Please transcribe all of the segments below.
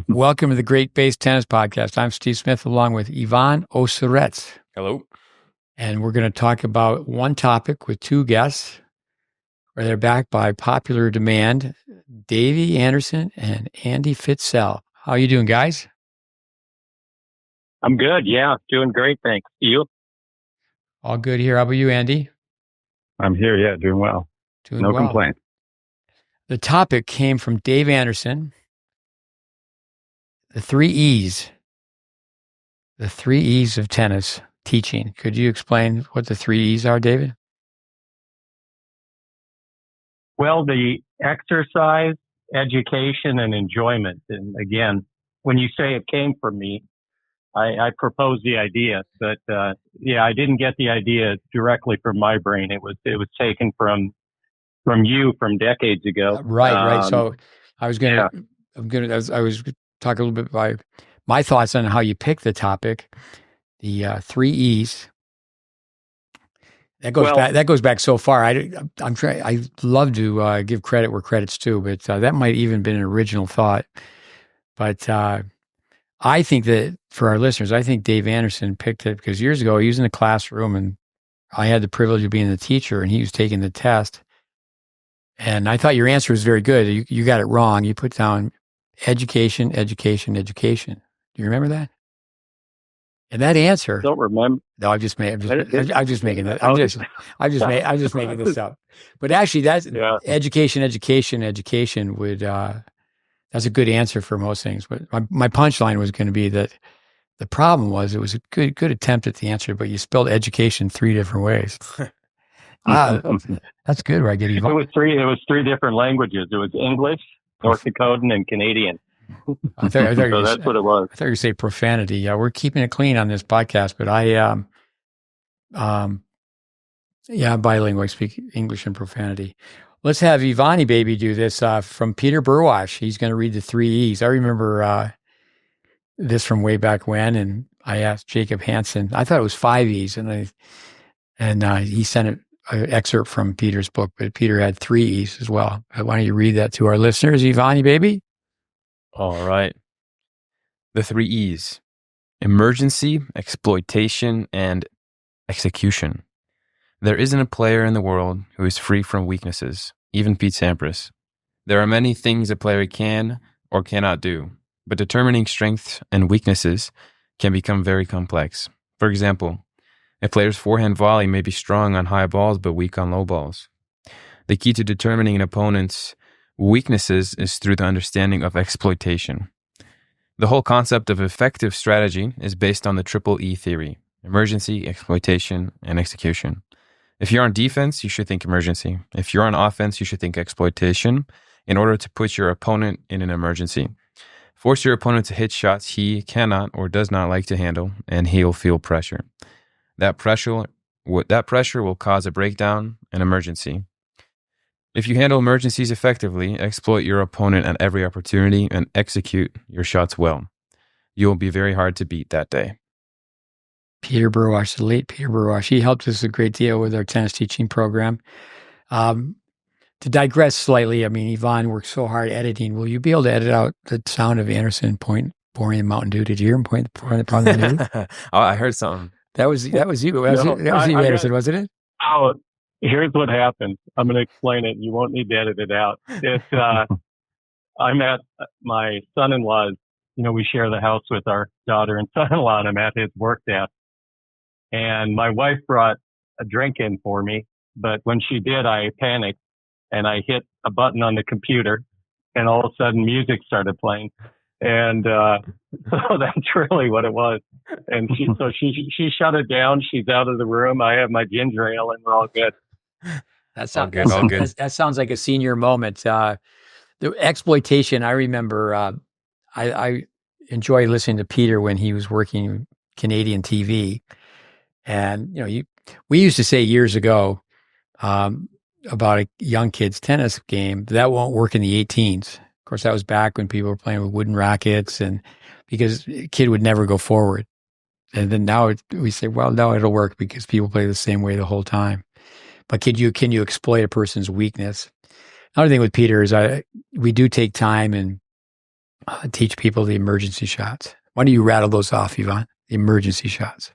Welcome to the GreatBase Tennis Podcast. I'm Steve Smith along with Ivan Ozerets. Hello. And we're going to talk about one topic with two guests where they're backed by popular demand, Davey Anderson and Andy Fitzel. How are you doing, guys? I'm good. Yeah, doing great. Thanks. You? All good here. How about you, Andy? I'm here. Yeah, doing well. Doing well. No complaint. The topic came from Dave Anderson. The three E's. The three E's of tennis teaching. Could you explain what the three E's are, David? Well, the exercise, education, and enjoyment. And again, when you say it came from me, I proposed the idea, but I didn't get the idea directly from my brain. It was taken from you from decades ago. Right. So I was going to, I was talk a little bit about my thoughts on how you pick the topic, the three E's. That goes back so far. I'm trying. I love to give credit where credit's due, but that might even been an original thought. But I think that for our listeners, I think Dave Anderson picked it because years ago he was in the classroom and I had the privilege of being the teacher, and he was taking the test. And I thought your answer was very good. You got it wrong. You put down education, education, education. Do you remember that? And that answer. Don't remember. No, I'm just making that. I'm just making this up. But actually, that's education would. That's a good answer for most things. But my punchline was going to be that the problem was it was a good attempt at the answer, but you spelled education three different ways. That's good. Where I get it was three different languages. It was English, North Dakotan, and Canadian. So that's what it was. I thought you were say profanity. Yeah, we're keeping it clean on this podcast, but I'm bilingual. I speak English and profanity. Let's have Ivani baby do this from Peter Burwash. He's going to read the three E's. I remember this from way back when, and I asked Jacob Hansen. I thought it was five E's, and he sent an excerpt from Peter's book, but Peter had three E's as well. Why don't you read that to our listeners, Ivani baby? All right. The three E's: emergency, exploitation, and execution. There isn't a player in the world who is free from weaknesses, even Pete Sampras. There are many things a player can or cannot do, but determining strengths and weaknesses can become very complex. For example, a player's forehand volley may be strong on high balls but weak on low balls. The key to determining an opponent's weaknesses is through the understanding of exploitation. The whole concept of effective strategy is based on the triple E theory: emergency, exploitation, and execution. If you're on defense, you should think emergency. If you're on offense, you should think exploitation in order to put your opponent in an emergency. Force your opponent to hit shots he cannot or does not like to handle, and he'll feel pressure. That pressure will cause a breakdown, an emergency. If you handle emergencies effectively, exploit your opponent at every opportunity, and execute your shots well, you will be very hard to beat that day. Peter Burwash, the late Peter Burwash, he helped us a great deal with our tennis teaching program. To digress slightly, I mean, Yvonne worked so hard editing. Will you be able to edit out the sound of Anderson pouring the Mountain Dew? Did you hear him pouring the Mountain Dew? Oh, I heard something. That was you. That was you, Anderson, wasn't it? Oh, here's what happened. I'm going to explain it. You won't need to edit it out. I'm at my son-in-law's. We share the house with our daughter and son-in-law, and I'm at his work desk. And my wife brought a drink in for me, but when she did, I panicked and I hit a button on the computer, and all of a sudden music started playing. And so that's really what it was. And she shut it down. She's out of the room. I have my ginger ale, and we're all good. That sounds like a senior moment. The exploitation, I remember, I enjoy listening to Peter when he was working Canadian TV. And, we used to say years ago about a young kid's tennis game, that won't work in the 18s. Of course, that was back when people were playing with wooden rackets, and because a kid would never go forward. And then now we say, well, no, it'll work because people play the same way the whole time. But can you exploit a person's weakness? Another thing with Peter is we do take time and teach people the emergency shots. Why don't you rattle those off, Yvonne? The emergency shots.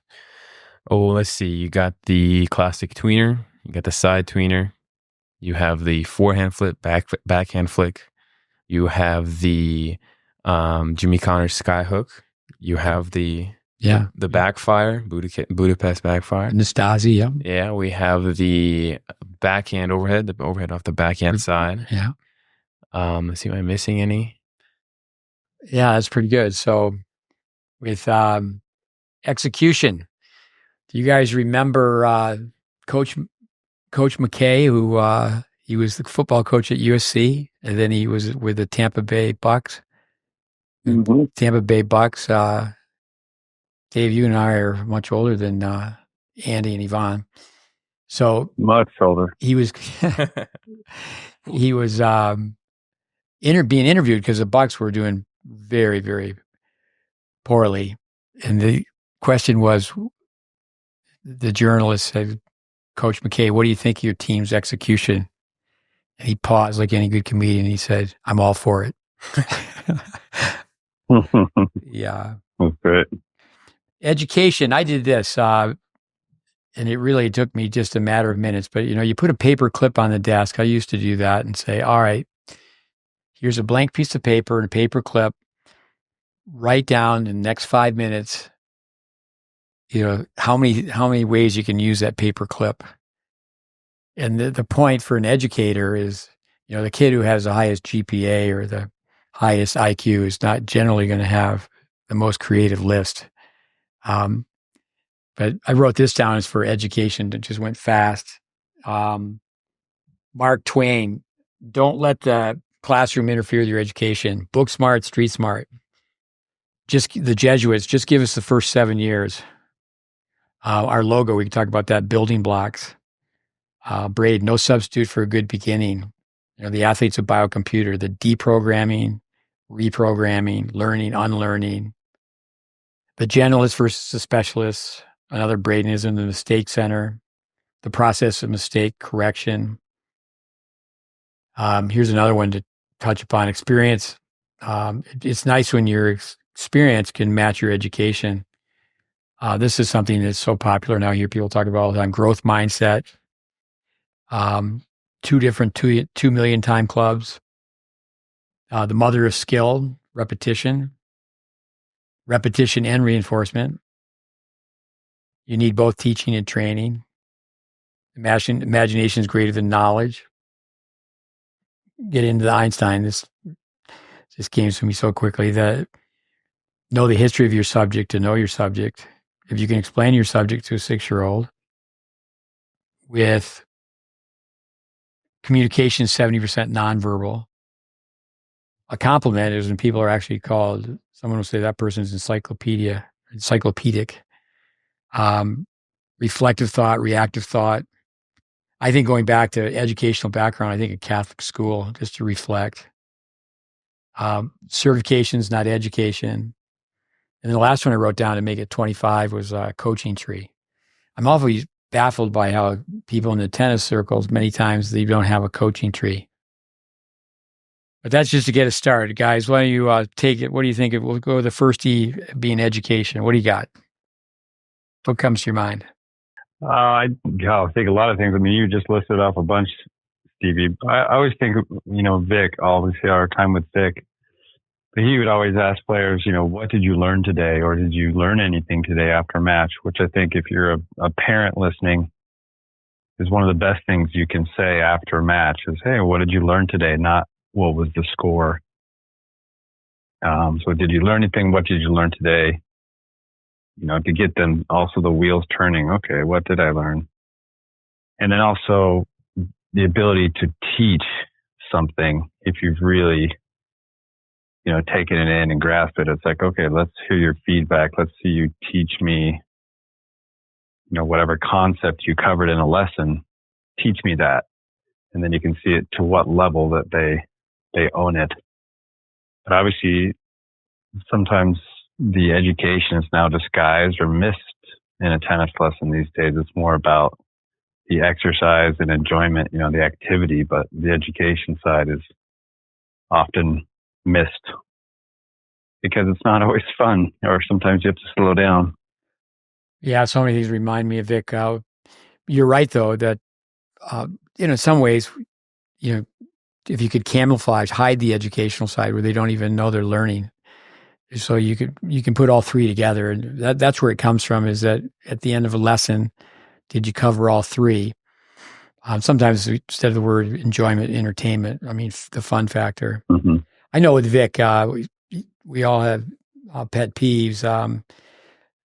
Oh, let's see. You got the classic tweener. You got the side tweener. You have the forehand flip, backhand flick. You have the Jimmy Connors sky hook. You have the backfire, Budapest backfire. Nastasi, yeah. Yeah, we have the backhand overhead, the overhead off the backhand side. Yeah. Let's see, am I missing any? Yeah, that's pretty good. So with execution, do you guys remember Coach McKay, who he was the football coach at USC, and then he was with the Tampa Bay Bucks? Mm-hmm. Tampa Bay Bucks. Dave, you and I are much older than Andy and Yvonne. So Much older. he was being interviewed because the Bucks were doing very, very poorly, and the question was, the journalist said, "Coach McKay, what do you think of your team's execution?" And he paused like any good comedian. He said, "I'm all for it." Yeah. That's great. Education. I did this, and it really took me just a matter of minutes. But, you put a paper clip on the desk. I used to do that and say, all right, here's a blank piece of paper and a paper clip. Write down in the next 5 minutes, how many ways you can use that paper clip. And the point for an educator is, the kid who has the highest GPA or the highest IQ is not generally going to have the most creative list. But I wrote this down as for education that just went fast. Mark Twain, don't let the classroom interfere with your education. Book smart, street smart. Just the Jesuits, just give us the first 7 years. Our logo, we can talk about that, building blocks. Braid, no substitute for a good beginning. The athletes of biocomputer, the deprogramming, reprogramming, learning, unlearning. The generalist versus the specialist, another Bradenism, the mistake center, the process of mistake correction. Here's another one to touch upon, experience. It's nice when your experience can match your education. This is something that's so popular now. I hear people talk about all the time, growth mindset. 2 different 2 million time clubs. The mother of skill, repetition and reinforcement. You need both teaching and training. Imagination is greater than knowledge. Get into the Einstein. This came to me so quickly that know the history of your subject to know your subject. If you can explain your subject to a 6-year-old with communication 70% nonverbal. A compliment is when people are actually called, someone will say that person's encyclopedic. Reflective thought, reactive thought. I think going back to educational background, I think a Catholic school, just to reflect. Certifications, not education. And the last one I wrote down to make it 25 was a coaching tree. I'm always baffled by how people in the tennis circles, many times they don't have a coaching tree. But that's just to get us started. Guys, why don't you take it? What do you think? We'll go with the first E being education. What do you got? What comes to your mind? I think a lot of things. I mean, you just listed off a bunch, Stevie. I always think, Vic, obviously our time with Vic, but he would always ask players, what did you learn today? Or did you learn anything today after a match? Which I think if you're a parent listening is one of the best things you can say after a match is, hey, what did you learn today? Not what was the score. So did you learn anything? What did you learn today? To get them also the wheels turning. Okay, what did I learn? And then also the ability to teach something if you've really, taken it in and grasped it. It's like, okay, let's hear your feedback. Let's see you teach me, whatever concept you covered in a lesson, teach me that. And then you can see it to what level that they own it. But obviously, sometimes the education is now disguised or missed in a tennis lesson these days. It's more about the exercise and enjoyment, the activity, but the education side is often missed. because it's not always fun, or sometimes you have to slow down. Yeah, so many things remind me of Vic. You're right, though, that in some ways, if you could camouflage, hide the educational side where they don't even know they're learning. So you can put all three together, and that's where it comes from. Is that at the end of a lesson, did you cover all three? Sometimes instead of the word enjoyment, entertainment, I mean the fun factor. Mm-hmm. I know with Vic, we all have pet peeves.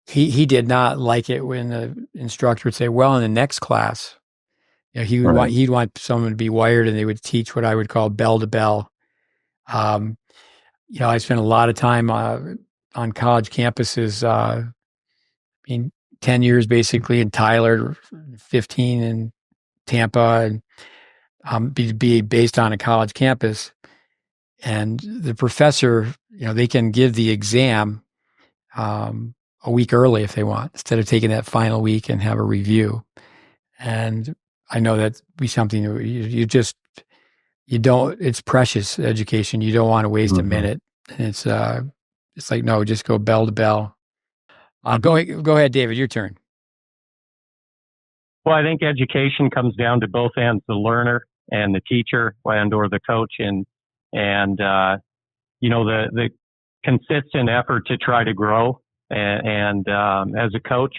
He did not like it when the instructor would say, "Well, in the next class," he'd want someone to be wired, and they would teach what I would call bell to bell. I spent a lot of time on college campuses. 10 years basically in Tyler, 15 in Tampa, and be based on a college campus. And the professor, they can give the exam a week early if they want, instead of taking that final week and have a review. And I know that'd be something that you don't, it's precious education. You don't want to waste a minute. And it's like, no, just go bell to bell. Go ahead, David, your turn. Well, I think education comes down to both ends, the learner and the teacher or the coach. And the consistent effort to try to grow. And as a coach,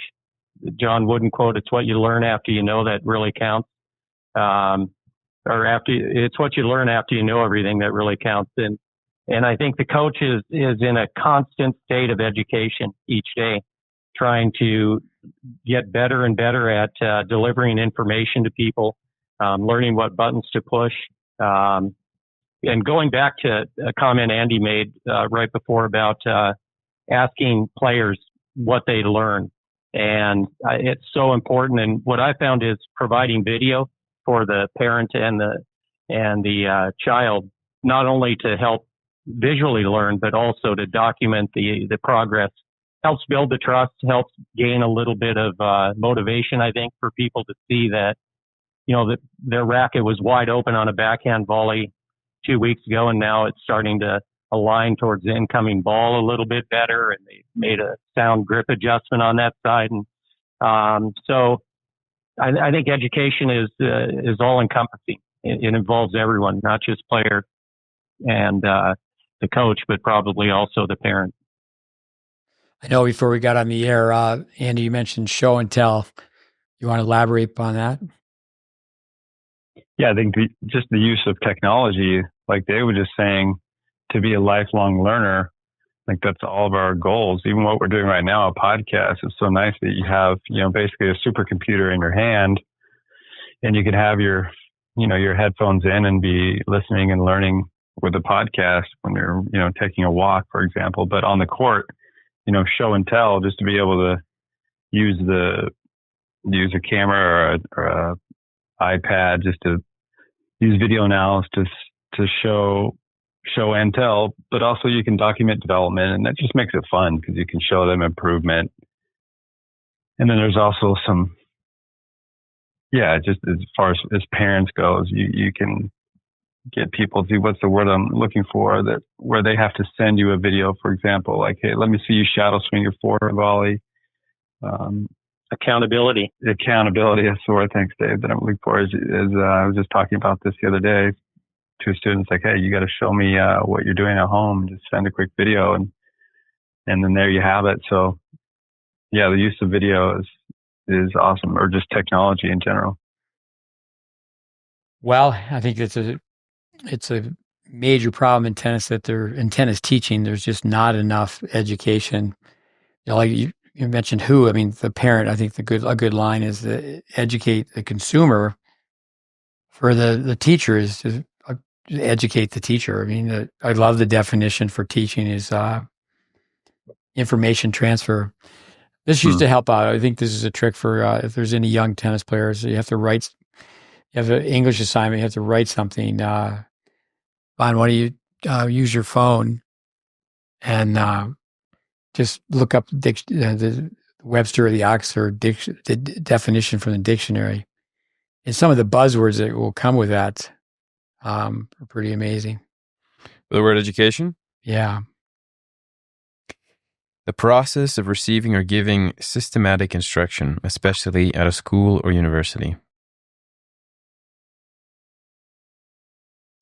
John Wooden quote, "It's what you learn after you know that really counts." It's what you learn after you know everything that really counts. And I think the coach is in a constant state of education each day, trying to get better and better at delivering information to people, learning what buttons to push. And going back to a comment Andy made right before about asking players what they learn. And it's so important. And what I found is providing video for the parent and the child, not only to help visually learn, but also to document the progress, helps build the trust, helps gain a little bit of motivation, I think, for people to see that, that their racket was wide open on a backhand volley 2 weeks ago, and now it's starting to align towards the incoming ball a little bit better, and they made a sound grip adjustment on that side. And so I think education is all encompassing. It involves everyone, not just player and the coach, but probably also the parent. I know before we got on the air, Andy, you mentioned show and tell. You want to elaborate upon that? Yeah, I think just the use of technology, like Dave was just saying, to be a lifelong learner, like that's all of our goals. Even what we're doing right now, a podcast, is so nice that you have, basically a supercomputer in your hand, and you can have your headphones in and be listening and learning with a podcast when you're, taking a walk, for example. But on the court, show and tell, just to be able to use a camera or a iPad, just to use video analysis to show and tell, but also you can document development, and that just makes it fun because you can show them improvement. And then there's also some, just as far as parents goes, you can get people to, what's the word I'm looking for, that where they have to send you a video, for example, like, hey, let me see you shadow swing your forward volley. Accountability. That's the word. Thanks, Dave, that I'm looking for. I was just talking about this the other day to students, like, hey, you got to show me what you're doing at home. Just send a quick video, and then there you have it. So, yeah, the use of video is awesome, or just technology in general. Well, I think it's a major problem in tennis that in tennis teaching, there's just not enough education. Like you mentioned the parent. I think a good line is to educate the consumer. For the teacher is to educate the teacher. I mean, I love the definition for teaching is information transfer. This used to help out. I think this is a trick for if there's any young tennis players. You have an English assignment. You have to write something. On why do you use your phone and just look up the Webster or the Oxford the definition from the dictionary, and some of the buzzwords that will come with that are pretty amazing. The word education? Yeah. The process of receiving or giving systematic instruction, especially at a school or university.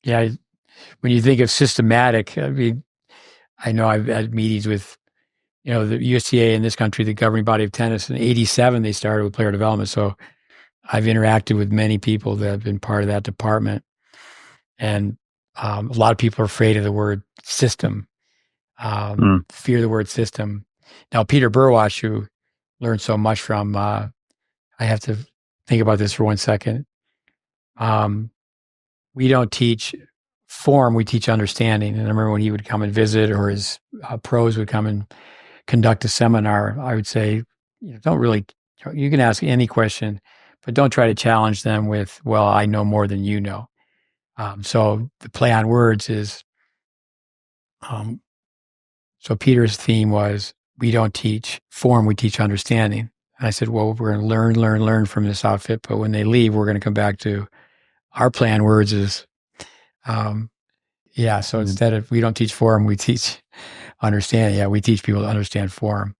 Yeah, when you think of systematic, I mean, I know I've had meetings with, the USTA in this country, the governing body of tennis. In '87, they started with player development. So I've interacted with many people that have been part of that department. And a lot of people are afraid of the word system, fear the word system. Now, Peter Burwash, who learned so much from, I have to think about this for 1 second. We don't teach form, we teach understanding. And I remember when he would come and visit, or his pros would come and conduct a seminar, I would say, you can ask any question, but don't try to challenge them with, well, I know more than you know. So the play on words is, so Peter's theme was, we don't teach form, we teach understanding. And I said, well, we're going to learn from this outfit, but when they leave, we're going to come back to our play on words is, so instead of, we don't teach form, we teach understanding. Yeah, we teach people to understand form.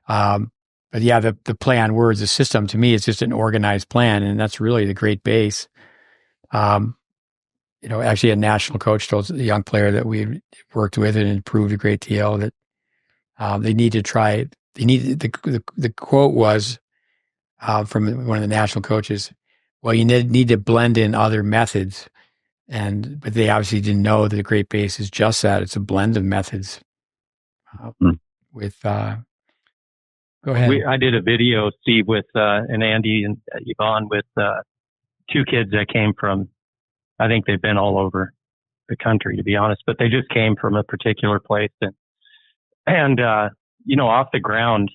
But yeah, the play on words, the system, to me, is just an organized plan. And that's really the great base. Actually a national coach told a young player that we worked with and improved a great deal that they need to try it. The quote was from one of the national coaches, well, you need to blend in other methods. But they obviously didn't know that the great base is just that. It's a blend of methods with, go ahead. I did a video, Steve, with and Andy and Yvonne with 2 kids that came from, I think they've been all over the country, to be honest, but they just came from a particular place. And off the ground,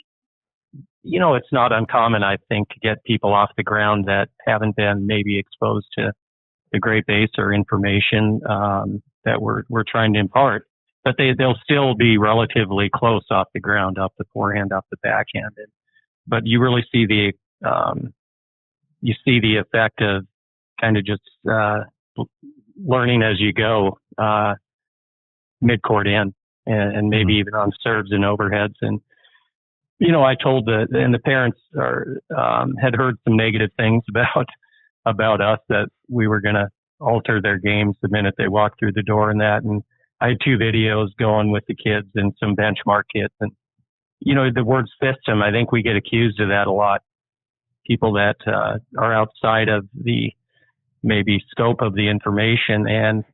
it's not uncommon, I think, to get people off the ground that haven't been maybe exposed to the great base or information that we're trying to impart, but they'll still be relatively close off the ground, off the forehand, off the backhand. But you really see the effect of kind of just learning as you go, mid-court in, and maybe even on serves and overheads. And I told the parents had heard some negative things about us, that we were going to alter their games the minute they walked through the door and that. And I had 2 videos going with the kids and some benchmark kits. And, the word system, I think we get accused of that a lot. People that are outside of the maybe scope of the information.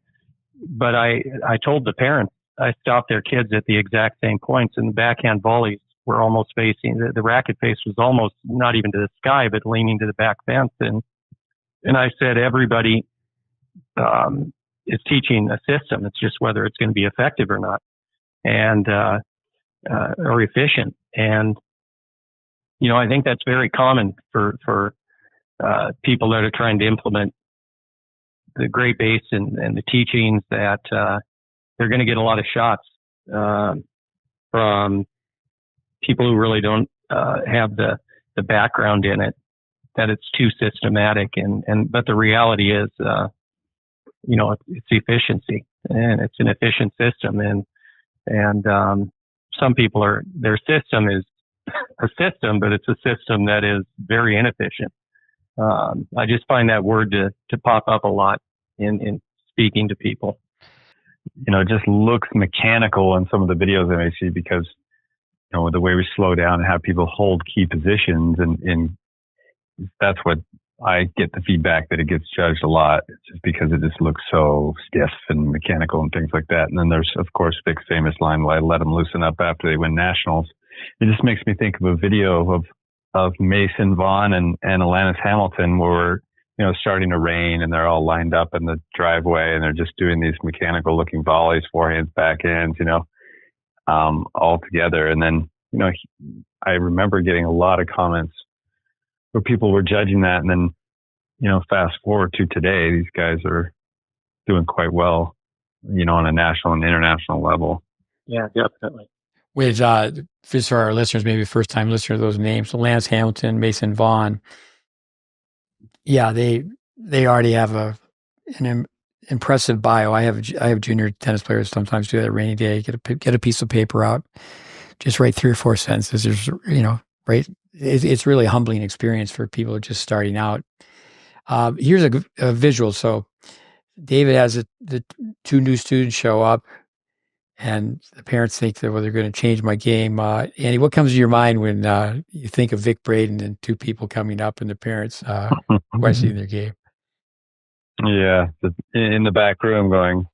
But I told the parents, I stopped their kids at the exact same points, and the backhand volleys were almost facing, the racket face was almost not even to the sky, but leaning to the back fence. And I said, everybody is teaching a system. It's just whether it's going to be effective or not, and or efficient. And I think that's very common for people that are trying to implement the great base and the teachings, that they're going to get a lot of shots from people who really don't have the background in it, that it's too systematic. But the reality is, it's efficiency, and it's an efficient system. And some people their system is a system, but it's a system that is very inefficient. I just find that word to pop up a lot in speaking to people. It just looks mechanical in some of the videos I may see, because, the way we slow down and have people hold key positions, and that's what I get the feedback that it gets judged a lot, just because it just looks so stiff and mechanical and things like that. And then there's, of course, Vic's famous line, "Well, I let them loosen up after they win nationals." It just makes me think of a video of Mason Vaughn and Alanis Hamilton, where we're, starting to rain, and they're all lined up in the driveway, and they're just doing these mechanical looking volleys, forehands, backhands, all together. And then, I remember getting a lot of comments where people were judging that. And then, fast forward to today, these guys are doing quite well, on a national and international level. Yeah, definitely. With, just for our listeners, maybe first time listener of those names, so Lance Hamilton, Mason Vaughn. Yeah, they already have an impressive bio. I have junior tennis players sometimes do that rainy day, get a piece of paper out, just write 3 or 4 sentences. There's, right. It's really a humbling experience for people just starting out. Here's a visual. So David has the 2 new students show up, and the parents think that, well, they're going to change my game. Andy, what comes to your mind when you think of Vic Braden and 2 people coming up and the parents questioning their game? Yeah, in the back room going,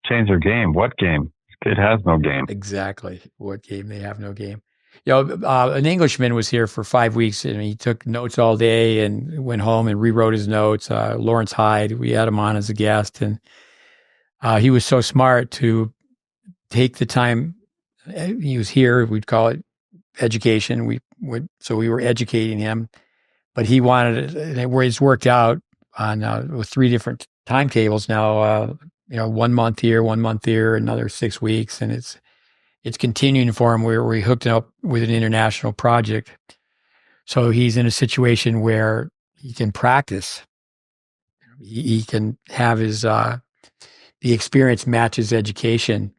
change their game. What game? This kid has no game. Exactly. What game? They have no game. An Englishman was here for 5 weeks, and he took notes all day and went home and rewrote his notes. Lawrence Hyde, we had him on as a guest, and he was so smart to take the time. He was here. We'd call it education. So we were educating him, but he wanted it. Where it's worked out on with 3 different timetables now. 1 month here, 1 month here, another 6 weeks, and it's continuing for him where we hooked up with an international project. So he's in a situation where he can practice. He can have his, the experience match his education.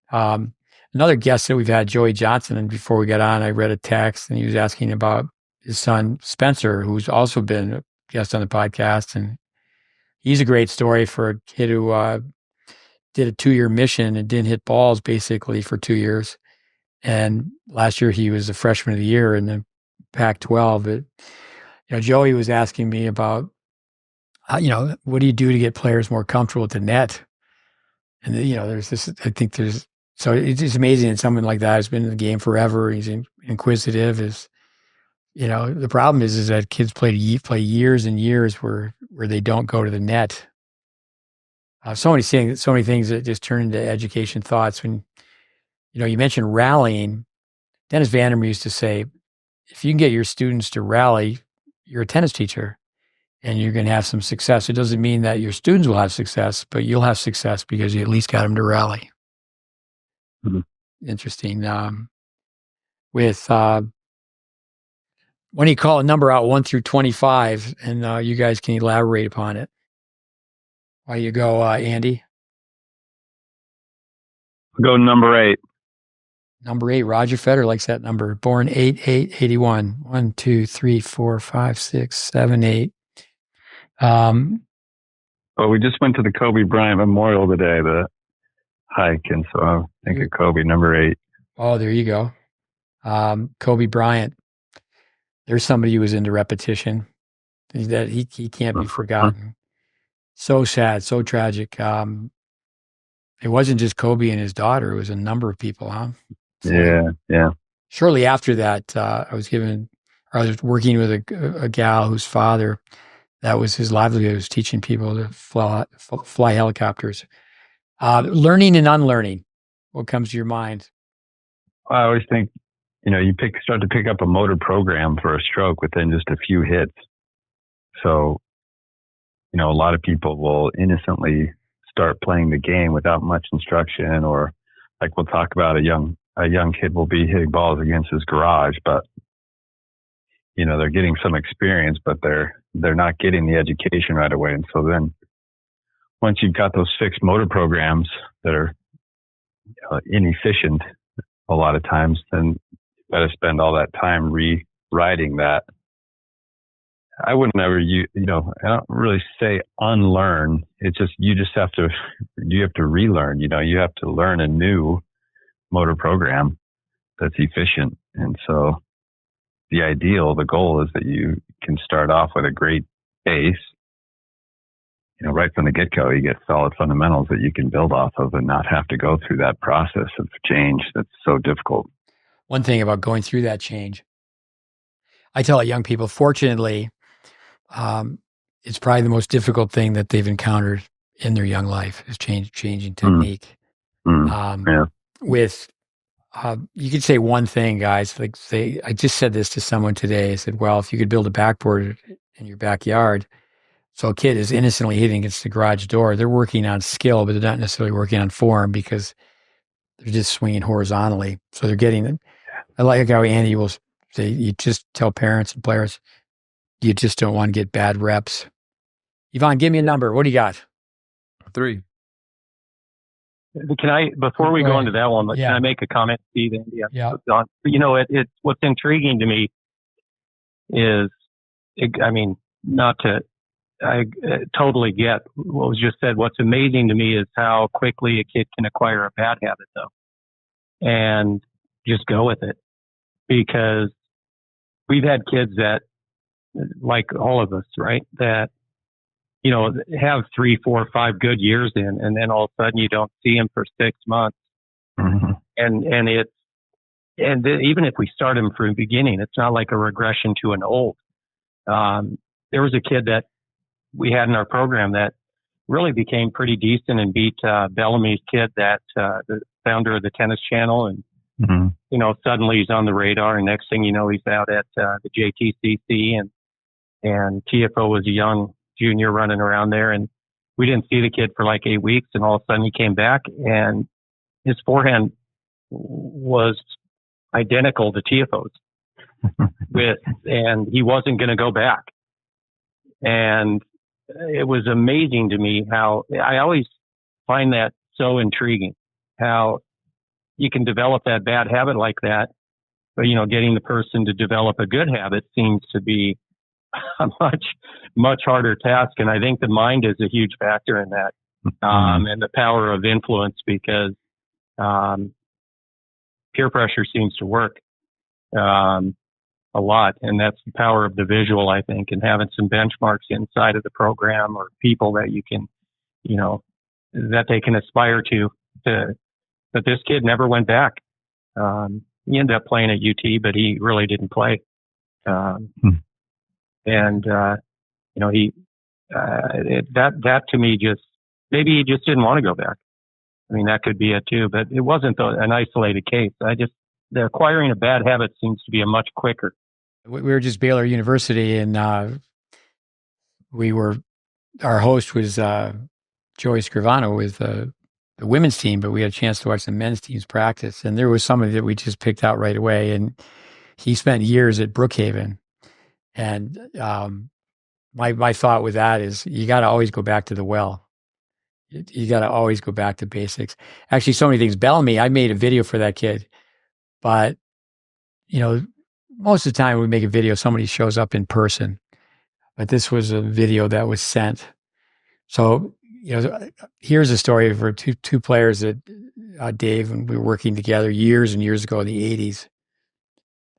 Another guest that we've had, Joey Johnson, and before we got on, I read a text and he was asking about his son, Spencer, who's also been a guest on the podcast. And he's a great story for a kid who did a 2-year mission and didn't hit balls basically for 2 years. And last year he was a freshman of the year in the Pac-12. Joey was asking me about, what do you do to get players more comfortable at the net? And there's this. So it's just amazing that someone like that has been in the game forever. He's inquisitive. The problem is that kids play years and years where they don't go to the net. So many things that just turn into education thoughts. When, you mentioned rallying, Dennis Vandermeer used to say, if you can get your students to rally, you're a tennis teacher and you're going to have some success. It doesn't mean that your students will have success, but you'll have success because you at least got them to rally. Mm-hmm. Interesting. When you call a number out 1 through 25, and you guys can elaborate upon it. Why you go, Andy? Go number 8. Number 8, Roger Federer likes that number. Born 8/8/81. 1, 2, 3, 4, 5, 6, 7, 8. Well, we just went to the Kobe Bryant Memorial today, the hike, and so I think of Kobe, number 8. Oh, there you go. Kobe Bryant. There's somebody who was into repetition. That he can't be forgotten. So sad, so tragic. It wasn't just Kobe and his daughter; it was a number of people, huh? So, yeah. Shortly after that, I was working with a gal whose father, that was his livelihood, was teaching people to fly helicopters. Learning and unlearning. What comes to your mind? I always think, you start to pick up a motor program for a stroke within just a few hits. So, a lot of people will innocently start playing the game without much instruction, or like we'll talk about a young kid will be hitting balls against his garage, but they're getting some experience, but they're not getting the education right away. And so then once you've got those fixed motor programs that are inefficient a lot of times, then you've got to spend all that time rewriting that. I wouldn't ever, I don't really say unlearn. It's just, you have to relearn, you have to learn a new motor program that's efficient. And so the goal is that you can start off with a great base, right from the get-go. You get solid fundamentals that you can build off of and not have to go through that process of change that's so difficult. One thing about going through that change, I tell young people, fortunately, it's probably the most difficult thing that they've encountered in their young life is changing technique. With, you could say one thing, guys, I just said this to someone today. I said, well, if you could build a backboard in your backyard, so a kid is innocently hitting against the garage door, they're working on skill, but they're not necessarily working on form because they're just swinging horizontally. So they're getting, I like how Andy will say, you just tell parents and players, you just don't want to get bad reps. Yvonne, give me a number. What do you got? 3. Can I, before we go into that one, Yeah. can I make a comment, Steve? Andy? Yeah. You know, it's what's intriguing to me is, I totally get what was just said. What's amazing to me is how quickly a kid can acquire a bad habit, though, and just go with it. Because we've had kids that, like all of us, right, that, you know, have 3, 4, 5 good years in, and then all of a sudden you don't see them for 6 months. Mm-hmm. And even if we start them from the beginning, it's not like a regression to an old. There was a kid that we had in our program that really became pretty decent and beat Bellamy's kid, that the founder of the Tennis Channel, and Mm-hmm. you know, suddenly he's on the radar, and next thing you know, he's out at the JTCC, and TFO was a young junior running around there, and we didn't see the kid for like 8 weeks, and all of a sudden he came back, and his forehand was identical to TFO's and he wasn't going to go back. And it was amazing to me how I always find that so intriguing, how you can develop that bad habit like that, but, you know, getting the person to develop a good habit seems to be a much harder task. And I think the mind is a huge factor in that, and the power of influence, because peer pressure seems to work a lot. And that's the power of the visual, I think, and having some benchmarks inside of the program or people that you can, you know, that they can aspire to. But this kid never went back. He ended up playing at UT, but he really didn't play. And, you know, that to me just, maybe he just didn't want to go back. I mean, that could be it too, but it wasn't an isolated case. The acquiring a bad habit seems to be a much quicker. We were just Baylor University, and our host was Joey Scrivano with the women's team, but we had a chance to watch the men's team's practice, and there was somebody that we just picked out right away, and he spent years at Brookhaven. And my thought with that is you got to always go back to the well. You got to always go back to basics. Actually, so many things. Bellamy, I made a video for that kid, but, you know, most of the time we make a video, somebody shows up in person, but this was a video that was sent. So, you know, here's a story for two players that Dave and we were working together years and years ago in the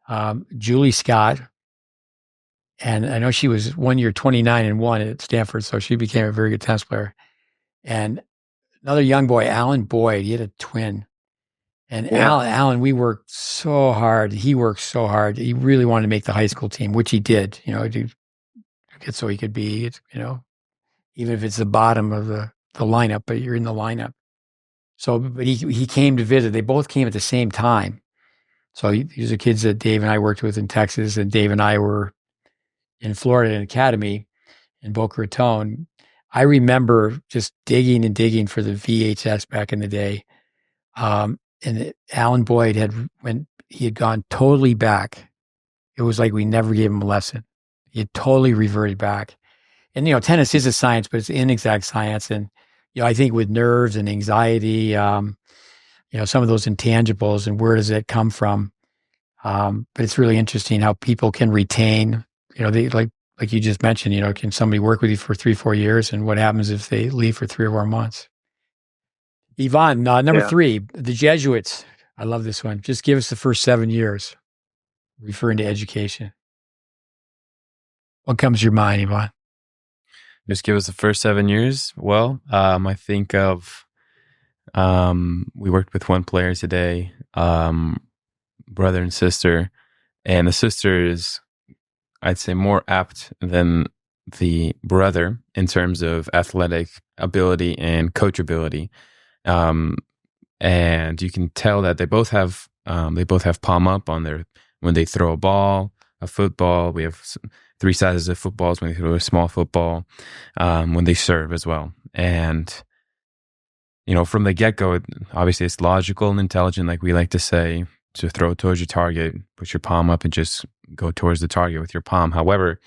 80s. Julie Scott, and I know she was 1 year 29-1 at Stanford, so she became a very good tennis player. And another young boy, Alan Boyd, he had a twin. And yeah. Alan, we worked so hard. He worked so hard. He really wanted to make the high school team, which he did, you know, to get so he could be, you know, even if it's the bottom of the lineup, but you're in the lineup. So, but he came to visit. They both came at the same time. So these are kids that Dave and I worked with in Texas, and Dave and I were in Florida in Academy in Boca Raton. I remember just digging and digging for the VHS back in the day. And Alan Boyd he had gone totally back. It was like we never gave him a lesson. He had totally reverted back. And, you know, tennis is a science, but it's inexact science. And, you know, I think with nerves and anxiety, you know, some of those intangibles and where does that come from? But it's really interesting how people can retain, you know, they like you just mentioned, you know, can somebody work with you for 3-4 years, and what happens if they leave for 3 or 4 months? Yvonne, number 3, the Jesuits. I love this one. Just give us the first 7 years, referring to education. What comes to your mind, Yvonne? Just give us the first 7 years. Well, I think of, we worked with one player today, brother and sister, and the sister is, I'd say, more apt than the brother in terms of athletic ability and coachability. And you can tell that they both have palm up on when they throw a ball, a football. We have 3 sizes of footballs when they throw a small football, when they serve as well. And, you know, from the get-go, obviously it's logical and intelligent, like we like to say, to throw towards your target, put your palm up and just go towards the target with your palm. However,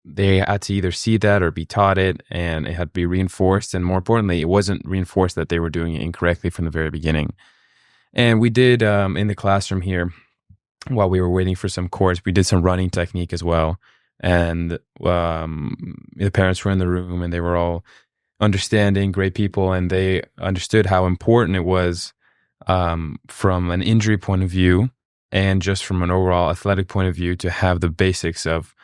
they had to either see that or be taught it, and it had to be reinforced. And more importantly, it wasn't reinforced that they were doing it incorrectly from the very beginning. And we did in the classroom here, while we were waiting for some course, we did some running technique as well. And the parents were in the room, and they were all understanding, great people, and they understood how important it was from an injury point of view and just from an overall athletic point of view to have the basics of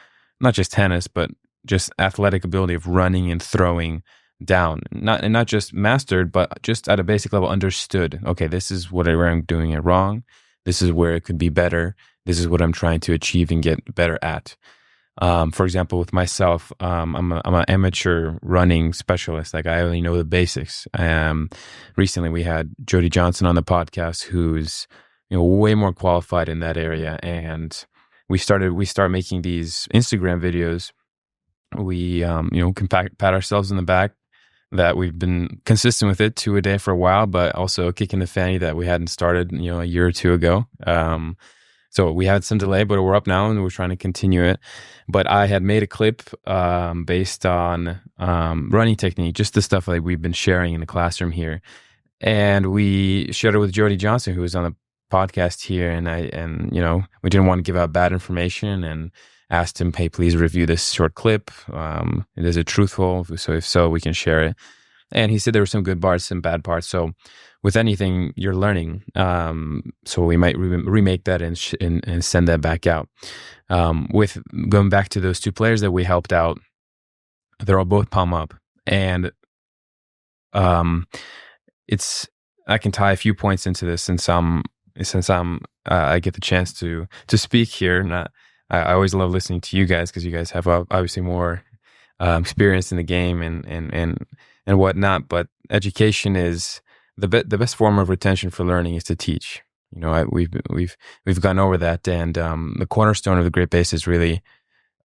not just tennis, but just athletic ability of running and throwing down. Not just mastered, but just at a basic level understood. Okay, this is where I'm doing it wrong. This is where it could be better. This is what I'm trying to achieve and get better at. For example, with myself, I'm an amateur running specialist. Like, I only know the basics. Recently we had Jody Johnson on the podcast, who's, way more qualified in that area. And we start making these Instagram videos. We, can pat ourselves in the back that we've been consistent with it 2 a day for a while, but also kicking the fanny that we hadn't started, a year or two ago. So we had some delay, but we're up now and we're trying to continue it. But I had made a clip based on running technique, just the stuff that we've been sharing in the classroom here. And we shared it with Jody Johnson, who was on the podcast here. And we didn't want to give out bad information and asked him, hey, please review this short clip. Is it truthful? So if so, we can share it. And he said there were some good parts, some bad parts. So with anything you're learning, so we might remake that and send that back out. With going back to those two players that we helped out, they're all both palm up, and I can tie a few points into this since I get the chance to speak here. I always love listening to you guys because you guys have obviously more experience in the game and whatnot. But education is the best form of retention for learning is to teach. We've gone over that, and the cornerstone of the GreatBase is really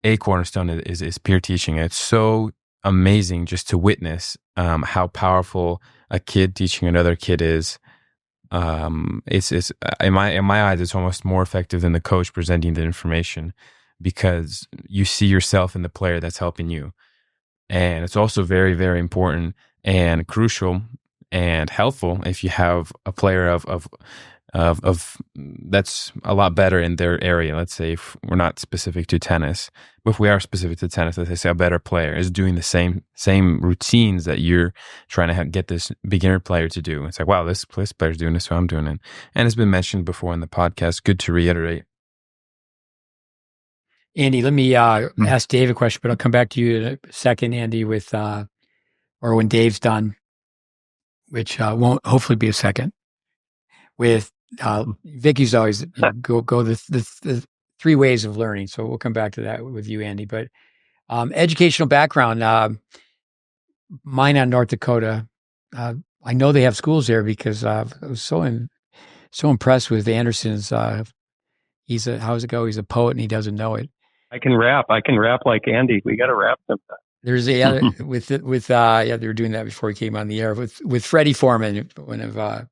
a cornerstone is peer teaching. It's so amazing just to witness how powerful a kid teaching another kid is. It's in my eyes, it's almost more effective than the coach presenting the information, because you see yourself in the player that's helping you. And it's also very, very important and crucial and helpful if you have a player of that's a lot better in their area. Let's say if we're not specific to tennis, but if we are specific to tennis, let's say a better player is doing the same routines that you're trying to get this beginner player to do. It's like, wow, this player's doing this, so I'm doing it. And it's been mentioned before in the podcast. Good to reiterate. Andy, let me ask Dave a question, but I'll come back to you in a second, Andy, with or when Dave's done, which won't hopefully be a second. With Vicky's always go the 3 ways of learning. So we'll come back to that with you, Andy. But educational background, Minot, North Dakota. I know they have schools there because I was so impressed with Anderson's. How's it go? He's a poet and he doesn't know it. I can rap like Andy. We got to rap sometime. There's the other they were doing that before he came on the air with Freddie Foreman, one of a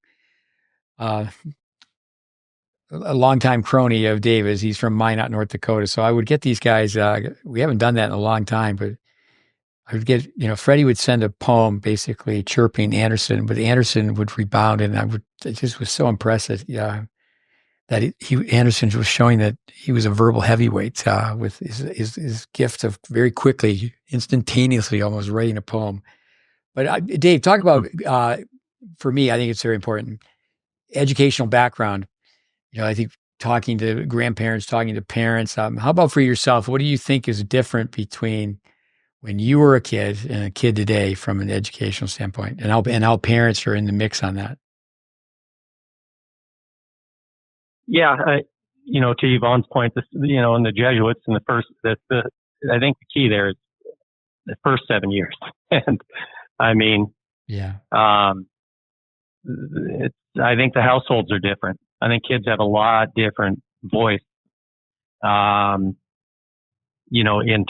longtime crony of David's. He's from Minot, North Dakota. So I would get these guys. We haven't done that in a long time, but I would get, Freddie would send a poem basically chirping Anderson, but Anderson would rebound, and I just was so impressed that Anderson was showing that he was a verbal heavyweight with his gift of very quickly, instantaneously, almost writing a poem. But Dave, talk about for me, I think it's very important. Educational background. I think talking to grandparents, talking to parents. How about for yourself? What do you think is different between when you were a kid and a kid today from an educational standpoint, and how parents are in the mix on that? Yeah, to Yvonne's point, in the Jesuits in the first, I think the key there is the first 7 years, and I mean, yeah. I think the households are different. I think kids have a lot different voice, in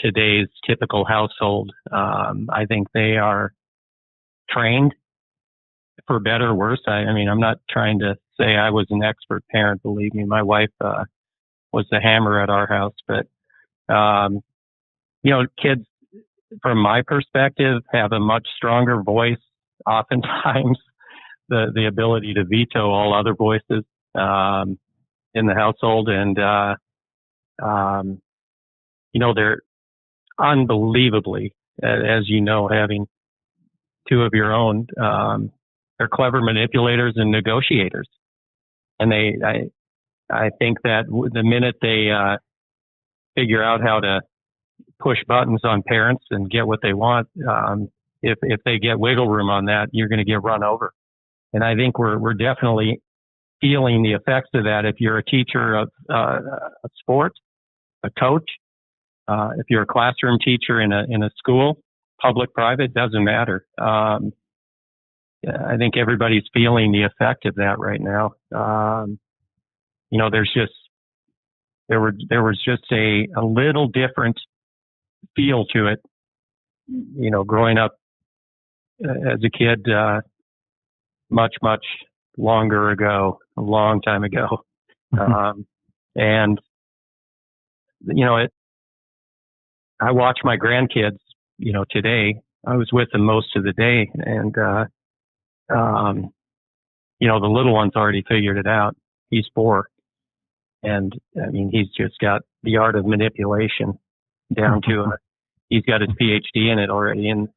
today's typical household. I think they are trained for better or worse. I mean, I'm not trying to say I was an expert parent. Believe me, my wife was the hammer at our house, but kids, from my perspective, have a much stronger voice. Oftentimes, the ability to veto all other voices in the household, and they're unbelievably, as you know, having two of your own. They're clever manipulators and negotiators, and I think that the minute they figure out how to push buttons on parents and get what they want, if they get wiggle room on that, you're going to get run over. And I think we're definitely feeling the effects of that. If you're a teacher of sport, a coach, if you're a classroom teacher in a school, public, private, doesn't matter. I think everybody's feeling the effect of that right now. There was just a little different feel to it, growing up as a kid, much longer ago, a long time ago. And I watch my grandkids, today. I was with them most of the day, and the little one's already figured it out. He's 4. And I mean, he's just got the art of manipulation down to he's got his PhD in it already. And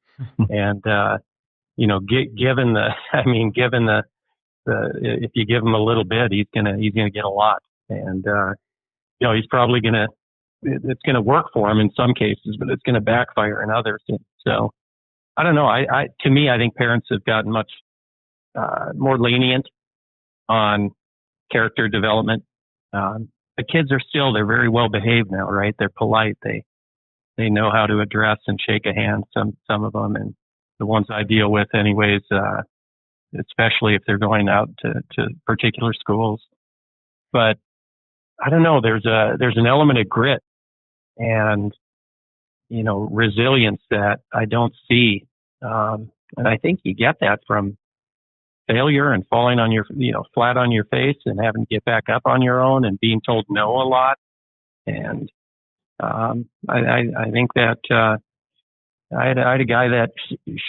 given the if you give him a little bit, he's gonna get a lot. And he's probably it's gonna work for him in some cases, but it's gonna backfire in others. And so I don't know. To me, I think parents have gotten much more lenient on character development. The kids they're very well behaved now, right? They're polite. They know how to address and shake a hand, some of them, and the ones I deal with anyways, especially if they're going out to particular schools. But I don't know, there's an element of grit and, resilience that I don't see. And I think you get that from failure and falling on your, flat on your face and having to get back up on your own and being told no a lot. And I think that I had a guy that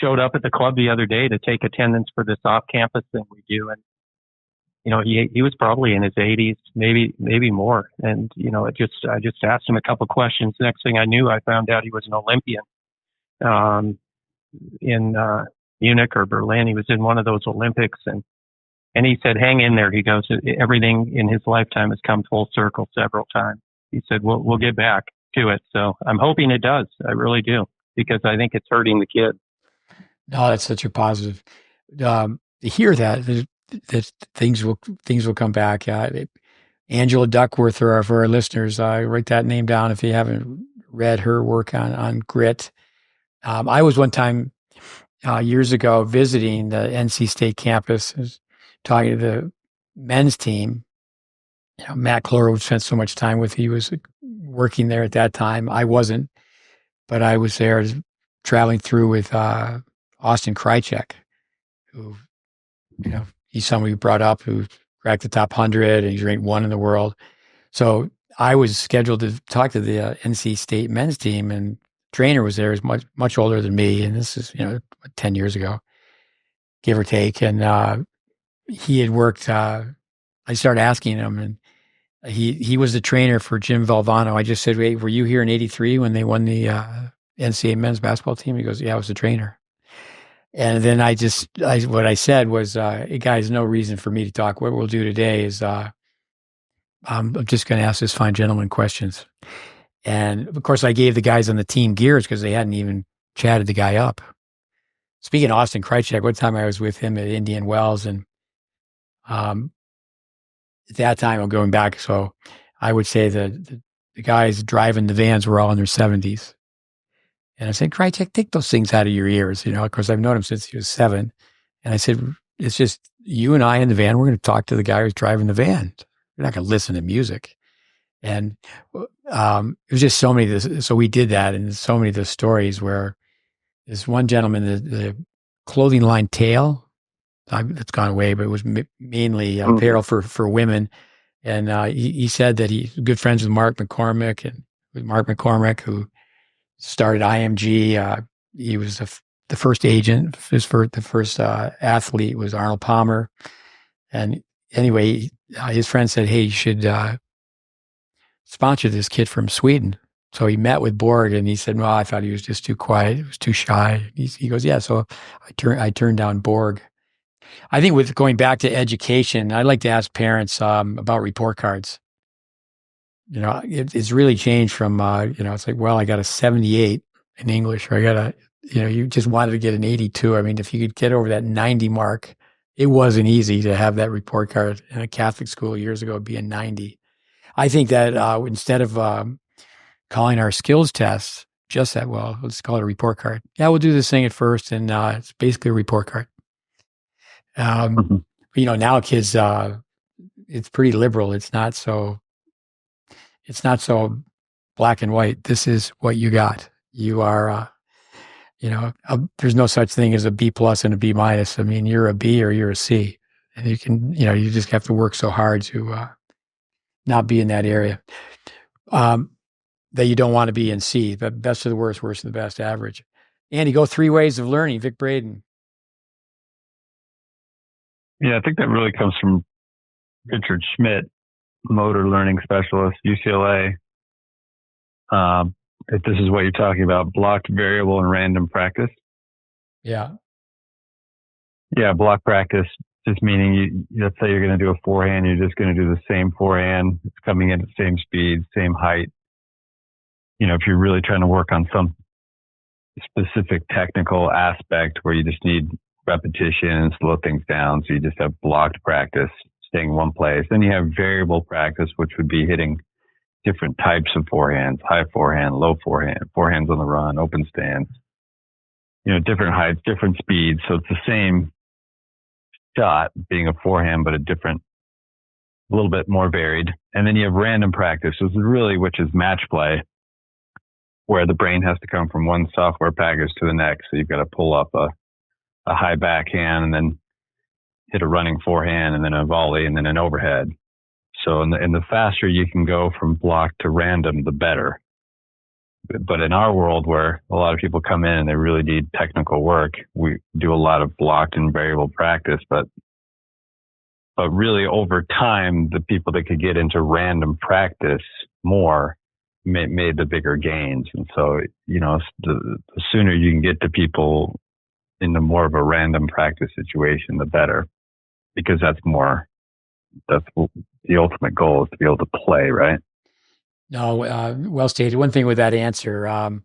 showed up at the club the other day to take attendance for this off-campus thing we do, and he was probably in his 80s, maybe more. And I just asked him a couple questions. Next thing I knew, I found out he was an Olympian in Munich or Berlin. He was in one of those Olympics, and he said, "Hang in there." He goes, "Everything in his lifetime has come full circle several times." He said, "We'll get back to it." So I'm hoping it does. I really do, because I think it's hurting the kid. No, that's such a positive. To hear that things will come back. Angela Duckworth, for our listeners, write that name down if you haven't read her work on grit. I was one time years ago visiting the NC State campus, talking to the men's team. Matt Cloro spent so much time with. He was working there at that time. I wasn't, but I was there traveling through with Austin Krajicek, who, he's somebody who brought up, who cracked the top 100, and he's ranked 1 in the world. So I was scheduled to talk to the NC State men's team, and trainer was there. He was much older than me, and this is 10 years ago, give or take. And he had worked. I started asking him, and he was the trainer for Jim Valvano. I just said, "Wait, were you here in '83 when they won the NCAA men's basketball team?" He goes, "Yeah, I was the trainer." And then what I said was, "Hey guys, no reason for me to talk. What we'll do today is I'm just going to ask this fine gentleman questions." And of course, I gave the guys on the team gears because they hadn't even chatted the guy up. Speaking of Austin Krajicek, one time I was with him at Indian Wells, and at that time, I'm going back, so I would say the guys driving the vans were all in their 70s. And I said, "Krajicek, take those things out of your ears." Of course, I've known him since he was 7. And I said, "It's just you and I in the van. We're going to talk to the guy who's driving the van. We're not going to listen to music." And it was just so many of this. So we did that, and so many of the stories where this one gentleman, the clothing line Tail, that's gone away, but it was mainly apparel for women. And he said that he's good friends with Mark McCormick, who started IMG. He was the first agent. The first athlete was Arnold Palmer. And anyway, his friend said, "Hey, you should sponsor this kid from Sweden." So he met with Borg, and he said, "Well, I thought he was just too quiet. He was too shy." He goes, "Yeah." So I turned down Borg. I think with going back to education, I'd like to ask parents about report cards. It's really changed from it's like, well, I got a 78 in English, or I got a, you just wanted to get an 82. I mean, if you could get over that 90 mark, it wasn't easy to have that report card in a Catholic school years ago be a 90. I think that instead of calling our skills tests just that, well, let's call it a report card. Yeah, we'll do this thing at first, and it's basically a report card. Now kids, it's pretty liberal. It's not so black and white. This is what you got. You are, there's no such thing as a B plus and a B minus. I mean, you're a B or you're a C, and you can, you just have to work so hard to not be in that area that you don't want to be in C. The best of the worst, worst of the best, average. Andy, go 3 ways of learning. Vic Braden. Yeah, I think that really comes from Richard Schmidt, motor learning specialist, UCLA. If this is what you're talking about, blocked, variable, and random practice. Yeah. Yeah, block practice, just meaning let's say you're going to do a forehand, you're just going to do the same forehand. It's coming in at the same speed, same height. If you're really trying to work on some specific technical aspect where you just need repetition and slow things down, so you just have blocked practice, staying in one place. Then you have variable practice, which would be hitting different types of forehands, high forehand, low forehand, forehands on the run, open stance, different heights, different speeds. So it's the same shot being a forehand, but a little bit more varied. And then you have random practice, which is match play, where the brain has to come from one software package to the next. So you've got to pull up a high backhand and then hit a running forehand and then a volley and then an overhead. So and the faster you can go from block to random, the better. But in our world where a lot of people come in and they really need technical work, we do a lot of blocked and variable practice. But really over time, the people that could get into random practice more made the bigger gains. And so, the sooner you can get to people into more of a random practice situation, the better, because that's the ultimate goal is to be able to play, right? No, well stated. One thing with that answer,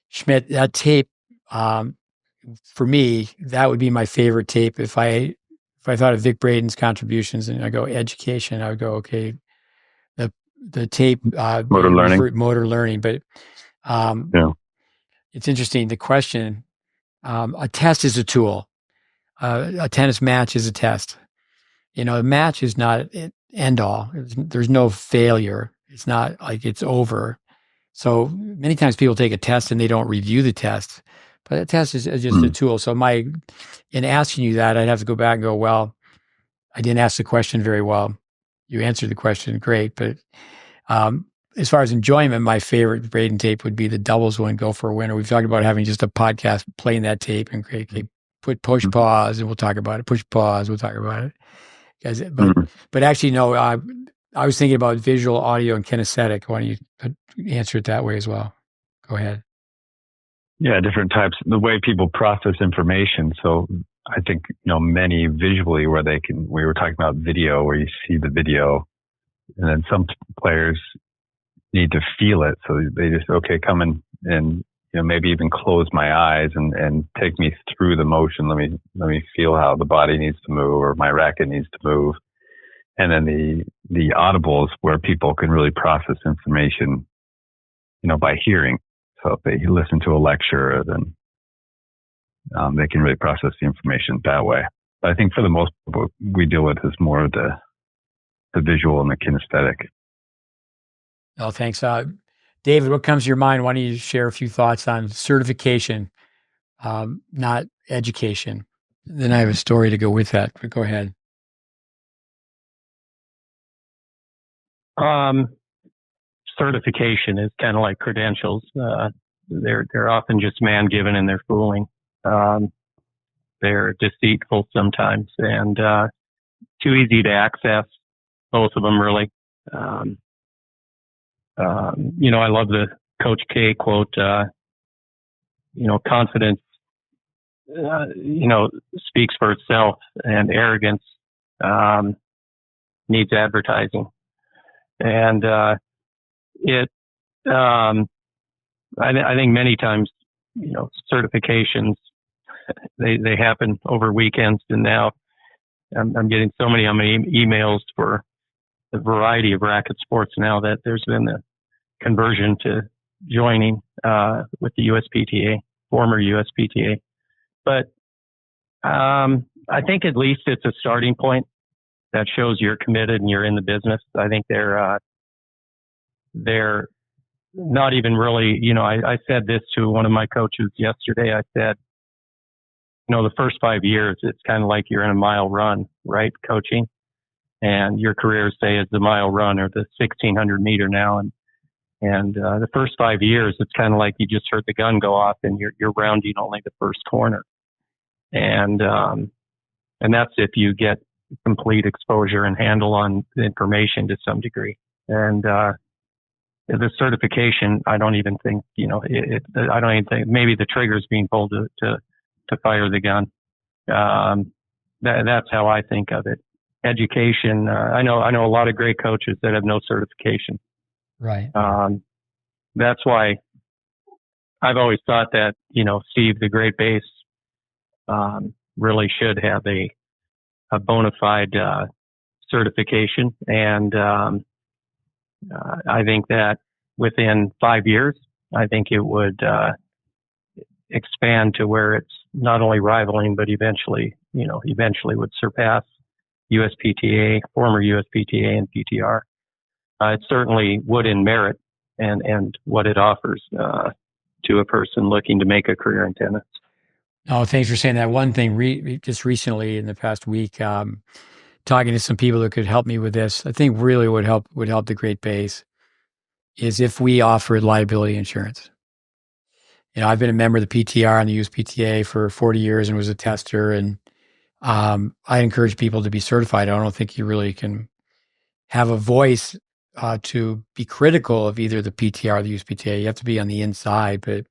Schmidt, that tape, for me, that would be my favorite tape. If I thought of Vic Braden's contributions and I go education, I would go, okay, the tape, motor learning. But it's interesting. The question, a test is a tool. A tennis match is a test. A match is not an end all. There's no failure. It's not like it's over. So many times people take a test and they don't review the test, but a test is just a tool. So in asking you that, I'd have to go back and go, well, I didn't ask the question very well. You answered the question great, but as far as enjoyment, my favorite Braden tape would be the doubles one, Go for a Winner. We've talked about having just a podcast playing that tape and push pause and we'll talk about it. Push pause, we'll talk about it. But actually, no, I was thinking about visual, audio, and kinesthetic. Why don't you answer it that way as well? Go ahead. Yeah, different types, the way people process information. So I think, many visually where we were talking about video, where you see the video, and then some players need to feel it. So they just, come in and, maybe even close my eyes and take me through the motion. Let me feel how the body needs to move or my racket needs to move. And then the audibles where people can really process information, by hearing. So if they listen to a lecture, then they can really process the information that way. But I think for the most part, what we deal with is more of the visual and the kinesthetic. Oh, thanks. David, what comes to your mind? Why don't you share a few thoughts on certification, not education? Then I have a story to go with that, but go ahead. Certification is kind of like credentials. they're often just man-given and they're fooling. They're deceitful sometimes and too easy to access. Both of them, really. I love the Coach K quote. Confidence, speaks for itself, and arrogance needs advertising. And I think many times, certifications they happen over weekends, and now I'm getting so many emails for the variety of racket sports now that there's been a conversion to joining with the USPTA, former USPTA. But I think at least it's a starting point that shows you're committed and you're in the business. I think they're not even really, I said this to one of my coaches yesterday. I said, the first 5 years, it's kind of like you're in a mile run, right? Coaching. And your career, say, is the mile run or the 1,600 meter now. And the first 5 years, it's kind of like you just heard the gun go off and you're rounding only the first corner. And that's if you get complete exposure and handle on the information to some degree. And the certification, I don't even think, I don't even think maybe the trigger's being pulled to fire the gun. That's how I think of it. Education. I know a lot of great coaches that have no certification. Right. That's why I've always thought that, Steve, the GreatBase, really should have a bona fide certification. And I think that within 5 years, I think it would expand to where it's not only rivaling, but eventually would surpass USPTA, former USPTA and PTR. It certainly would in merit and what it offers to a person looking to make a career in tennis. Oh, thanks for saying that. One thing, just recently in the past week, talking to some people that could help me with this, I think really would help the GreatBase is if we offered liability insurance. I've been a member of the PTR and the USPTA for 40 years and was a tester, and I encourage people to be certified. I don't think you really can have a voice to be critical of either the PTR or the USPTA. You have to be on the inside. But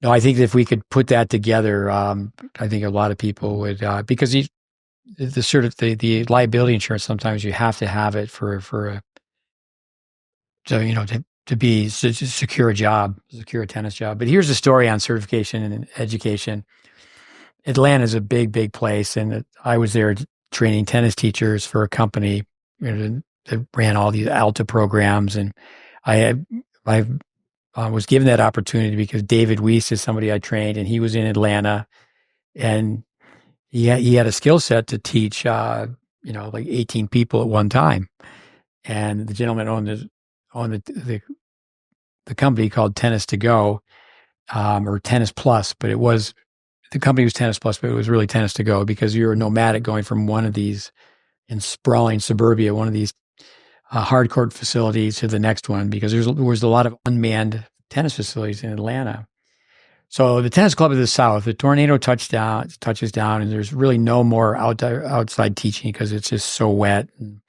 no, I think that if we could put that together, I think a lot of people would, because the liability insurance, sometimes you have to have it to secure a job, secure a tennis job. But here's the story on certification and education. Atlanta is a big, big place. And I was there training tennis teachers for a company that ran all these Alta programs. And I was given that opportunity because David Weiss is somebody I trained, and he was in Atlanta, and he had a skill set to teach, like 18 people at one time. And the gentleman owned the company called Tennis to Go, or Tennis Plus, but the company was Tennis Plus, but it was really Tennis to Go because you're nomadic going from one of these in sprawling suburbia, one of these hard court facilities to the next one, because there was a lot of unmanned tennis facilities in Atlanta. So the Tennis Club of the South, the tornado touches down, and there's really no more outside teaching because it's just so wet. And,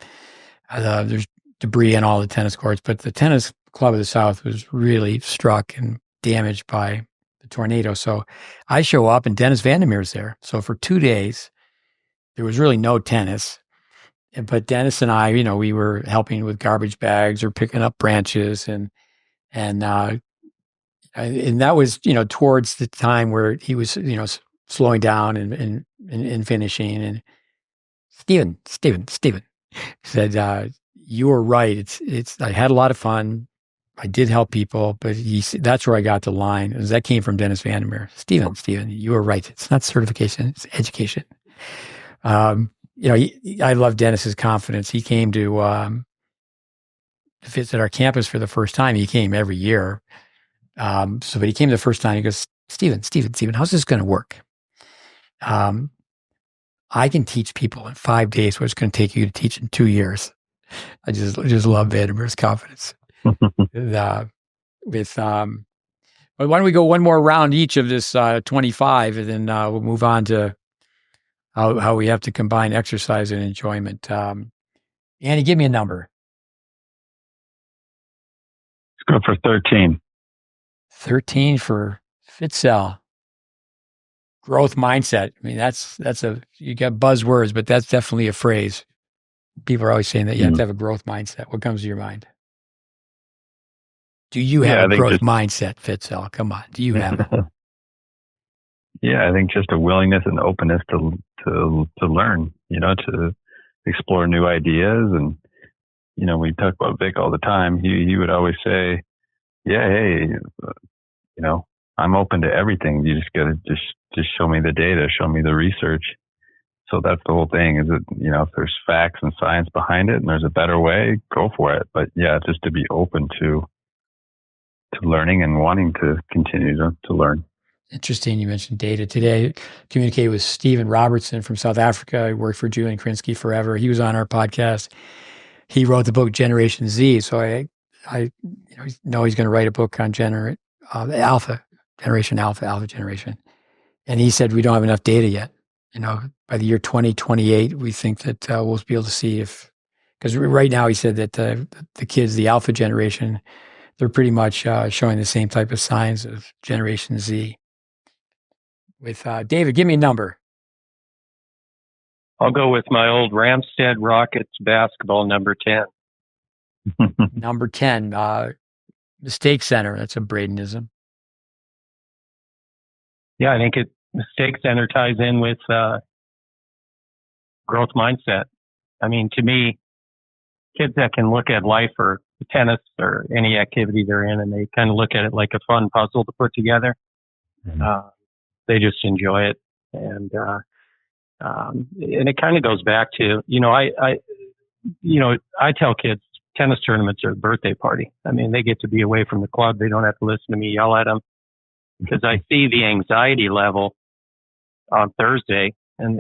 there's debris on all the tennis courts, but the Tennis Club of the South was really struck and damaged by the tornado. So I show up, and Dennis Vandermeer's there. So for 2 days, there was really no tennis. But Dennis and I, we were helping with garbage bags or picking up branches, and that was, towards the time where he was, slowing down and finishing. And Steven said, you were right. I had a lot of fun. I did help people, but that's where I got the line. That came from Dennis Vandermeer. Steven, you were right. It's not certification, it's education. I love Dennis's confidence. He came to visit our campus for the first time. He came every year. But he came the first time. He goes, Steven, how's this going to work? I can teach people in 5 days what it's going to take you to teach in 2 years. I just love Vandermeer's confidence. But But why don't we go one more round each of this 25, and then we'll move on to how we have to combine exercise and enjoyment. Andy, give me a number. Let's go for 13. 13 for Fitzel. Growth mindset. I mean, that's you got buzzwords, but that's definitely a phrase. People are always saying that you have to have a growth mindset. What comes to your mind? Do you have a growth mindset, Fitzel? Come on. Do you have it? Yeah, I think just a willingness and openness to learn, to explore new ideas. And, we talk about Vic all the time. He would always say, yeah, hey, I'm open to everything. You just got to just show me the data, show me the research. So that's the whole thing is that, if there's facts and science behind it and there's a better way, go for it. But yeah, just to be open to learning and wanting to continue to learn. Interesting. You mentioned data today. I communicated with Stephen Robertson from South Africa. He worked for Julian Krinsky forever. He was on our podcast. He wrote the book Generation Z. So I know he's going to write a book on Generation Alpha generation. And he said, we don't have enough data yet. By the year 2028, we think that we'll be able to see because right now he said that the kids, the Alpha generation, they're pretty much showing the same type of signs of Generation Z. With David, give me a number. I'll go with my old Ramstead Rockets basketball, number 10. Number 10, mistake center. That's a Bradenism. Yeah, I think mistake center ties in with growth mindset. I mean, to me, kids that can look at life or tennis or any activity they're in, and they kind of look at it like a fun puzzle to put together. They just enjoy it, and it kind of goes back to I tell kids tennis tournaments are a birthday party. I mean, they get to be away from the club. They don't have to listen to me yell at them because I see the anxiety level on Thursday, and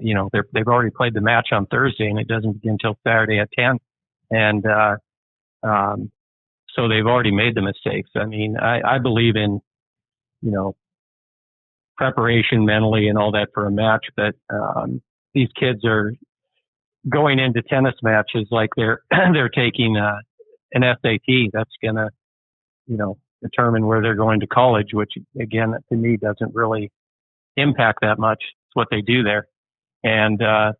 they've already played the match on Thursday, and it doesn't begin until Saturday at 10, and so they've already made the mistakes. I mean, I believe in preparation mentally and all that for a match, but these kids are going into tennis matches like they're taking an SAT that's gonna determine where they're going to college, which again to me doesn't really impact that much. It's what they do there, and they're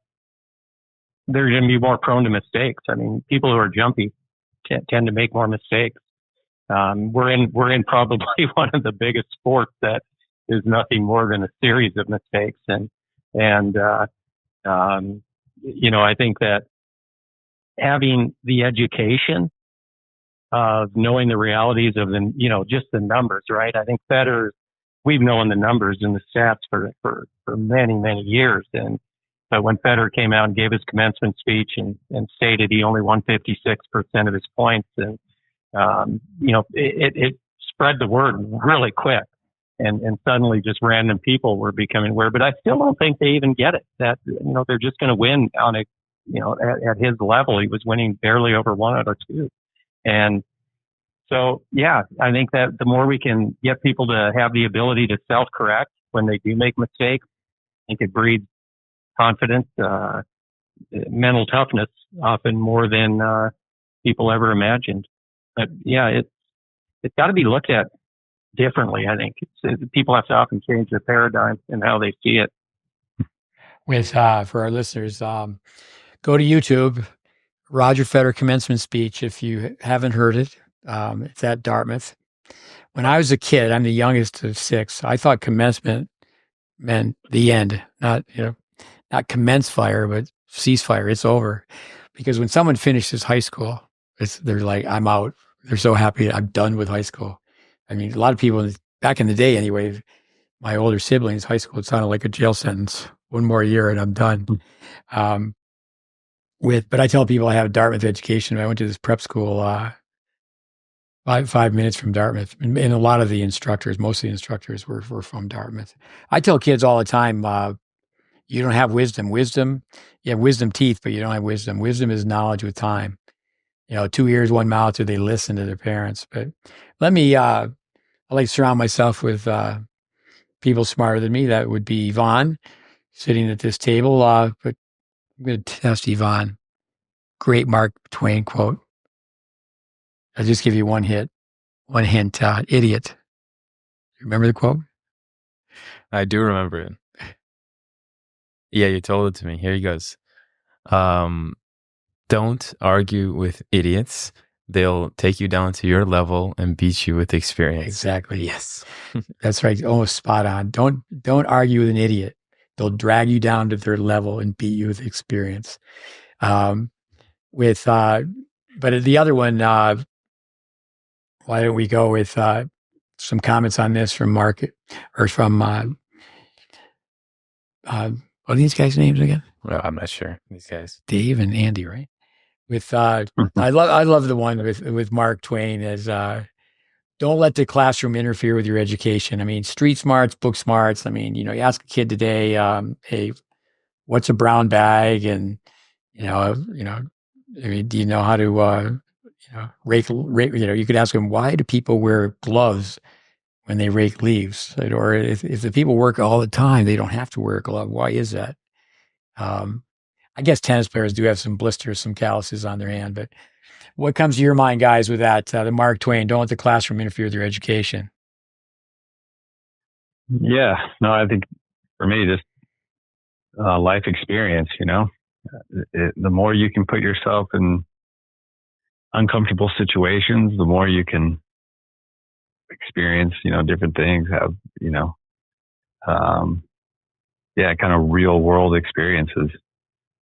going to be more prone to mistakes. I mean, people who are jumpy tend to make more mistakes. We're in probably one of the biggest sports that is nothing more than a series of mistakes, and I think that having the education of knowing the realities of just the numbers, right? I think we've known the numbers and the stats for many, many years. But when Federer came out and gave his commencement speech and stated he only won 56% of his points, and, it spread the word really quick. And suddenly just random people were becoming aware, but I still don't think they even get it that, they're just going to win on at his level. He was winning barely over 1 out of 2. And so, yeah, I think that the more we can get people to have the ability to self-correct when they do make mistakes, I think it breeds confidence, mental toughness, often more than people ever imagined. But yeah, it's got to be looked at differently. I think people have to often change their paradigm and how they see it. With for our listeners, go to YouTube, Roger Federer commencement speech. If you haven't heard it, it's at Dartmouth. When I was a kid, I'm the youngest of 6. I thought commencement meant the end, not commence fire, but ceasefire. It's over. Because when someone finishes high school, they're like, I'm out. They're so happy I'm done with high school. I mean, a lot of people back in the day, anyway, my older siblings, high school, it sounded like a jail sentence. 1 more year and I'm done. But I tell people I have a Dartmouth education. I went to this prep school 5 minutes from Dartmouth, and a lot of the instructors, most of the instructors were from Dartmouth. I tell kids all the time, you don't have wisdom. You have wisdom teeth, but you don't have wisdom. Wisdom is knowledge with time. 2 ears, 1 mouth, or they listen to their parents. But I'll I like to surround myself with people smarter than me. That would be Yvonne sitting at this table. But I'm going to test Yvonne. Great Mark Twain quote. I'll just give you one hint. Idiot. Remember the quote? I do remember it. Yeah, you told it to me. Here he goes. Don't argue with idiots. They'll take you down to your level and beat you with experience. Exactly. Yes. That's right. Almost spot on. Don't argue with an idiot. They'll drag you down to their level and beat you with experience. But the other one, why don't we go with some comments on this from Mark or from what are these guys' names again? Well, I'm not sure. These guys, Dave and Andy, right? With I love the one with Mark Twain as don't let the classroom interfere with your education. I mean, street smarts, book smarts. I mean, you ask a kid today, hey, what's a brown bag? And I mean, do you know how to rake? You could ask them, why do people wear gloves when they rake leaves? Or if the people work all the time, they don't have to wear a glove. Why is that? I guess tennis players do have some blisters, some calluses on their hand, but what comes to your mind, guys, with that? The Mark Twain, don't let the classroom interfere with your education. Yeah, no, I think for me, just life experience, the more you can put yourself in uncomfortable situations, the more you can experience, different things, have, kind of real world experiences.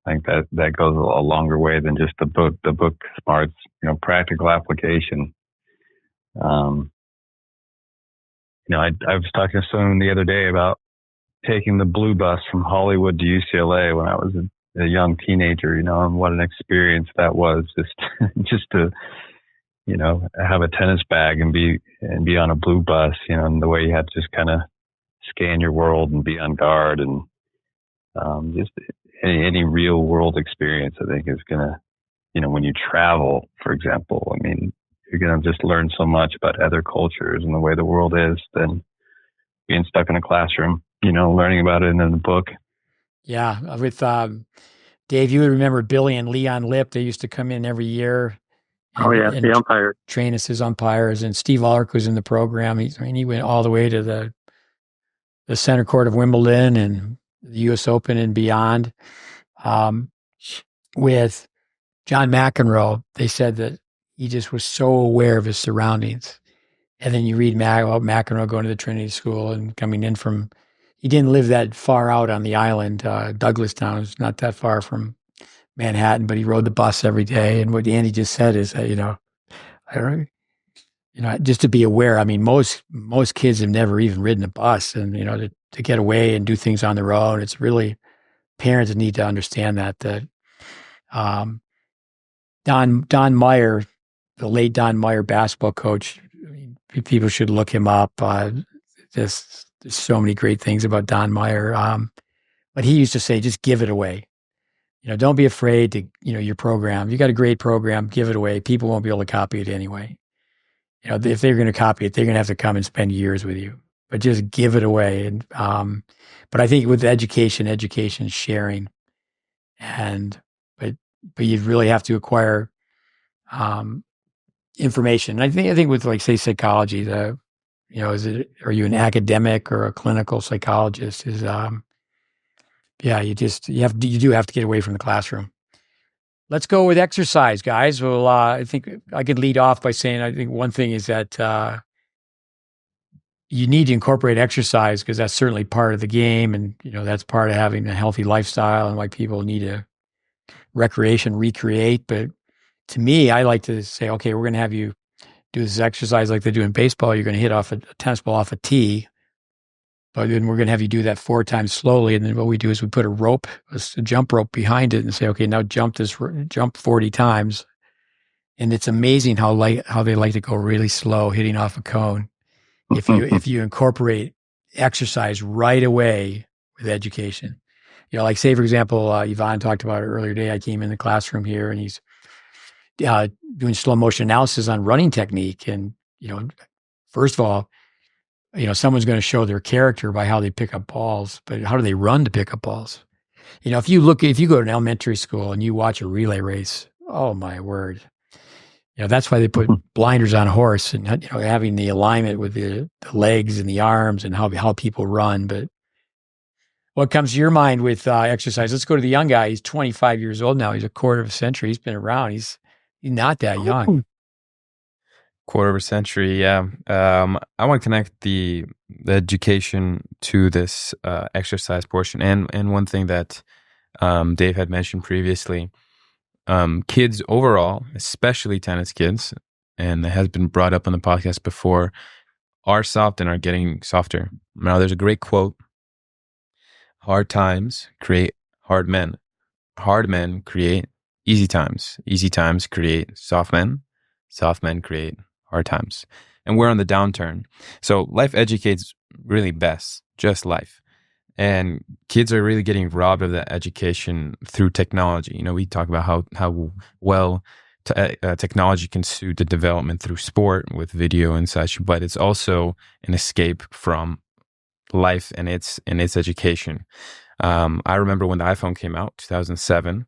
I think that goes a longer way than just the book smarts, practical application. I was talking to someone the other day about taking the blue bus from Hollywood to UCLA when I was a young teenager, and what an experience that was just to, have a tennis bag and be on a blue bus, and the way you had to just kind of scan your world and be on guard, and just any real world experience, I think, is gonna, when you travel, for example, I mean, you're gonna just learn so much about other cultures and the way the world is than being stuck in a classroom, learning about it in a book. Yeah, with Dave, you would remember Billy and Leon Lip. They used to come in every year. And the umpires. Train us as umpires. And Steve Ulrich was in the program. He went all the way to the center court of Wimbledon and the U.S. Open and beyond. With John McEnroe, they said that he just was so aware of his surroundings. And then you read about McEnroe going to the Trinity School and coming in he didn't live that far out on the island. Douglastown is not that far from Manhattan, but he rode the bus every day. And what Andy just said is, just to be aware. I mean, most kids have never even ridden a bus, and to get away and do things on their own. It's really parents need to understand that. Don Meyer, the late Don Meyer basketball coach, people should look him up. There's so many great things about Don Meyer. But he used to say, just give it away. Don't be afraid to, your program. You got a great program, give it away. People won't be able to copy it anyway. If they're going to copy it, they're going to have to come and spend years with you. But just give it away. And but I think with education is sharing, but you really have to acquire information. And I think with, like, say, psychology, are you an academic or a clinical psychologist? You do have to get away from the classroom. Let's go with exercise, guys. Well, I think I could lead off by saying, I think one thing is that you need to incorporate exercise, because that's certainly part of the game. And, that's part of having a healthy lifestyle, and why people need to recreate. But to me, I like to say, okay, we're going to have you do this exercise like they do in baseball. You're going to hit off a tennis ball off a tee, but then we're going to have you do that 4 times slowly. And then what we do is we put a jump rope behind it, and say, okay, now jump 40 times. And it's amazing how they like to go really slow, hitting off a cone. If you incorporate exercise right away with education, like, say, for example, Yvonne talked about it earlier today. I came in the classroom here, and he's doing slow motion analysis on running technique. And, first of all, someone's going to show their character by how they pick up balls, but how do they run to pick up balls? If you go to an elementary school and you watch a relay race, oh my word. That's why they put blinders on a horse and, having the alignment with the legs and the arms and how people run. But what comes to your mind with exercise? Let's go to the young guy. He's 25 years old now. He's a quarter of a century. He's been around. He's not that young. Quarter of a century, yeah. I want to connect the education to this exercise portion, and one thing that Dave had mentioned previously, kids overall, especially tennis kids, and it has been brought up on the podcast before, are soft and are getting softer. Now, there's a great quote: "Hard times create hard men. Hard men create easy times. Easy times create soft men. Soft men create hard times." And we're on the downturn. So life educates really best, just life. And kids are really getting robbed of that education through technology. We talk about how well technology can suit the development through sport with video and such, but it's also an escape from life and its education. I remember when the iPhone came out, 2007,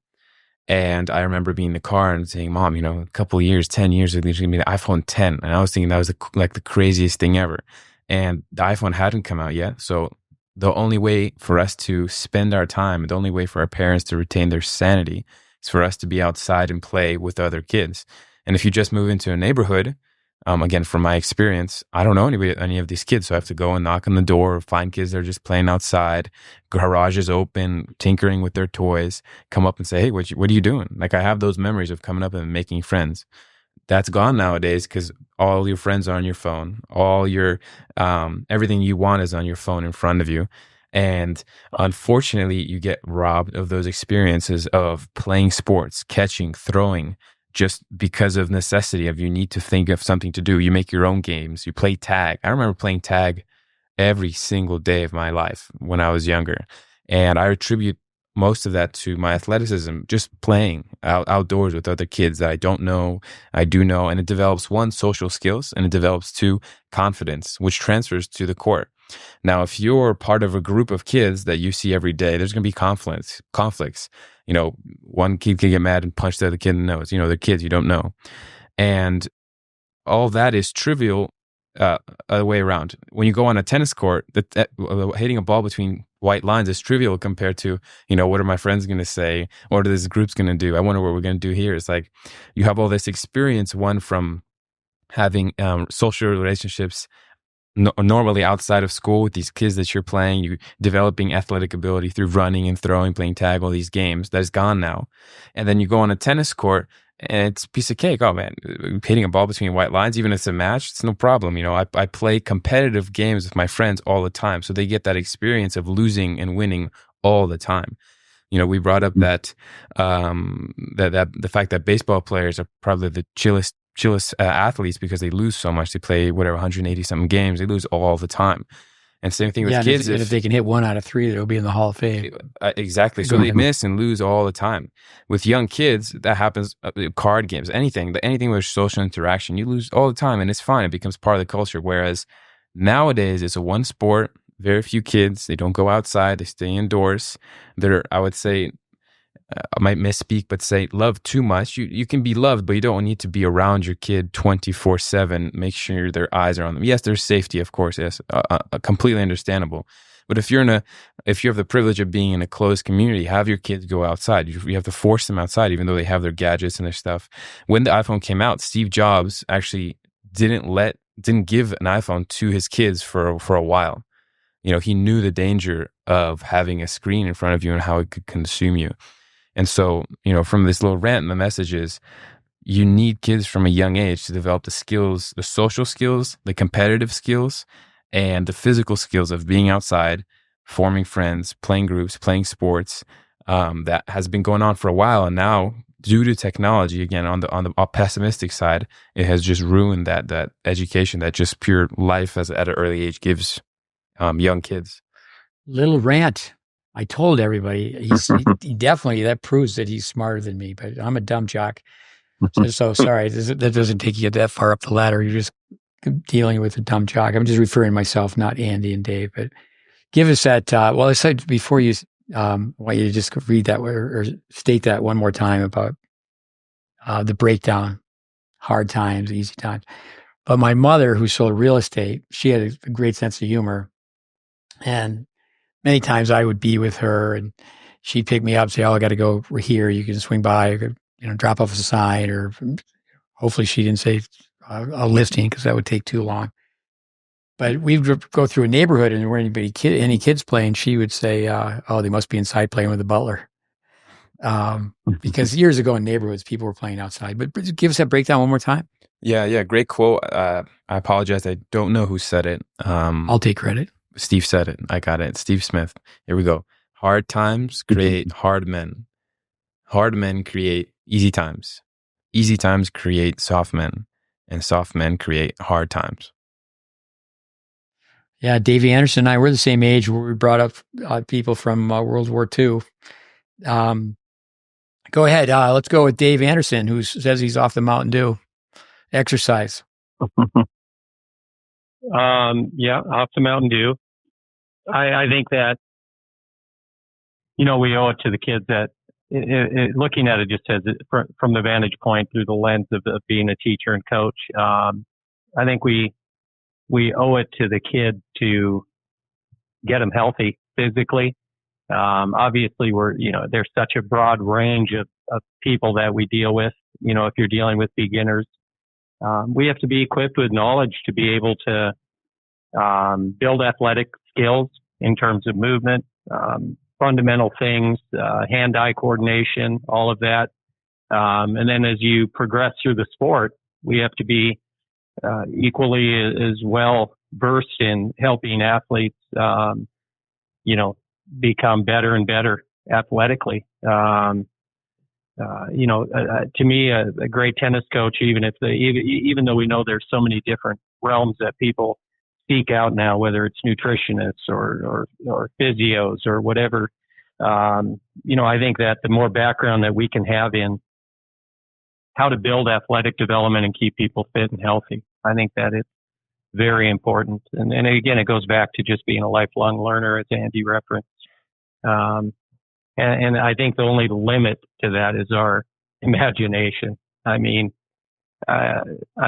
and I remember being in the car and saying, "Mom, a couple of years, 10 years, there's going to be the iPhone 10." And I was thinking that was the craziest thing ever. And the iPhone hadn't come out yet. So the only way for us to spend our time, the only way for our parents to retain their sanity is for us to be outside and play with other kids. And if you just move into a neighborhood, again, from my experience, I don't know any of these kids. So I have to go and knock on the door, find kids that are just playing outside, garages open, tinkering with their toys, come up and say, "Hey, what are you doing?" Like, I have those memories of coming up and making friends. That's gone nowadays because all your friends are on your phone. All your, everything you want is on your phone in front of you. And unfortunately, you get robbed of those experiences of playing sports, catching, throwing, just because of necessity of you need to think of something to do. You make your own games. You play tag. I remember playing tag every single day of my life when I was younger. And I attribute most of that to my athleticism, just playing outdoors with other kids that I don't know, I do know. And it develops, one, social skills, and it develops, two, confidence, which transfers to the court. Now, if you're part of a group of kids that you see every day, there's going to be conflicts. One kid can get mad and punch the other kid in the nose. They're kids, you don't know. And all that is trivial other way around. When you go on a tennis court, hitting a ball between white lines is trivial compared to, what are my friends going to say? What are this group's going to do? I wonder what we're going to do here. It's like you have all this experience, one, from having social relationships normally outside of school with these kids that you're playing, you developing athletic ability through running and throwing, playing tag, all these games. That is gone now. And then you go on a tennis court and it's a piece of cake. Oh man, hitting a ball between white lines, even if it's a match, it's no problem. I play competitive games with my friends all the time. So they get that experience of losing and winning all the time. We brought up that the fact that baseball players are probably the chillest athletes because they lose so much. They play 180 something games. They lose all the time. And same thing with kids. If they can hit 1 out of 3, they'll be in the Hall of Fame. Exactly. So they miss and lose all the time. With young kids, that happens. Card games, anything with social interaction, you lose all the time, and it's fine. It becomes part of the culture. Whereas nowadays, it's a one sport. Very few kids. They don't go outside. They stay indoors. They're, I would say, I might misspeak, but say love too much. You can be loved, but you don't need to be around your kid 24/7. Make sure their eyes are on them. Yes, there's safety, of course. Yes, completely understandable. But if you have the privilege of being in a closed community, have your kids go outside. You have to force them outside, even though they have their gadgets and their stuff. When the iPhone came out, Steve Jobs actually didn't give an iPhone to his kids for a while. He knew the danger of having a screen in front of you and how it could consume you. And so, from this little rant, the message is you need kids from a young age to develop the skills, the social skills, the competitive skills, and the physical skills of being outside, forming friends, playing groups, playing sports. That has been going on for a while. And now, due to technology, again, on the pessimistic side, it has just ruined that education that just pure life at an early age gives young kids. Little rant. I told everybody he definitely, that proves that he's smarter than me, but I'm a dumb jock. So sorry, that doesn't take you that far up the ladder. You're just dealing with a dumb jock. I'm just referring to myself, not Andy and Dave, but give us that. Well, I said before you, I want you to just read that or state that one more time about the breakdown, hard times, easy times. But my mother, who sold real estate, she had a great sense of humor. And many times I would be with her and she'd pick me up and say, oh, I got to go. We're here. You can swing by, or, drop off a sign, or hopefully she didn't say a listing because that would take too long. But we'd go through a neighborhood and there weren't any kids playing. She would say, oh, they must be inside playing with the butler. Because years ago in neighborhoods, people were playing outside. But give us that breakdown one more time. Yeah. Great quote. I apologize. I don't know who said it. I'll take credit. Steve said it. I got it. Steve Smith. Here we go. Hard times create hard men. Hard men create easy times. Easy times create soft men. And soft men create hard times. Yeah, Davey Anderson and I, we're the same age where we brought up people from World War II. Go ahead. Let's go with Dave Anderson, who says he's off the Mountain Dew. Exercise. Yeah, off the Mountain Dew. I think that, we owe it to the kids that looking at it just as from the vantage point through the lens of being a teacher and coach. I think we owe it to the kid to get them healthy physically. Obviously there's such a broad range of people that we deal with. If you're dealing with beginners, we have to be equipped with knowledge to be able to build athletic skills in terms of movement, fundamental things, hand-eye coordination, all of that. And then as you progress through the sport, we have to be equally as well versed in helping athletes, become better and better athletically. To me, a great tennis coach, even though we know there's so many different realms that people seek out now, whether it's nutritionists or physios or whatever, I think that the more background that we can have in how to build athletic development and keep people fit and healthy, I think that it's very important. And again, it goes back to just being a lifelong learner, as Andy referenced. And I think the only limit to that is our imagination. I mean, I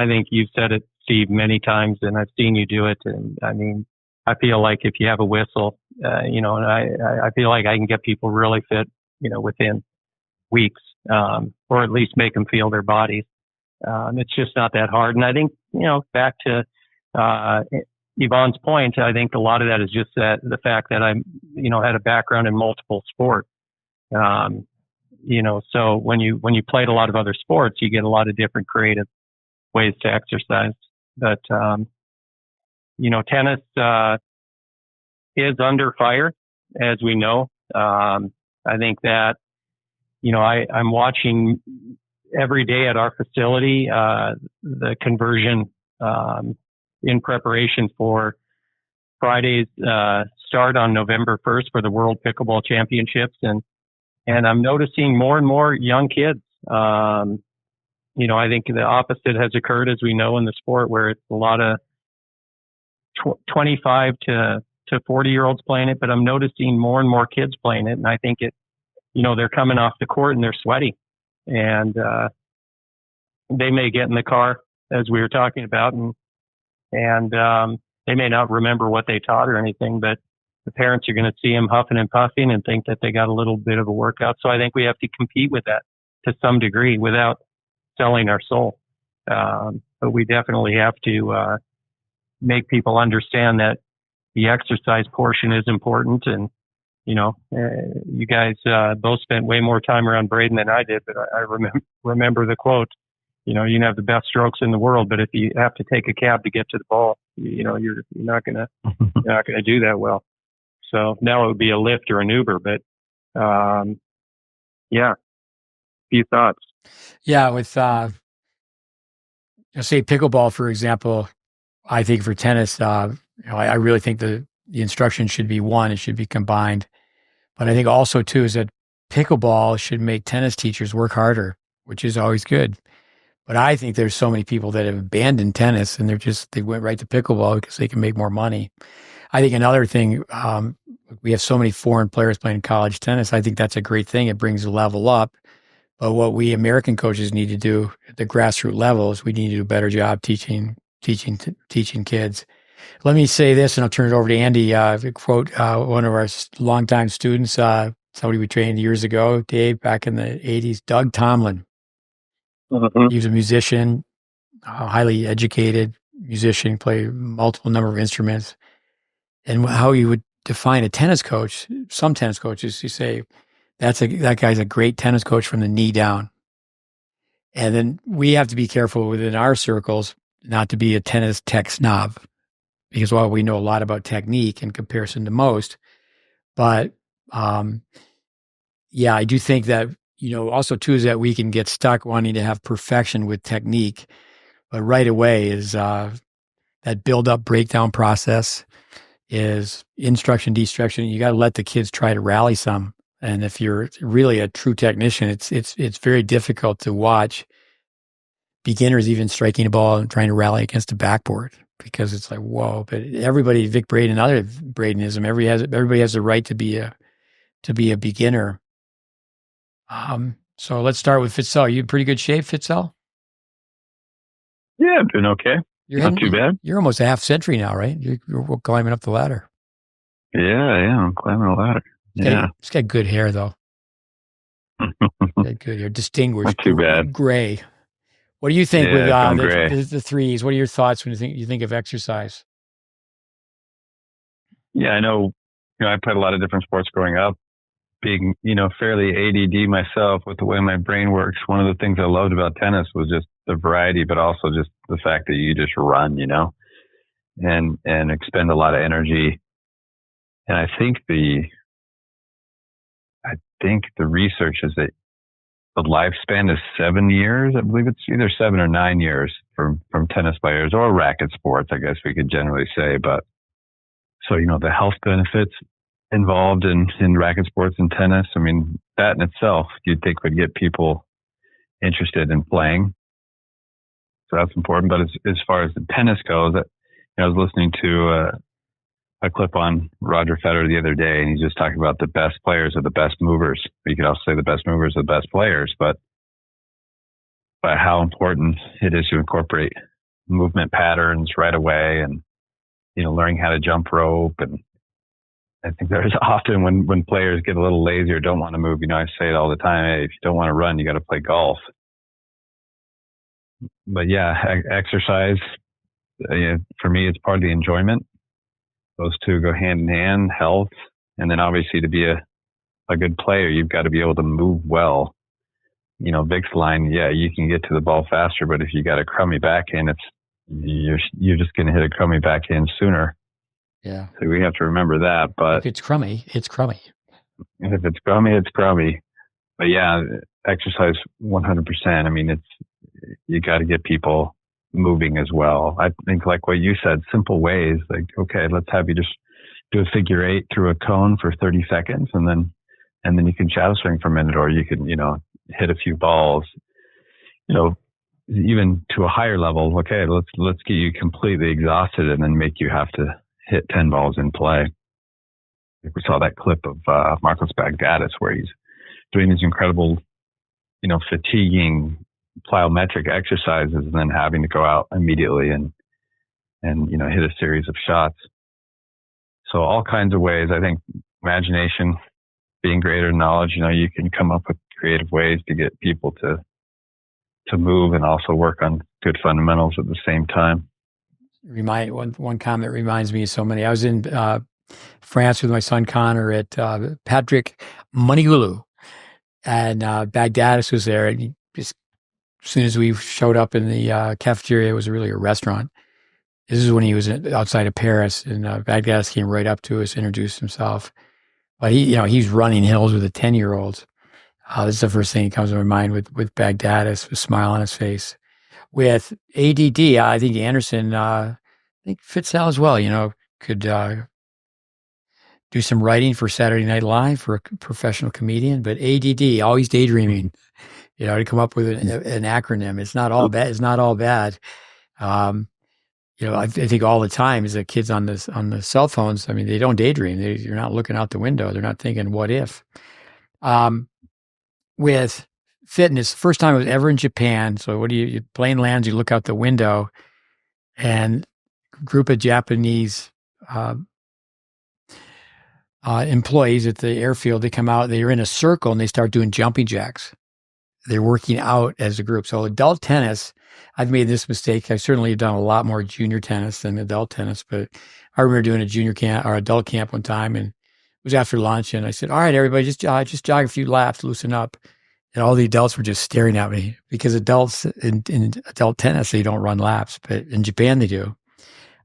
think you've said it, Steve, many times, and I've seen you do it. And I mean, I feel like if you have a whistle, and I feel like I can get people really fit, within weeks, or at least make them feel their bodies. It's just not that hard. And I think, back to Yvonne's point, I think a lot of that is just the fact that I'm, had a background in multiple sports. So when you played a lot of other sports, you get a lot of different creative ways to exercise. But, tennis, is under fire, as we know. I think that, I'm watching every day at our facility, the conversion, in preparation for Friday's, start on November 1st for the World Pickleball Championships. And I'm noticing more and more young kids. I think the opposite has occurred, as we know, in the sport, where it's a lot of 25 to 40-year-olds playing it, but I'm noticing more and more kids playing it. And I think they're coming off the court and they're sweaty, and they may get in the car, as we were talking about, and they may not remember what they taught or anything, but the parents are going to see them huffing and puffing and think that they got a little bit of a workout. So I think we have to compete with that to some degree without selling our soul. But we definitely have to make people understand that the exercise portion is important. And, you guys both spent way more time around Braden than I did, but I remember the quote, you can have the best strokes in the world, but if you have to take a cab to get to the ball, you're not going to do that well. So now it would be a Lyft or an Uber, but, yeah, a few thoughts. Yeah. With, say pickleball, for example, I think for tennis, I really think the instruction should be one, it should be combined. But I think also too, is that pickleball should make tennis teachers work harder, which is always good. But I think there's so many people that have abandoned tennis and they went right to pickleball because they can make more money. I think another thing, we have so many foreign players playing college tennis. I think that's a great thing. It brings the level up. But what we American coaches need to do at the grassroots level is we need to do a better job teaching kids. Let me say this, and I'll turn it over to Andy. Quote one of our longtime students, somebody we trained years ago, Dave, back in the 80s, Doug Tomlin. Mm-hmm. He was a musician, highly educated musician, played multiple number of instruments. And how he would define a tennis coach, some tennis coaches, you say, that guy's a great tennis coach from the knee down. And then we have to be careful within our circles not to be a tennis tech snob, because while we know a lot about technique in comparison to most, but yeah, I do think that, also too, is that we can get stuck wanting to have perfection with technique, but right away is that build up breakdown process is instruction, destruction. You got to let the kids try to rally some. And if you're really a true technician, it's very difficult to watch beginners even striking a ball and trying to rally against a backboard, because it's like, whoa. But everybody, Vic Braden, other Bradenism, everybody has the right to be a beginner. So let's start with Fitzel. You in pretty good shape, Fitzel? Yeah, doing okay. Not too bad. You're almost a half century now, right? You're climbing up the ladder. Yeah, I'm climbing the ladder. It's got good hair, though. Got good hair. Distinguished. Not too bad. Gray. What do you think with the threes? What are your thoughts when you think of exercise? Yeah, I know. I played a lot of different sports growing up. Being, fairly ADD myself with the way my brain works, one of the things I loved about tennis was just the variety, but also just the fact that you just run, and expend a lot of energy. And I think the research is that the lifespan is 7 years. I believe it's either 7 or 9 years from tennis players or racket sports, I guess we could generally say. But so, the health benefits involved in racket sports and tennis, I mean, that in itself, you'd think would get people interested in playing. So that's important. But as far as the tennis goes, I was listening to a clip on Roger Federer the other day, and he's just talking about the best players are the best movers. You could also say the best movers are the best players, but how important it is to incorporate movement patterns right away, and learning how to jump rope. And I think there's often when players get a little lazy or don't want to move, I say it all the time, hey, if you don't want to run, you got to play golf. But yeah, exercise, for me, it's part of the enjoyment. Those two go hand in hand, health. And then obviously to be a good player, you've got to be able to move well. Vic's line, yeah, you can get to the ball faster, but if you got a crummy backhand, you're just going to hit a crummy backhand sooner. Yeah. So we have to remember that. But if it's crummy, it's crummy. If it's crummy, it's crummy. But yeah, exercise 100%. I mean, you got to get people moving as well. I think like what you said, simple ways, like, okay, let's have you just do a figure eight through a cone for 30 seconds and then you can shadow swing for a minute, or you can, hit a few balls, even to a higher level. Okay, let's get you completely exhausted and then make you have to hit 10 balls in play. We saw that clip of Marcos Bagdatis where he's doing these incredible, fatiguing plyometric exercises and then having to go out immediately and hit a series of shots. So all kinds of ways. I think imagination, being greater knowledge, you can come up with creative ways to get people to move and also work on good fundamentals at the same time. One comment reminds me of so many. I was in France with my son Connor at Patrick Moneygoulou, and Bagdatis was there. And just as soon as we showed up in the cafeteria, it was really a restaurant. This is when he was outside of Paris, and Bagdatis came right up to us, introduced himself. But he's running hills with the 10-year-olds. This is the first thing that comes to my mind with Bagdatis, with a smile on his face. With ADD, I think Anderson, I think Fitzel as well, could do some writing for Saturday Night Live for a professional comedian, but ADD, always daydreaming, to come up with an acronym. It's not all bad. It's not all bad. I think all the time is that kids on the cell phones, I mean, they don't daydream. You're not looking out the window. They're not thinking, what if? With fitness, first time I was ever in Japan. So plane lands, you look out the window, and a group of Japanese employees at the airfield, they come out, they're in a circle, and they start doing jumping jacks. They're working out as a group. So adult tennis, I've made this mistake. I've certainly done a lot more junior tennis than adult tennis, but I remember doing a junior camp or adult camp one time, and it was after lunch, and I said, all right, everybody, just jog a few laps, loosen up. And all the adults were just staring at me, because adults in adult tennis, they don't run laps, but in Japan they do.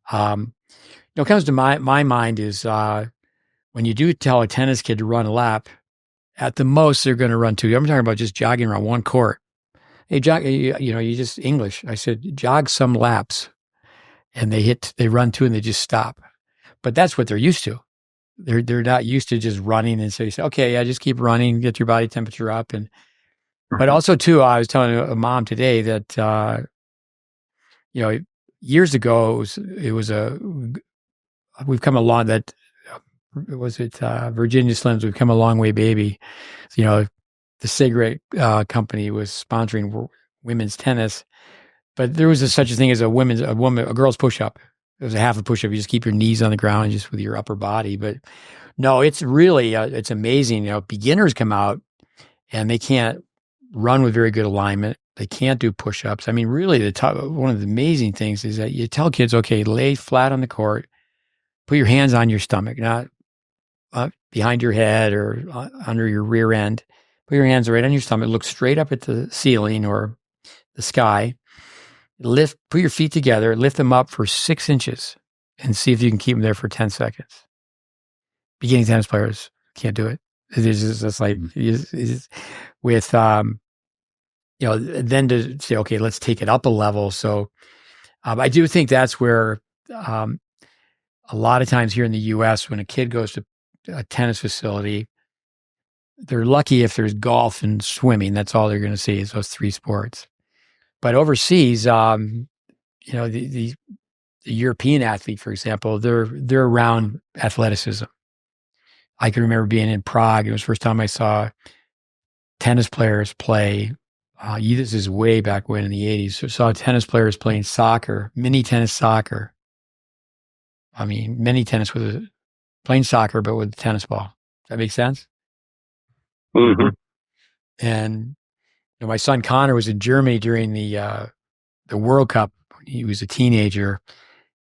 What comes to my mind is when you do tell a tennis kid to run a lap, at the most they're going to run 2. I'm talking about just jogging around one court. Hey, jog, you just English. I said, jog some laps, and they run 2 and they just stop. But that's what they're used to. They're not used to just running, and so you say, okay, yeah, just keep running, get your body temperature up. But also too, I was telling a mom today that, years ago we've come along that, Virginia Slims, we've come a long way, baby. The cigarette company was sponsoring women's tennis, but there was such a thing as a girl's push-up. It was a half a push-up. You just keep your knees on the ground just with your upper body. But no, it's really, it's amazing. Beginners come out and they can't run with very good alignment. They can't do push-ups. I mean, really, one of the amazing things is that you tell kids, okay, lay flat on the court, put your hands on your stomach, not behind your head or under your rear end. Put your hands right on your stomach, look straight up at the ceiling or the sky. Put your feet together, lift them up for 6 inches, and see if you can keep them there for 10 seconds. Beginning tennis players can't do it. It's just like with, then to say, okay, let's take it up a level. So I do think that's where a lot of times here in the U.S., when a kid goes to a tennis facility, they're lucky if there's golf and swimming. That's all they're going to see is those 3 sports. But overseas, the European athlete, for example, they're around athleticism. I can remember being in Prague. It was the first time I saw tennis players play. This is way back when in the 80s. So I saw tennis players playing soccer, mini tennis soccer. I mean, mini tennis playing soccer, but with a tennis ball. Does that make sense? Mm-hmm. And my son Connor was in Germany during the World Cup. He was a teenager,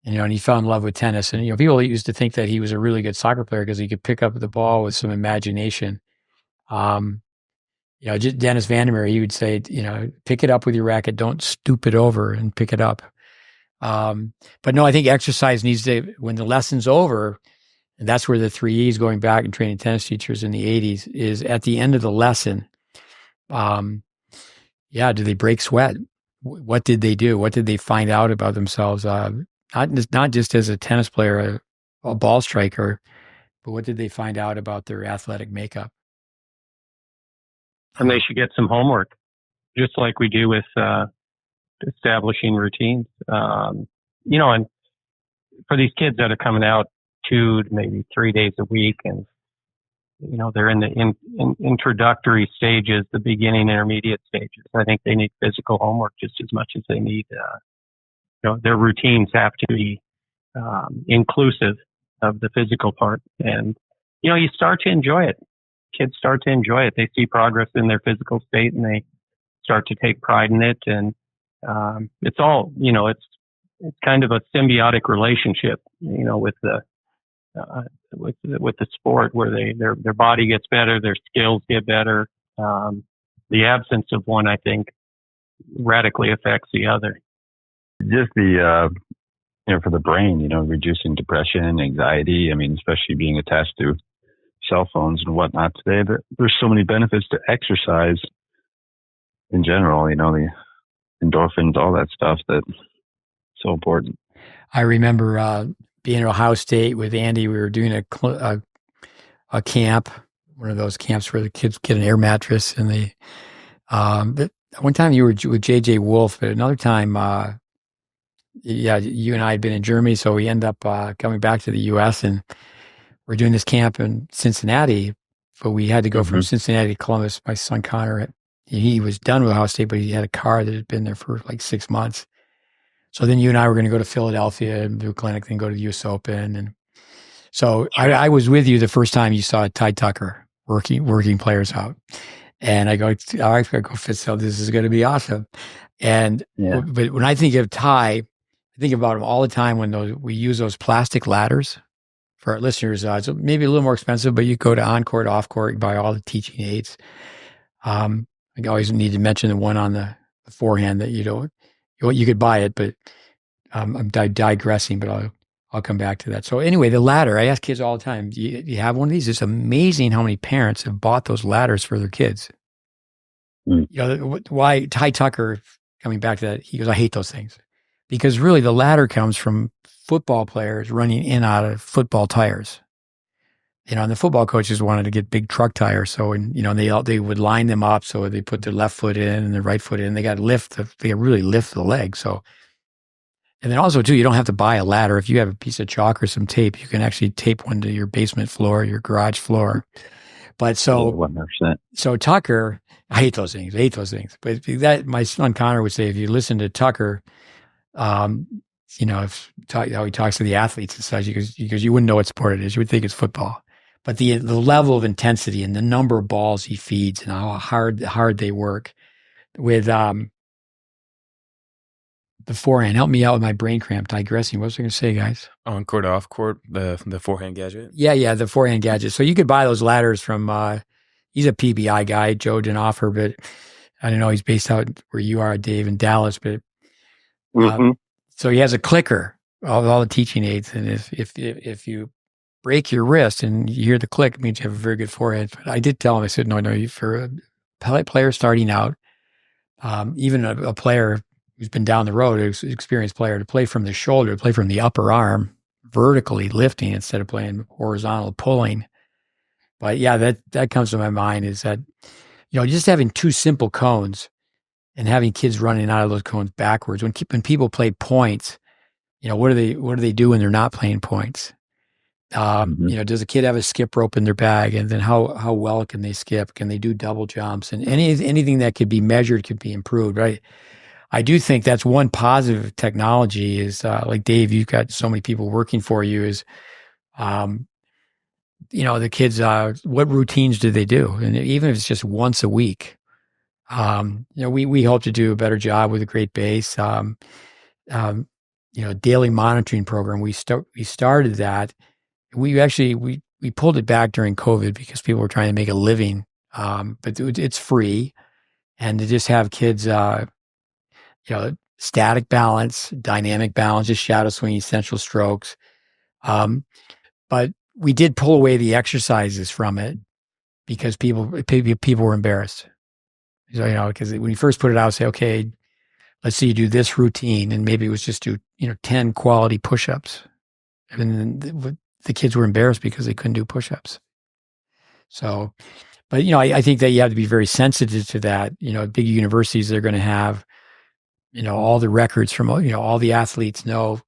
and he fell in love with tennis. And people used to think that he was a really good soccer player because he could pick up the ball with some imagination. Dennis Vandermeer, he would say, pick it up with your racket, don't stoop it over, and pick it up. But no, I think exercise needs to, when the lesson's over, and that's where the 3 E's, going back and training tennis teachers in the 80s, is at the end of the lesson. Do they break sweat? What did they do? What did they find out about themselves? Not just as a tennis player, a ball striker, but what did they find out about their athletic makeup? And they should get some homework, just like we do with establishing routines. And for these kids that are coming out 2 to maybe 3 days a week, and they're in the introductory stages, the beginning, intermediate stages. I think they need physical homework just as much as they need. Their routines have to be inclusive of the physical part, and you start to enjoy it. Kids start to enjoy it. They see progress in their physical state, and they start to take pride in it. And it's all, it's kind of a symbiotic relationship, with the sport, where their body gets better, their skills get better. The absence of one, I think, radically affects the other. Just the for the brain, reducing depression, anxiety. I mean, especially being attached to cell phones and whatnot today, there's so many benefits to exercise in general, the endorphins, all that stuff that's so important. I remember being at Ohio State with Andy. We were doing a a camp, one of those camps where the kids get an air mattress, and one time you were with JJ Wolf, but another time, you and I had been in Germany, so we end up coming back to the U.S. and we're doing this camp in Cincinnati, but we had to go from Cincinnati to Columbus. My son Connor, he was done with Ohio State, but he had a car that had been there for like 6 months. So then you and I were going to go to Philadelphia and do a clinic, then go to the U.S. Open. And so I was with you the first time you saw Ty Tucker working players out. And I go, all right, I go, Fitzel, this is going to be awesome. And but when I think of Ty, I think about him all the time when we use those plastic ladders. For our listeners, it's maybe a little more expensive, but you go to on-court, off-court, you buy all the teaching aids. I always need to mention the one on the forehand that you could buy it, but I'm digressing, but I'll come back to that. So anyway, the ladder, I ask kids all the time, do you have one of these? It's amazing how many parents have bought those ladders for their kids. Why Ty Tucker, coming back to that, he goes, I hate those things. Because really the ladder comes from football players running in and out of football tires. And the football coaches wanted to get big truck tires. So, they would line them up. So they put their left foot in and their right foot in. They got to really lift the leg. So, and then also too, you don't have to buy a ladder. If you have a piece of chalk or some tape, you can actually tape one to your basement floor, your garage floor. But so, 100%. So Tucker, I hate those things. But that my son Connor would say, if you listen to Tucker, how he talks to the athletes and such, because you wouldn't know what sport it is. You would think it's football. But the level of intensity and the number of balls he feeds and how hard they work with the forehand. Help me out with my brain cramp digressing. What was I going to say, guys? On court, off court, the forehand gadget. Yeah, the forehand gadget. So you could buy those ladders from. He's a PBI guy, Joe Denoffer, but I don't know. He's based out where you are, Dave, in Dallas, but. So he has a clicker of all the teaching aids, and if you break your wrist and you hear the click, it means you have a very good forehand. But I did tell him, I said, no, for a player starting out, even a player who's been down the road, an experienced player, to play from the shoulder, to play from the upper arm, vertically lifting instead of playing horizontal pulling. But yeah, that comes to my mind is that, just having two simple cones and having kids running out of those cones backwards. When people play points, what do they do when they're not playing points? Does a kid have a skip rope in their bag, and then how well can they skip? Can they do double jumps? And anything that could be measured could be improved, right? I do think that's one positive technology is like Dave, you've got so many people working for you. Is the kids, what routines do they do? And even if it's just once a week. We hope to do a better job with the GreatBase, daily monitoring program. We started that. We pulled it back during COVID because people were trying to make a living. But it's free, and to just have kids, static balance, dynamic balance, just shadow swinging, central strokes. But we did pull away the exercises from it because people were embarrassed. Because when you first put it out, say, okay, let's see you do this routine, and maybe it was just do 10 quality push-ups, and then the kids were embarrassed because they couldn't do push-ups. So, but I think that you have to be very sensitive to that. Big universities, they're going to have all the records from all the athletes know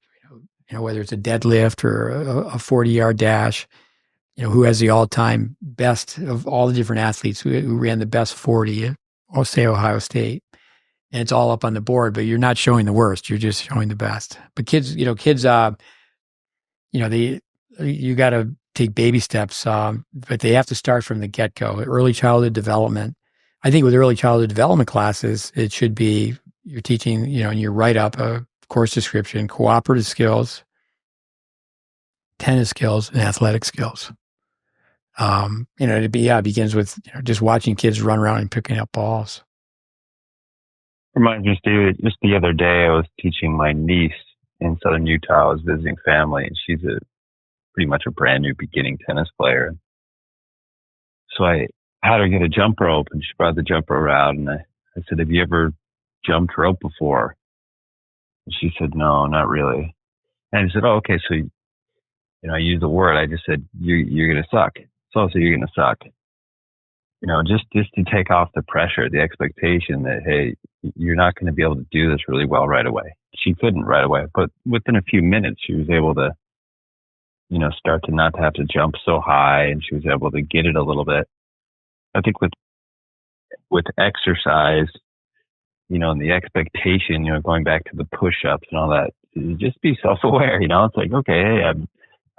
whether it's a deadlift or a 40-yard dash. Who has the all-time best of all the different athletes who ran the best 40. Or say Ohio State, and it's all up on the board, but you're not showing the worst. You're just showing the best. But kids, you got to take baby steps, but they have to start from the get-go. Early childhood development. I think with early childhood development classes, it should be you're teaching, in your write-up, a course description, cooperative skills, tennis skills, and athletic skills. It begins with just watching kids run around and picking up balls. Reminds me, Steve, just the other day I was teaching my niece in southern Utah. I was visiting family, and she's pretty much a brand new beginning tennis player. So I had her get a jump rope, and she brought the jump rope out, and I said, have you ever jumped rope before? And she said, no, not really. And I said, oh, okay, so I used the word. I just said, you're going to suck. so also you're going to suck. Just to take off the pressure, the expectation that, hey, you're not going to be able to do this really well right away. She couldn't right away, but within a few minutes, she was able to, start to not have to jump so high, and she was able to get it a little bit. I think with exercise, and the expectation, going back to the push-ups and all that, just be self-aware. It's like, okay, hey,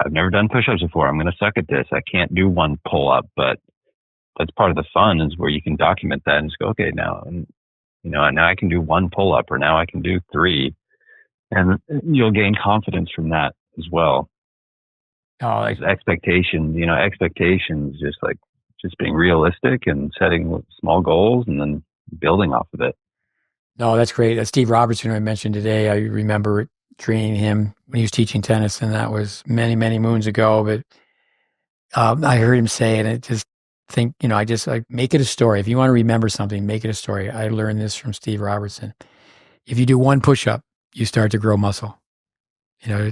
I've never done push-ups before. I'm going to suck at this. I can't do one pull-up, but that's part of the fun, is where you can document that and just go, okay, now I can do one pull-up, or now I can do 3, and you'll gain confidence from that as well. Oh, expectations, just being realistic and setting small goals and then building off of it. No, that's great. That's Steve Robertson, who I mentioned today. I remember training him when he was teaching tennis, and that was many, many moons ago. But I heard him say, and I just think, I make it a story. If you want to remember something, make it a story. I learned this from Steve Robertson. If you do one push-up, you start to grow muscle. Yeah.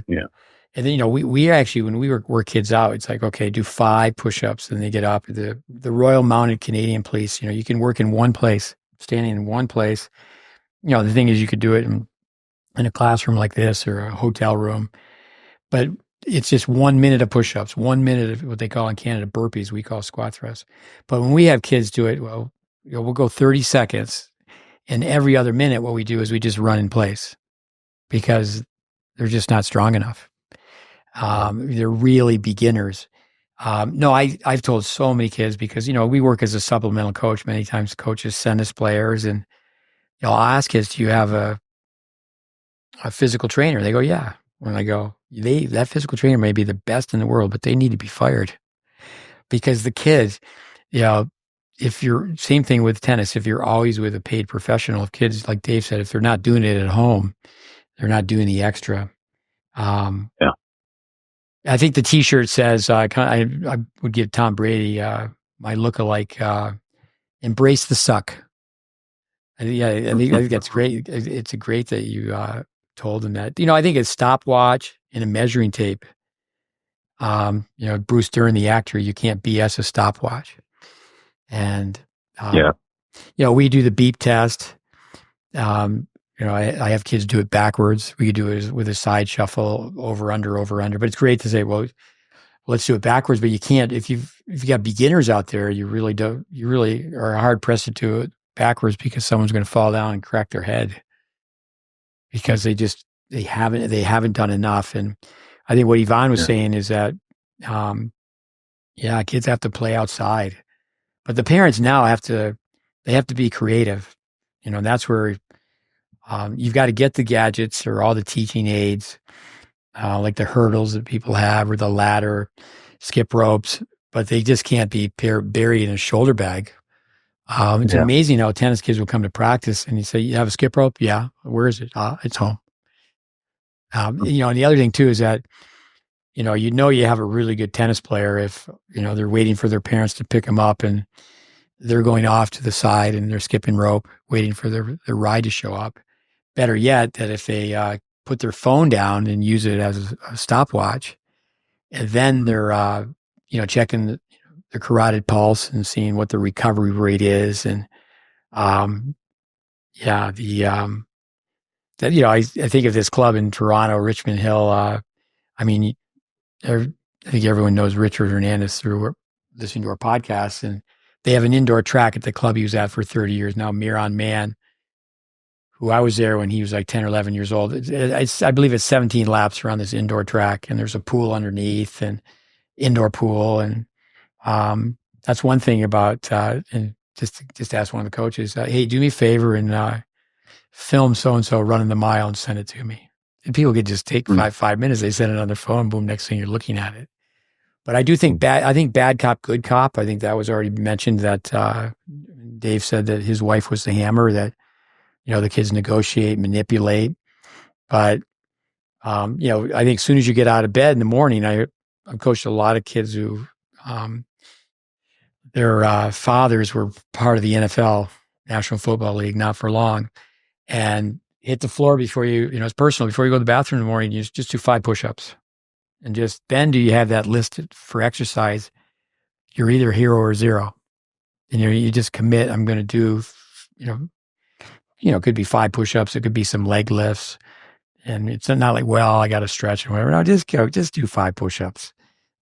And then, we actually, when we were kids out, it's like, okay, do 5 push-ups, and they get up. The Royal Mounted Canadian Police, you can work in one place, standing in one place. The thing is, you could do it in a classroom like this or a hotel room, but it's just 1 minute of push-ups, 1 minute of what they call in Canada burpees, we call squat thrusts. But when we have kids do it, well, we'll go 30 seconds, and every other minute what we do is we just run in place because they're just not strong enough. They're really beginners. No, I've told so many kids, because, we work as a supplemental coach. Many times coaches send us players, and I'll ask kids, do you have a physical trainer? They go, yeah. When I go, that physical trainer may be the best in the world, but they need to be fired, because the kids, if you're, same thing with tennis, if you're always with a paid professional, if kids, like Dave said, if they're not doing it at home, they're not doing the extra. Yeah. I think the T-shirt says, I would give Tom Brady, my lookalike, embrace the suck. I think that's great. It's great that you told him that. I think a stopwatch and a measuring tape. Bruce Dern, the actor, you can't BS a stopwatch. And we do the beep test. I have kids do it backwards. We could do it with a side shuffle, over, under. But it's great to say, well, let's do it backwards. But you can't, if you've got beginners out there, you really are hard pressed to do it backwards, because someone's going to fall down and crack their head, because they haven't done enough. And I think what Yvonne was saying is that, kids have to play outside, but the parents now have to be creative. That's where, you've got to get the gadgets or all the teaching aids, like the hurdles that people have, or the ladder, skip ropes, but they just can't be buried in a shoulder bag. It's amazing how tennis kids will come to practice, and you say, you have a skip rope? Yeah. Where is it? It's home. And the other thing too is that, you have a really good tennis player if, they're waiting for their parents to pick them up, and they're going off to the side and they're skipping rope, waiting for their ride to show up. Better yet, that if they put their phone down and use it as a stopwatch, and then they're, checking the carotid pulse and seeing what the recovery rate is. And, I think of this club in Toronto, Richmond Hill. I think everyone knows Richard Hernandez through listening to our podcast, and they have an indoor track at the club he was at for 30 years now, Miron Man, who I was there when he was like 10 or 11 years old. I believe it's 17 laps around this indoor track, and there's a pool underneath, and indoor pool. And that's one thing about, and just ask one of the coaches, hey, do me a favor and film so-and-so running the mile and send it to me. And people could just take 5 minutes. They send it on their phone, boom, next thing you're looking at it. But I do think bad cop, good cop. I think that was already mentioned, that Dave said that his wife was the hammer, that, the kids negotiate, manipulate. But, I think as soon as you get out of bed in the morning, I've coached a lot of kids who, their fathers were part of the NFL, National Football League, not for long, and hit the floor before you, it's personal, before you go to the bathroom in the morning, you just do 5 push-ups. And then do you have that list for exercise you're either hero or zero. And you just commit, I'm going to do, it could be 5 push-ups. It could be some leg lifts. And it's not like, well, I got to stretch and whatever. No, just do 5 push-ups.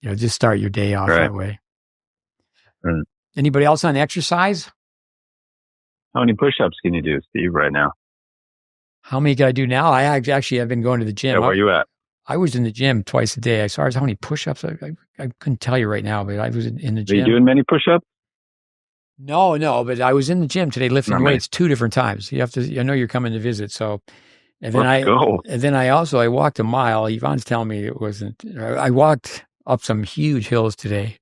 Just start your day off that way. Right. Anybody else on exercise? How many push-ups can you do, Steve, right now? How many can I do now? I actually have been going to the gym. Yeah, where are you at? I was in the gym twice a day. As far as how many push-ups, I couldn't tell you right now, but I was in the gym. Are you doing many push-ups? No, but I was in the gym today lifting weights 2 different times. You have to, I know you're coming to visit, so. And then I walked a mile. Yvonne's telling me it wasn't, I walked up some huge hills today.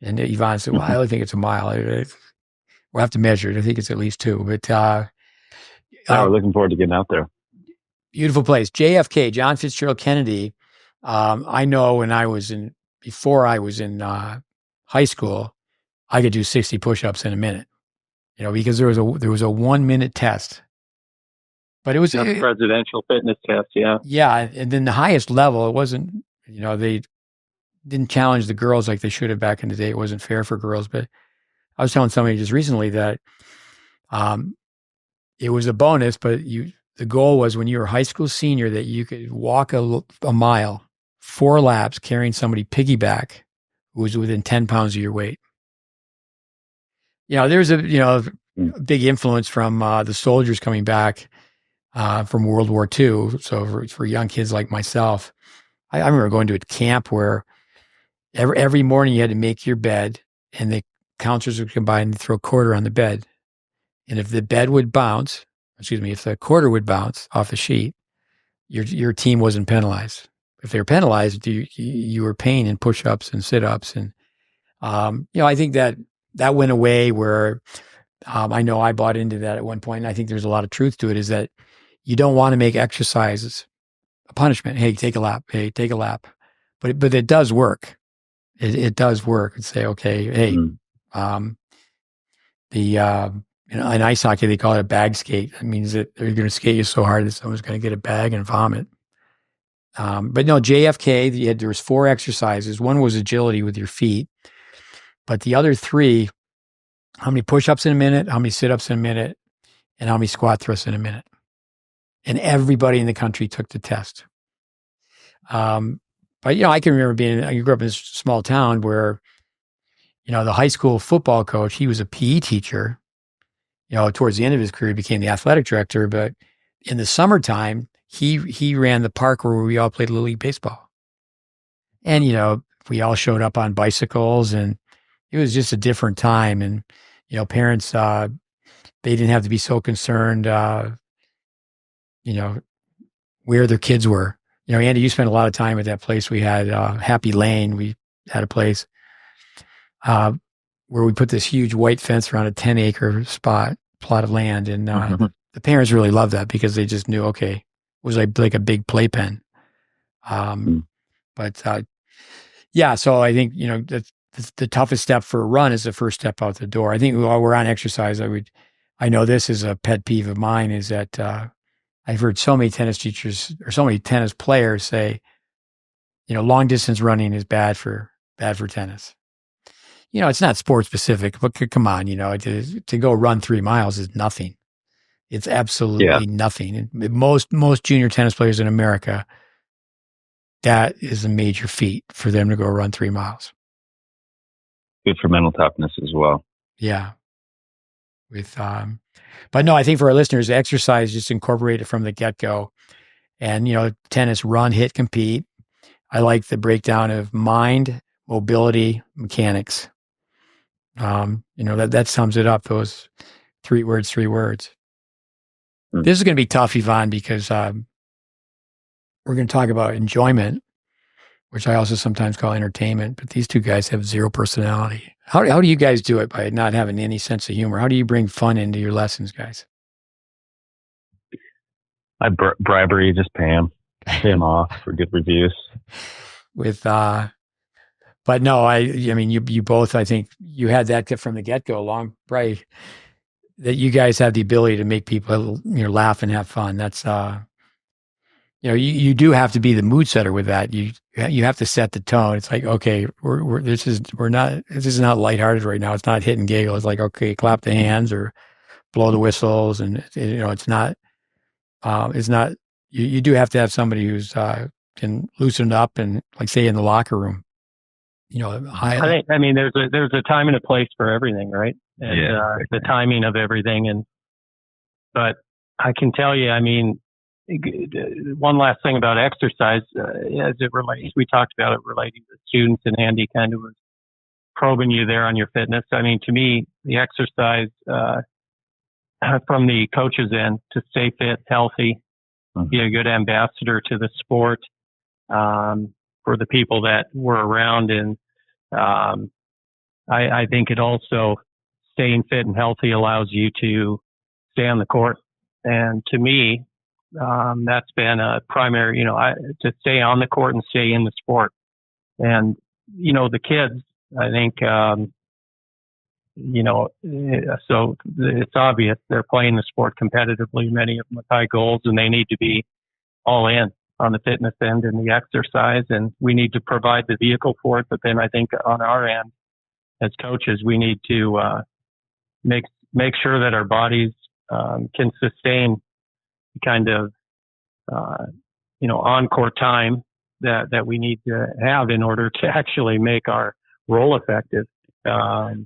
And Yvonne said, well, I only think it's a mile. We'll have to measure it. I think it's at least 2, but. We're looking forward to getting out there. Beautiful place. JFK, John Fitzgerald Kennedy. I know before I was in high school, I could do 60 push-ups in a minute, because there was a 1-minute test. But it was a presidential fitness test, yeah. Yeah, and then the highest level, it wasn't, they didn't challenge the girls like they should have back in the day. It wasn't fair for girls. But I was telling somebody just recently that it was a bonus, but the goal was when you were a high school senior that you could walk a mile, 4 laps, carrying somebody piggyback who was within 10 pounds of your weight. There's a big influence from the soldiers coming back from World War II. So for young kids like myself, I remember going to a camp where every morning you had to make your bed, and the counselors would come by and throw a quarter on the bed. And if the quarter would bounce off the sheet, your team wasn't penalized. If they were penalized, you were paying in push-ups and sit-ups. And, I think that went away where I know I bought into that at one point. And I think there's a lot of truth to it, is that you don't want to make exercises a punishment. Hey, take a lap. Hey, take a lap. But it does work. It does work. And say, okay, hey, in ice hockey, they call it a bag skate. That means that they're going to skate you so hard that someone's going to get a bag and vomit. But no, JFK, there was 4 exercises. One was agility with your feet. But the other 3, how many push-ups in a minute, how many sit-ups in a minute, and how many squat thrusts in a minute. And everybody in the country took the test. But, I can remember I grew up in a small town where, the high school football coach, he was a PE teacher. Towards the end of his career, he became the athletic director. But in the summertime, he ran the park where we all played Little League baseball. And, we all showed up on bicycles, and it was just a different time. And, parents, they didn't have to be so concerned, where their kids were. Andy, you spent a lot of time at that place. We had Happy Lane. We had a place where we put this huge white fence around a 10-acre plot of land. And the parents really loved that because they just knew, okay, it was like a big playpen. But so I think, the toughest step for a run is the first step out the door. I think while we're on exercise, I know this is a pet peeve of mine, is that I've heard so many tennis teachers or so many tennis players say, long distance running is bad for tennis. It's not sport specific, but come on, to go run 3 miles is nothing. It's absolutely nothing. Most junior tennis players in America, that is a major feat for them to go run 3 miles. Good for mental toughness as well. Yeah. But no, I think for our listeners, exercise, just incorporate it from the get-go. And, tennis, run, hit, compete. I like the breakdown of mind, mobility, mechanics. That sums it up, those 3 words. This is going to be tough, Yvonne, because we're going to talk about enjoyment, which I also sometimes call entertainment, but these 2 guys have 0 personality. How do you guys do it by not having any sense of humor? How do you bring fun into your lessons, guys? Bribery, just pay them off for good reviews. But no, I mean, you both, I think you had that from the get-go right? That you guys have the ability to make people, laugh and have fun. That's, you do have to be the mood setter with that. You have to set the tone. It's like, okay, this is not lighthearted right now. It's not hit and giggle. It's like, okay, clap the hands or blow the whistles, and it's not. You do have to have somebody who's can loosen up and, like, say, in the locker room. I mean, there's a time and a place for everything, right? And the timing of everything, but I can tell you, I mean, one last thing about exercise, as it relates, we talked about it relating to students, and Andy kind of was probing you there on your fitness. I mean, to me, the exercise from the coach's end to stay fit, healthy, be a good ambassador to the sport for the people that were around. And I think it also, staying fit and healthy allows you to stay on the court. And to me, that's been a primary, to stay on the court and stay in the sport. And, the kids, I think, so it's obvious they're playing the sport competitively, many of them with high goals, and they need to be all in on the fitness end and the exercise. And we need to provide the vehicle for it. But then I think on our end, as coaches, we need to make sure that our bodies can sustain kind of, on-court time that we need to have in order to actually make our role effective. Because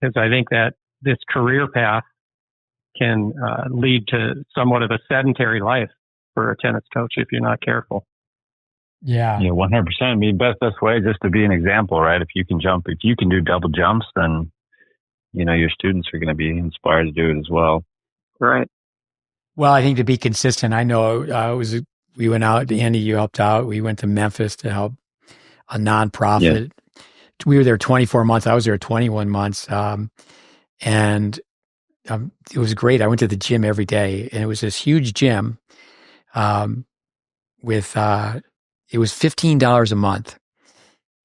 I think that this career path can lead to somewhat of a sedentary life for a tennis coach if you're not careful. Yeah. 100%. I mean, best way just to be an example, right? If you can do double jumps, then, your students are going to be inspired to do it as well. Right. Well, I think to be consistent, I know we went out, Andy, you helped out. We went to Memphis to help a nonprofit. Yeah. We were there 24 months. I was there 21 months. And it was great. I went to the gym every day, and it was this huge gym it was $15 a month.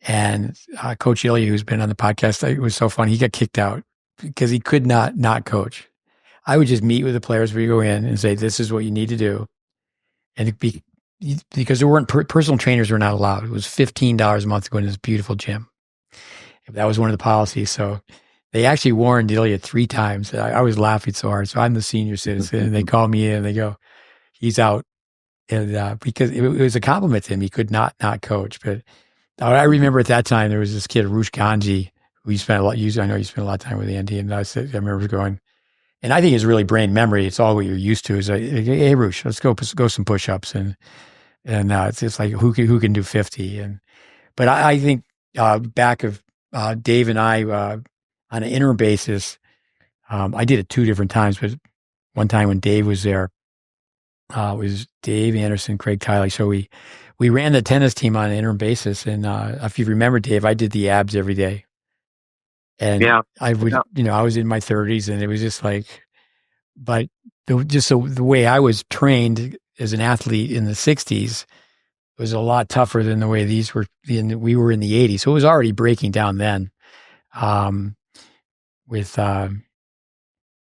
And Coach Ilya, who's been on the podcast, it was so funny. He got kicked out because he could not coach. I would just meet with the players where you go in and say, this is what you need to do. And because there weren't personal trainers were not allowed. It was $15 a month to go into this beautiful gym. That was one of the policies. So they actually warned Ilya 3 times. I was laughing so hard. So I'm the senior citizen, and they call me in and they go, he's out. And because it was a compliment to him, he could not coach. But I remember at that time, there was this kid, Rush Ganji, who I know you spent a lot of time with Andy. And I remember going, and I think it's really brain memory. It's all what you're used to. Is like, hey, Rush, let's go some push-ups. And it's just like, who can do 50? But I think back of Dave and I on an interim basis, I did it 2 different times. But one time when Dave was there, it was Dave Anderson, Craig Kiley. So we ran the tennis team on an interim basis. And if you remember, Dave, I did the abs every day. And I would, I was in my 30s, and it was just like, but the way I was trained as an athlete in the 60s was a lot tougher than the way we were in the 80s. So it was already breaking down then.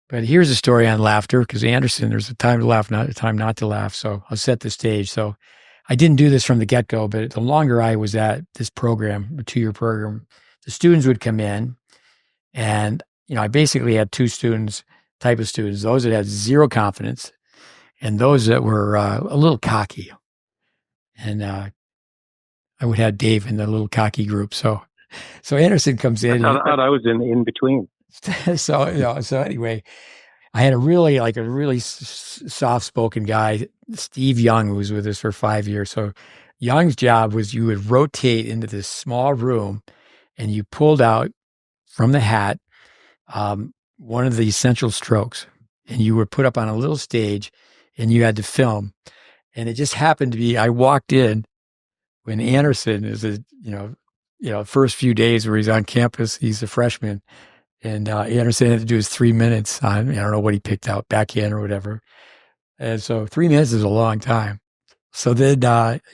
But here's a story on laughter, because Anderson, there's a time to laugh, not a time not to laugh. So I'll set the stage. So I didn't do this from the get-go, but the longer I was at this program, a 2-year program, the students would come in, and I basically had 2 type of students: those that had zero confidence, and those that were a little cocky. And I would have Dave in the little cocky group. So Anderson comes in. I thought I was in between. So anyway, I had a really soft-spoken guy, Steve Young, who was with us for 5 years. So Young's job was you would rotate into this small room, and you pulled out from the hat one of the essential strokes, and you were put up on a little stage, and you had to film. And it just happened to be, I walked in when Anderson is first few days where he's on campus, he's a freshman. And Anderson had to do his 3 minutes on, I don't know what he picked out, backhand or whatever. And so 3 minutes is a long time. So then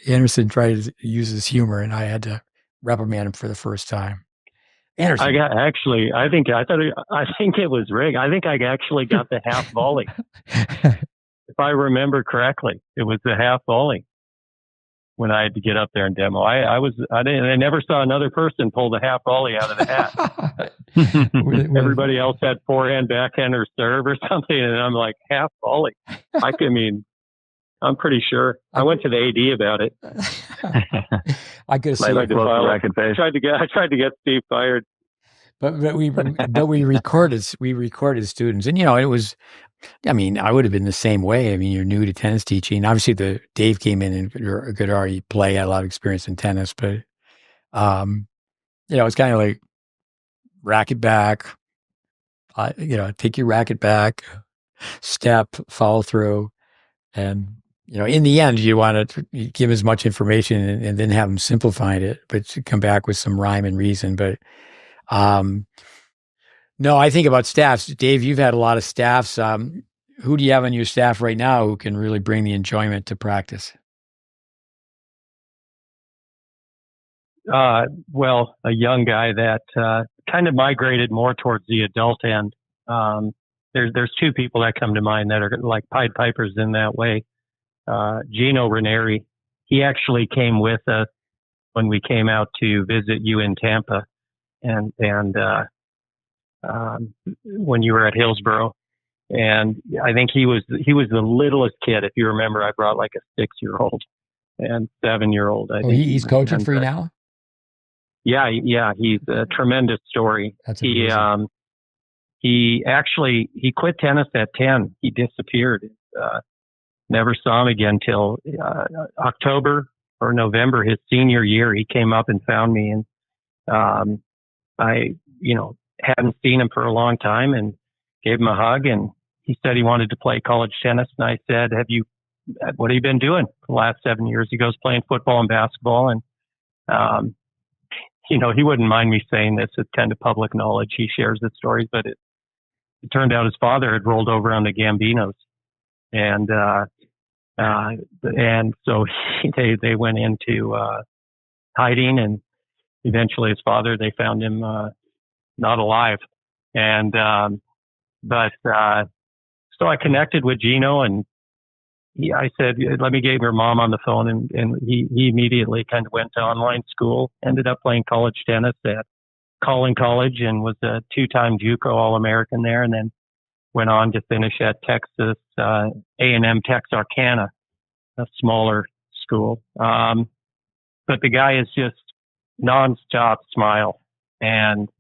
Anderson tried to use his humor, and I had to reprimand him for the first time. Anderson. I think it was rigged. I think I actually got the half volley. if I remember correctly, it was the half volley when I had to get up there and demo. I never saw another person pull the half volley out of the hat. Everybody else had forehand, backhand, or serve or something, and I'm like, half volley. I'm pretty sure. I went to the AD about it. I could see. I tried to get Steve fired. But we recorded students, and it was. I mean, I would have been the same way. I mean, you're new to tennis teaching. Obviously, Dave came in and could already play, had a lot of experience in tennis, but it's kind of like racket back. Take your racket back, step, follow through, and in the end, you want to give as much information and then have them simplifying it, but to come back with some rhyme and reason. But no, I think about staffs. Dave, you've had a lot of staffs. Who do you have on your staff right now who can really bring the enjoyment to practice? Well, a young guy that kind of migrated more towards the adult end. There's two people that come to mind that are like Pied Pipers in that way. Gino Ranieri, he actually came with us when we came out to visit you in Tampa, and when you were at Hillsborough, and I think he was the littlest kid. If you remember, I brought like a 6-year-old and 7-year-old. He's coaching for you now. Yeah, he's a tremendous story. He quit tennis at 10. He disappeared. Never saw him again till October or November, his senior year. He came up and found me, and I hadn't seen him for a long time, and gave him a hug, and he said he wanted to play college tennis. And I said, what have you been doing for the last 7 years? He goes, playing football and basketball. And, he wouldn't mind me saying this. It's kind of public knowledge. He shares the stories, but it turned out his father had rolled over on the Gambinos. And so they went into, hiding, and eventually his father, they found him, not alive. And, so I connected with Gino, and I said, let me get your mom on the phone. And he immediately kind of went to online school, ended up playing college tennis at Collin College, and was a 2-time JUCO All-American there. And then went on to finish at Texas, A&M Texarkana, a smaller school. But the guy is just nonstop smile. And,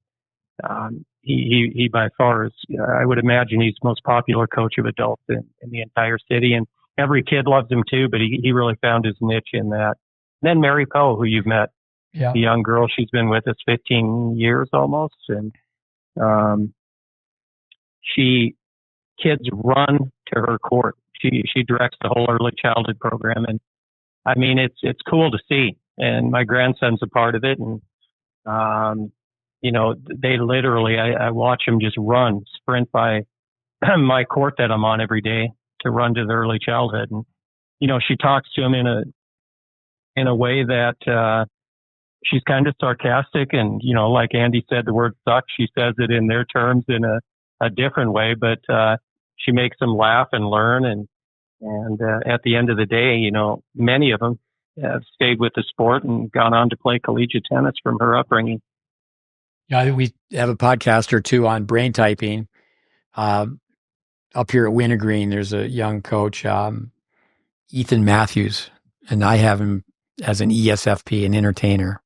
he by far is, I would imagine he's the most popular coach of adults in the entire city. And every kid loves him too, but he really found his niche in that. And then Mary Poe, who you've met, the young girl, she's been with us 15 years almost. And, kids run to her court. She directs the whole early childhood program. And I mean, it's cool to see. And my grandson's a part of it. And, they literally, I watch them just sprint by my court that I'm on every day to run to the early childhood. And, she talks to them in a way that, she's kind of sarcastic. And, like Andy said, the word suck, she says it in their terms in a different way, but, she makes them laugh and learn. And at the end of the day, many of them have stayed with the sport and gone on to play collegiate tennis from her upbringing. Yeah, we have a podcast or two on brain typing. Up here at Wintergreen, there's a young coach, Ethan Matthews, and I have him as an ESFP, an entertainer.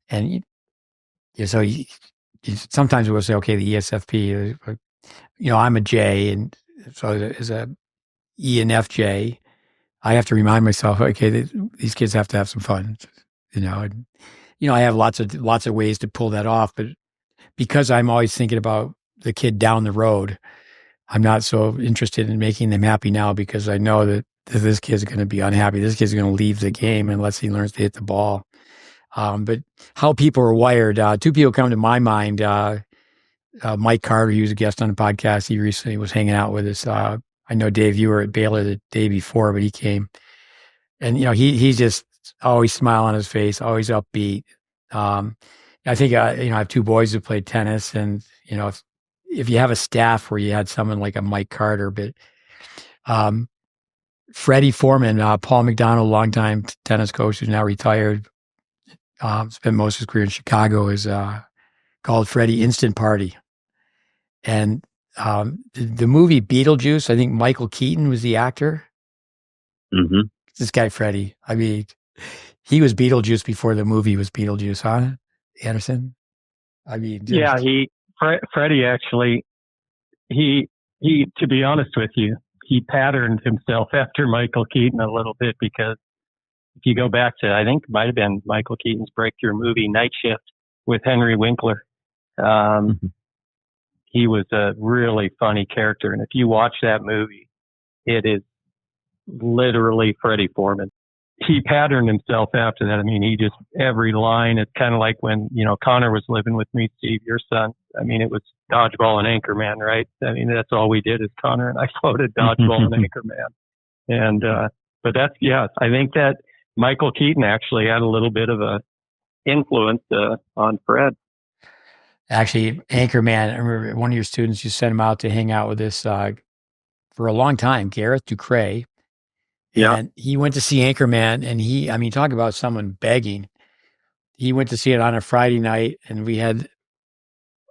And so sometimes we'll say, okay, the ESFP, I'm a J, and so as a E and FJ, I have to remind myself, okay, these kids have to have some fun, and, I have lots of ways to pull that off, but because I'm always thinking about the kid down the road, I'm not so interested in making them happy now, because I know that this kid's going to be unhappy. This kid's going to leave the game unless he learns to hit the ball. But how people are wired, two people come to my mind. Mike Carter, he was a guest on the podcast. He recently was hanging out with us. I know, Dave, you were at Baylor the day before, but he came. And, he's just always smile on his face, always upbeat. I think, I have two boys who played tennis, and, if you have a staff where you had someone like a Mike Carter, but Freddie Foreman, Paul McDonald, longtime tennis coach who's now retired, spent most of his career in Chicago, is called Freddie Instant Party. And the movie Beetlejuice, I think Michael Keaton was the actor. Mm-hmm. This guy, Freddie, I mean, he was Beetlejuice before the movie was Beetlejuice, huh, Anderson? I mean, yeah, Freddie actually, he, to be honest with you, he patterned himself after Michael Keaton a little bit, because if you go back to, I think it might have been Michael Keaton's breakthrough movie, Night Shift, with Henry Winkler. He was a really funny character. And if you watch that movie, it is literally Freddie Foreman. He patterned himself after that. I mean, he just, every line, it's kind of like when, Connor was living with me, Steve, your son. I mean, it was dodgeball and Anchorman, right? I mean, that's all we did is Connor and I floated dodgeball and Anchorman. And, but that's, yeah, I think that Michael Keaton actually had a little bit of a influence on Fred. Actually, Anchorman, I remember one of your students, you sent him out to hang out with this for a long time, Gareth Ducray. Yeah. And he went to see Anchorman, and talk about someone begging. He went to see it on a Friday night, and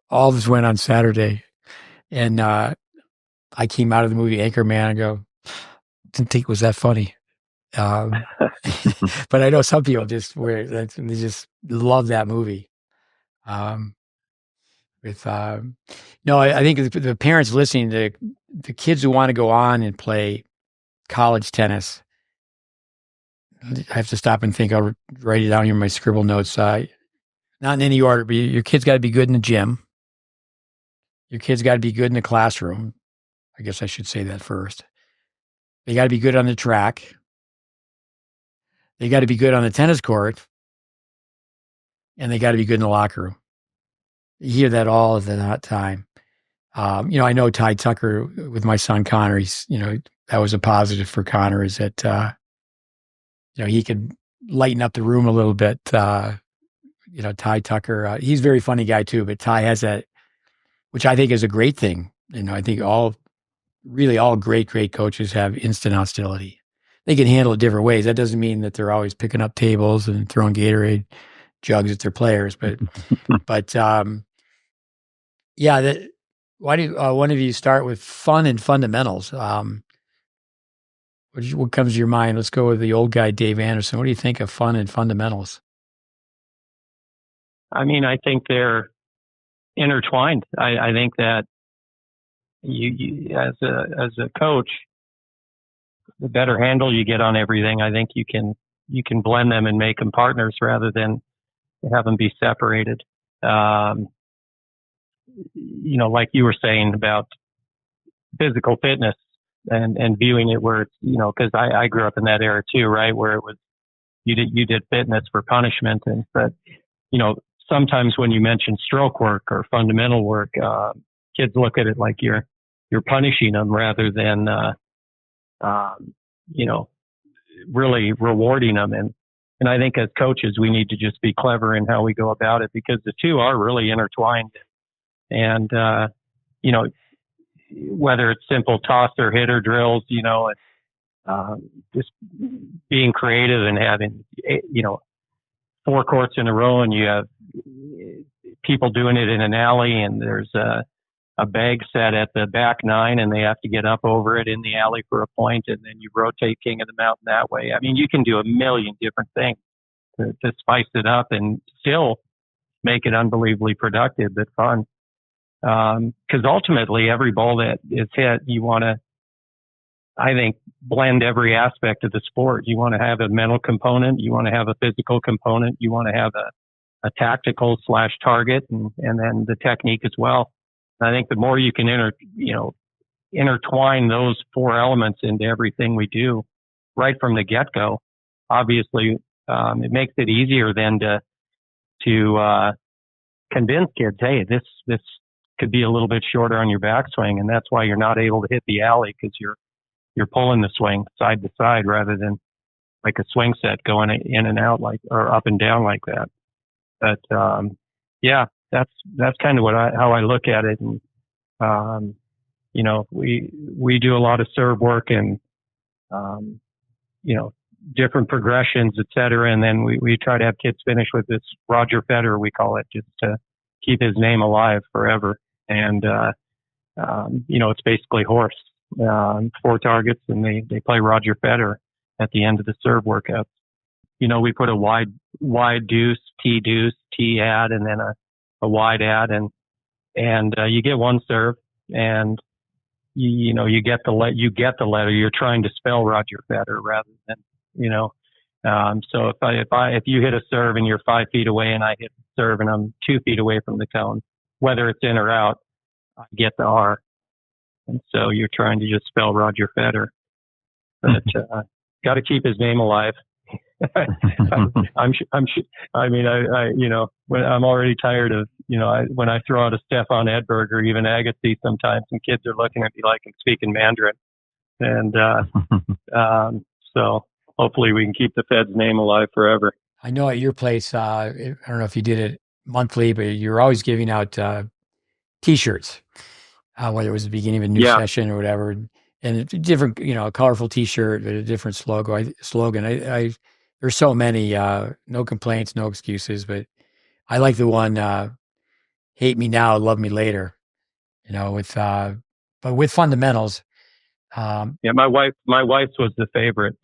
all of us went on Saturday. And I came out of the movie Anchorman and go, didn't think it was that funny. But I know some people they just love that movie. I think the parents listening to the kids who want to go on and play college tennis, I have to stop and think. I'll write it down here in my scribble notes. Not in any order, but your kid's got to be good in the gym. Your kid's got to be good in the classroom. I guess I should say that first. They got to be good on the track. They got to be good on the tennis court. And they got to be good in the locker room. You hear that all of the time. I know Ty Tucker with my son Connor, that was a positive for Connor, is that, he could lighten up the room a little bit. Ty Tucker, he's a very funny guy too, but Ty has that, which I think is a great thing. I think all great coaches have instant hostility. They can handle it different ways. That doesn't mean that they're always picking up tables and throwing Gatorade jugs at their players, but why do one of you start with fun and fundamentals? What comes to your mind? Let's go with the old guy, Dave Anderson. What do you think of fun and fundamentals? I mean, I think they're intertwined. I think that you as a coach, the better handle you get on everything, I think you can blend them and make them partners rather than have them be separated. Like you were saying about physical fitness and viewing it where it's, because I grew up in that era too, right? Where it was, you did fitness for punishment. But sometimes when you mention stroke work or fundamental work, kids look at it like you're punishing them rather than, really rewarding them. And I think as coaches, we need to just be clever in how we go about it, because the two are really intertwined. And, whether it's simple toss or hitter drills, just being creative and having, 4 courts in a row, and you have people doing it in an alley, and there's a bag set at the back 9 and they have to get up over it in the alley for a point, and then you rotate King of the Mountain that way. I mean, you can do a million different things to spice it up and still make it unbelievably productive but fun. Because ultimately, every ball that is hit, you want to, I think, blend every aspect of the sport. You want to have a mental component. You want to have a physical component. You want to have a tactical / target, and then the technique as well. And I think the more you can intertwine those 4 elements into everything we do right from the get-go, obviously, it makes it easier then to convince kids, hey, this could be a little bit shorter on your backswing, and that's why you're not able to hit the alley, because you're pulling the swing side to side rather than like a swing set going in and out or up and down like that. But that's kind of how I look at it. And we do a lot of serve work, and you know, different progressions, et cetera. And then we try to have kids finish with this Roger Federer, we call it, just to keep his name alive forever. And, you know, it's basically horse, 4 targets, and they play Roger Federer at the end of the serve workouts. You know, we put a wide deuce, T ad, and then a wide ad, and you get one serve, and you know, you get the letter. You're trying to spell Roger Federer rather than, you know. So if you hit a serve and you're 5 feet away, and I hit the serve and I'm 2 feet away from the cone, whether it's in or out, I get the R. And so you're trying to just spell Roger Federer. But got to keep his name alive. You know, when I'm already tired of, you know, when I throw out a Stefan Edberg or even Agassi sometimes, and kids are looking at me like I'm speaking Mandarin. And so hopefully we can keep the Fed's name alive forever. I know at your place, I don't know if you did it monthly, but you're always giving out T-shirts, whether it was the beginning of a new session or whatever. And it's a different, you know, a colorful T-shirt, but a different slogan. There's so many, no complaints, no excuses, but I like the one, hate me now, love me later, you know, but with fundamentals. My wife's was the favorite.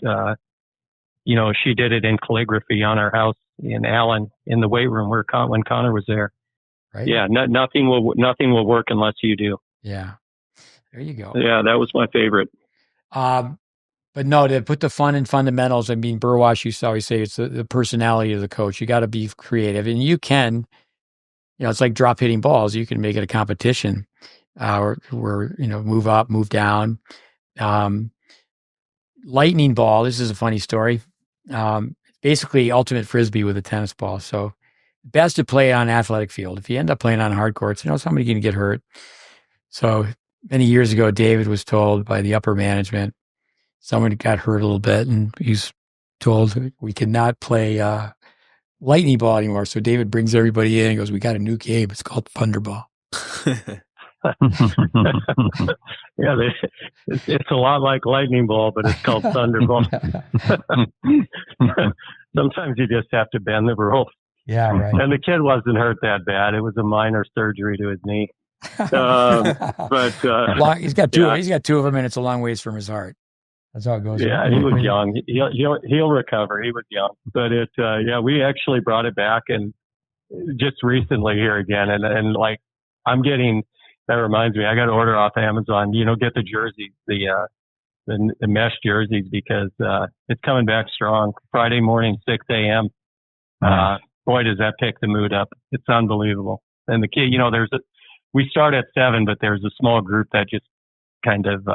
You know, she did it in calligraphy on our house in Allen in the weight room when Connor was there. Right. Yeah. Nothing will work unless you do. Yeah. There you go. Yeah. That was my favorite. But no, to put the fun in fundamentals, I mean, Burwash used to always say it's the personality of the coach. You got to be creative, and you can, you know, it's like drop hitting balls. You can make it a competition, where, you know, move up, move down. Lightning ball. This is a funny story. Basically ultimate Frisbee with a tennis ball. So best to play on athletic field. If you end up playing on hard courts, you know, somebody can get hurt. So many years ago, David was told by the upper management, someone got hurt a little bit, and he's told we cannot play lightning ball anymore. So David brings everybody in and goes, we got a new game. It's called Thunderball. Yeah, it's a lot like lightning ball, but it's called Thunderball. Sometimes you just have to bend the rules. Yeah, right. And the kid wasn't hurt that bad. It was a minor surgery to his knee. But he's got two. He's got 2 of them, and it's a long ways from his heart. That's how it goes. Yeah, he was young. He'll recover. He was young, but we actually brought it back, and just recently here again, and like I'm getting. That reminds me, I got to order off Amazon. You know, get the jerseys, the mesh jerseys, because it's coming back strong. Friday morning, 6 a.m. Boy, does that pick the mood up. It's unbelievable. And the kid, you know, we start at 7, but there's a small group that just kind of,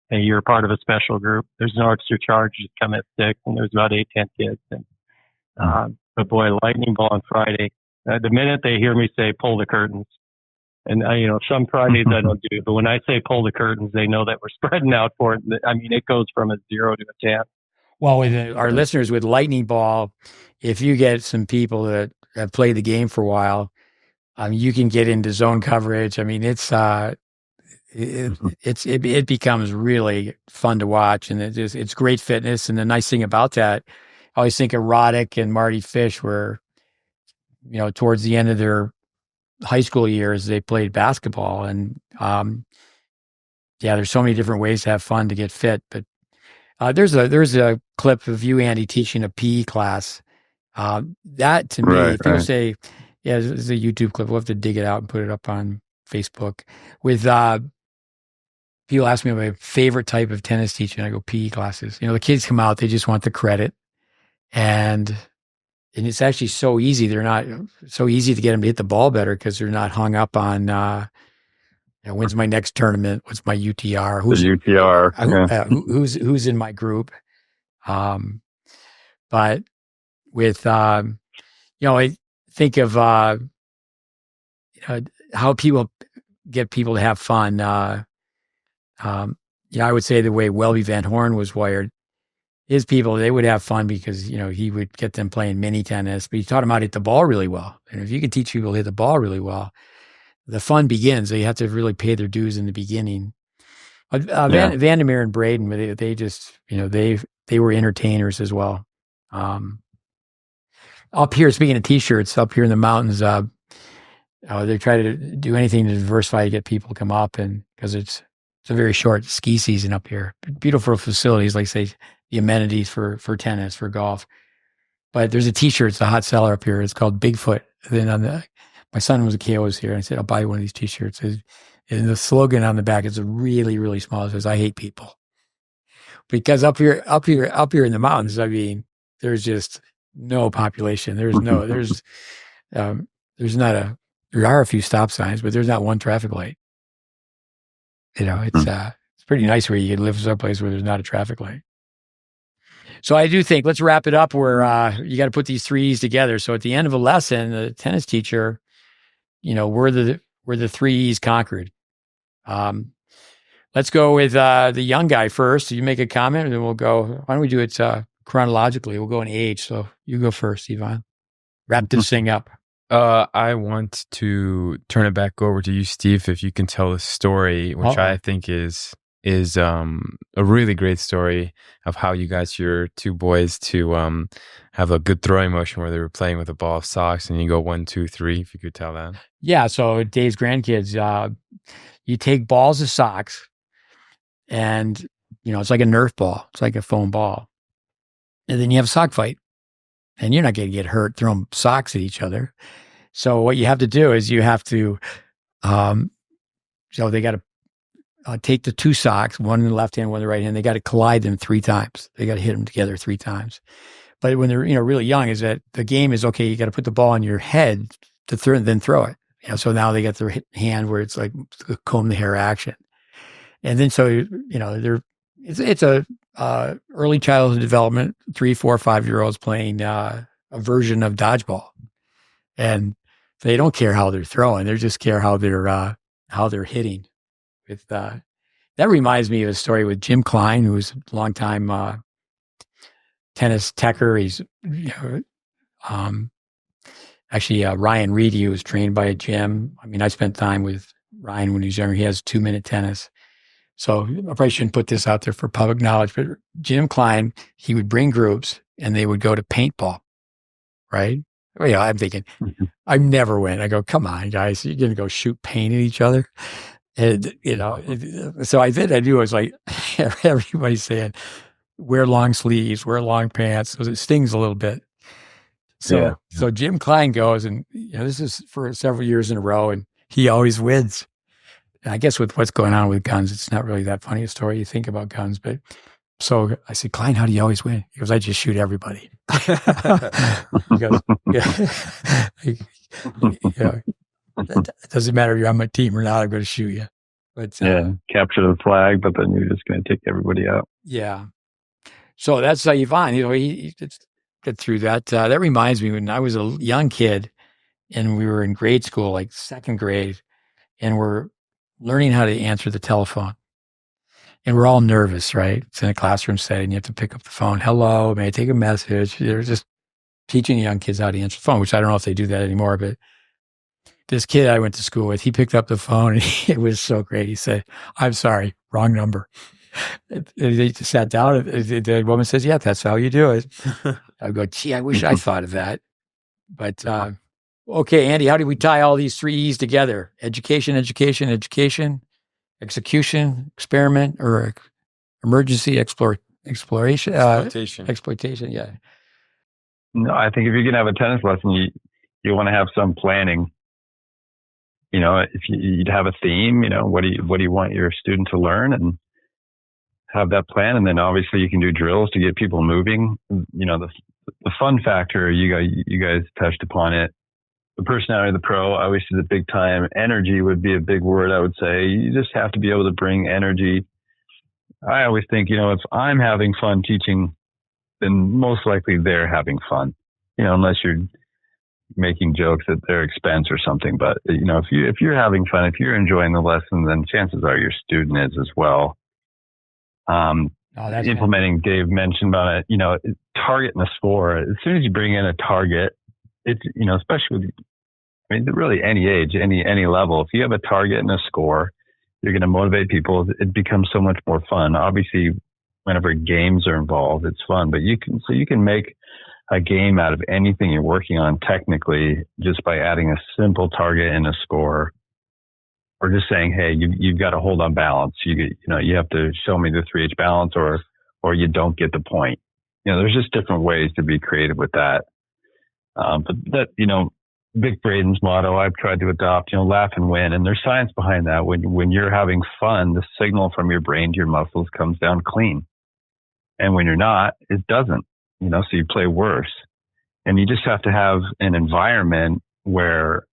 hey, you're part of a special group. There's no extra charge. You come at 6, and there's about 8, 10 kids. And, but boy, lightning ball on Friday. The minute they hear me say, pull the curtains, and you know, some Fridays I don't do, but when I say pull the curtains, they know that we're spreading out for it. I mean, it goes from a 0 to a 10. Well, with our listeners, with lightning ball, if you get some people that have played the game for a while, you can get into zone coverage. I mean, it becomes really fun to watch, and it's great fitness. And the nice thing about that, I always think of Roddick and Marty Fish, where, you know, towards the end of their high school years, they played basketball, and there's so many different ways to have fun to get fit. But there's a clip of you, Andy, teaching a PE class. That to me, people say, yeah, it's a YouTube clip. We'll have to dig it out and put it up on Facebook. With people ask me my favorite type of tennis teaching, I go PE classes. You know, the kids come out, they just want the credit, and it's actually so easy. They're not so easy to get them to hit the ball better because they're not hung up on, you know, when's my next tournament? What's my UTR? Who's the UTR? Who's in my group? But with, you know, I think of, you know, how people get people to have fun. I would say the way Welby Van Horn was wired, his people, they would have fun because, you know, he would get them playing mini tennis, but he taught them how to hit the ball really well. And if you can teach people to hit the ball really well, the fun begins. They have to really pay their dues in the beginning. Vandermeer and Braden, they just, they were entertainers as well. Up here, speaking of t-shirts, up here in the mountains, they try to do anything to diversify to get people to come up, and because it's a very short ski season up here. Beautiful facilities, like say the amenities for tennis, for golf. But there's a t-shirt, it's a hot seller up here. It's called Bigfoot. And then my son was a KO's here, and I said, I'll buy you one of these t-shirts. And the slogan on the back is really, really small. It says, I hate people. Because up here in the mountains, I mean, there's just no population. There are a few stop signs, but there's not one traffic light. It's pretty nice where you can live someplace where there's not a traffic light. So I do think, let's wrap it up where you got to put these 3 E's together. So at the end of a lesson, the tennis teacher, we're the 3 E's conquered. Let's go with the young guy first. You make a comment, and then we'll go. Why don't we do it chronologically? We'll go in age. So you go first, Ivan. Wrap this thing up. I want to turn it back over to you, Steve, if you can tell a story, which I think is a really great story of how you got your 2 boys to have a good throwing motion where they were playing with a ball of socks, and you go 1, 2, 3. If you could tell that. Yeah. So Dave's grandkids, you take balls of socks, and it's like a Nerf ball. It's like a foam ball, and then you have a sock fight. And you're not going to get hurt throwing socks at each other. So what you have to do is you have to, so they got to take the 2 socks, one in the left hand, one in the right hand. They got to collide them 3 times. They got to hit them together 3 times. But when they're, really young, is that the game is, okay, you got to put the ball on your head to then throw it. So now they got their hand where it's like comb the hair action. And then, so, it's a, early childhood development, 3, 4, 5-year-olds playing a version of dodgeball, and they don't care how they're throwing; they just care how they're hitting. With that reminds me of a story with Jim Klein, who was a longtime tennis techer. He's actually Ryan Reedy, was trained by Jim. I mean, I spent time with Ryan when he was younger. He has 2-minute tennis. So I probably shouldn't put this out there for public knowledge, but Jim Klein, he would bring groups and they would go to paintball, right? Well, I'm thinking, I never went. I go, come on, guys, you're going to go shoot paint at each other? And, so I knew it was like everybody's saying, wear long sleeves, wear long pants. So it stings a little bit. So Jim Klein goes, and this is for several years in a row, and he always wins. I guess with what's going on with guns, it's not really that funny a story. You think about guns, but so I said, Klein, how do you always win? He goes, I just shoot everybody. He goes, it doesn't matter if you're on my team or not, I'm going to shoot you. But capture the flag, but then you're just going to take everybody out. Yeah. So that's Yvonne. He get through that. That reminds me, when I was a young kid and we were in grade school, like 2nd grade, and we're learning how to answer the telephone. And we're all nervous, right? It's in a classroom setting. You have to pick up the phone. Hello, may I take a message? They're just teaching young kids how to answer the phone, which I don't know if they do that anymore. But this kid I went to school with, he picked up the phone, and it was so great. He said, I'm sorry, wrong number. And they just sat down. The woman says, yeah, that's how you do it. I go, gee, I wish I thought of that. But okay, Andy, how do we tie all these 3 E's together? Education, execution, experiment, or emergency, exploitation. Yeah. No, I think if you're going to have a tennis lesson, you want to have some planning. If you'd have a theme, what do you want your student to learn, and have that plan. And then obviously you can do drills to get people moving. The fun factor, you guys touched upon it. The personality of the pro, I always see the big time. Energy would be a big word, I would say. You just have to be able to bring energy. I always think, if I'm having fun teaching, then most likely they're having fun, unless you're making jokes at their expense or something. But, if you're having fun, if you're enjoying the lesson, then chances are your student is as well. Implementing, Dave mentioned about it, target and a score. As soon as you bring in a target, it's, especially with, really any age, any level, if you have a target and a score, you're going to motivate people. It becomes so much more fun. Obviously, whenever games are involved, it's fun, but you can make a game out of anything you're working on technically just by adding a simple target and a score, or just saying, hey, you've got to hold on balance. You have to show me the 3H balance, or you don't get the point. There's just different ways to be creative with that. But that, Vic Braden's motto, I've tried to adopt, laugh and win. And there's science behind that. When you're having fun, the signal from your brain to your muscles comes down clean. And when you're not, it doesn't, so you play worse. And you just have to have an environment where,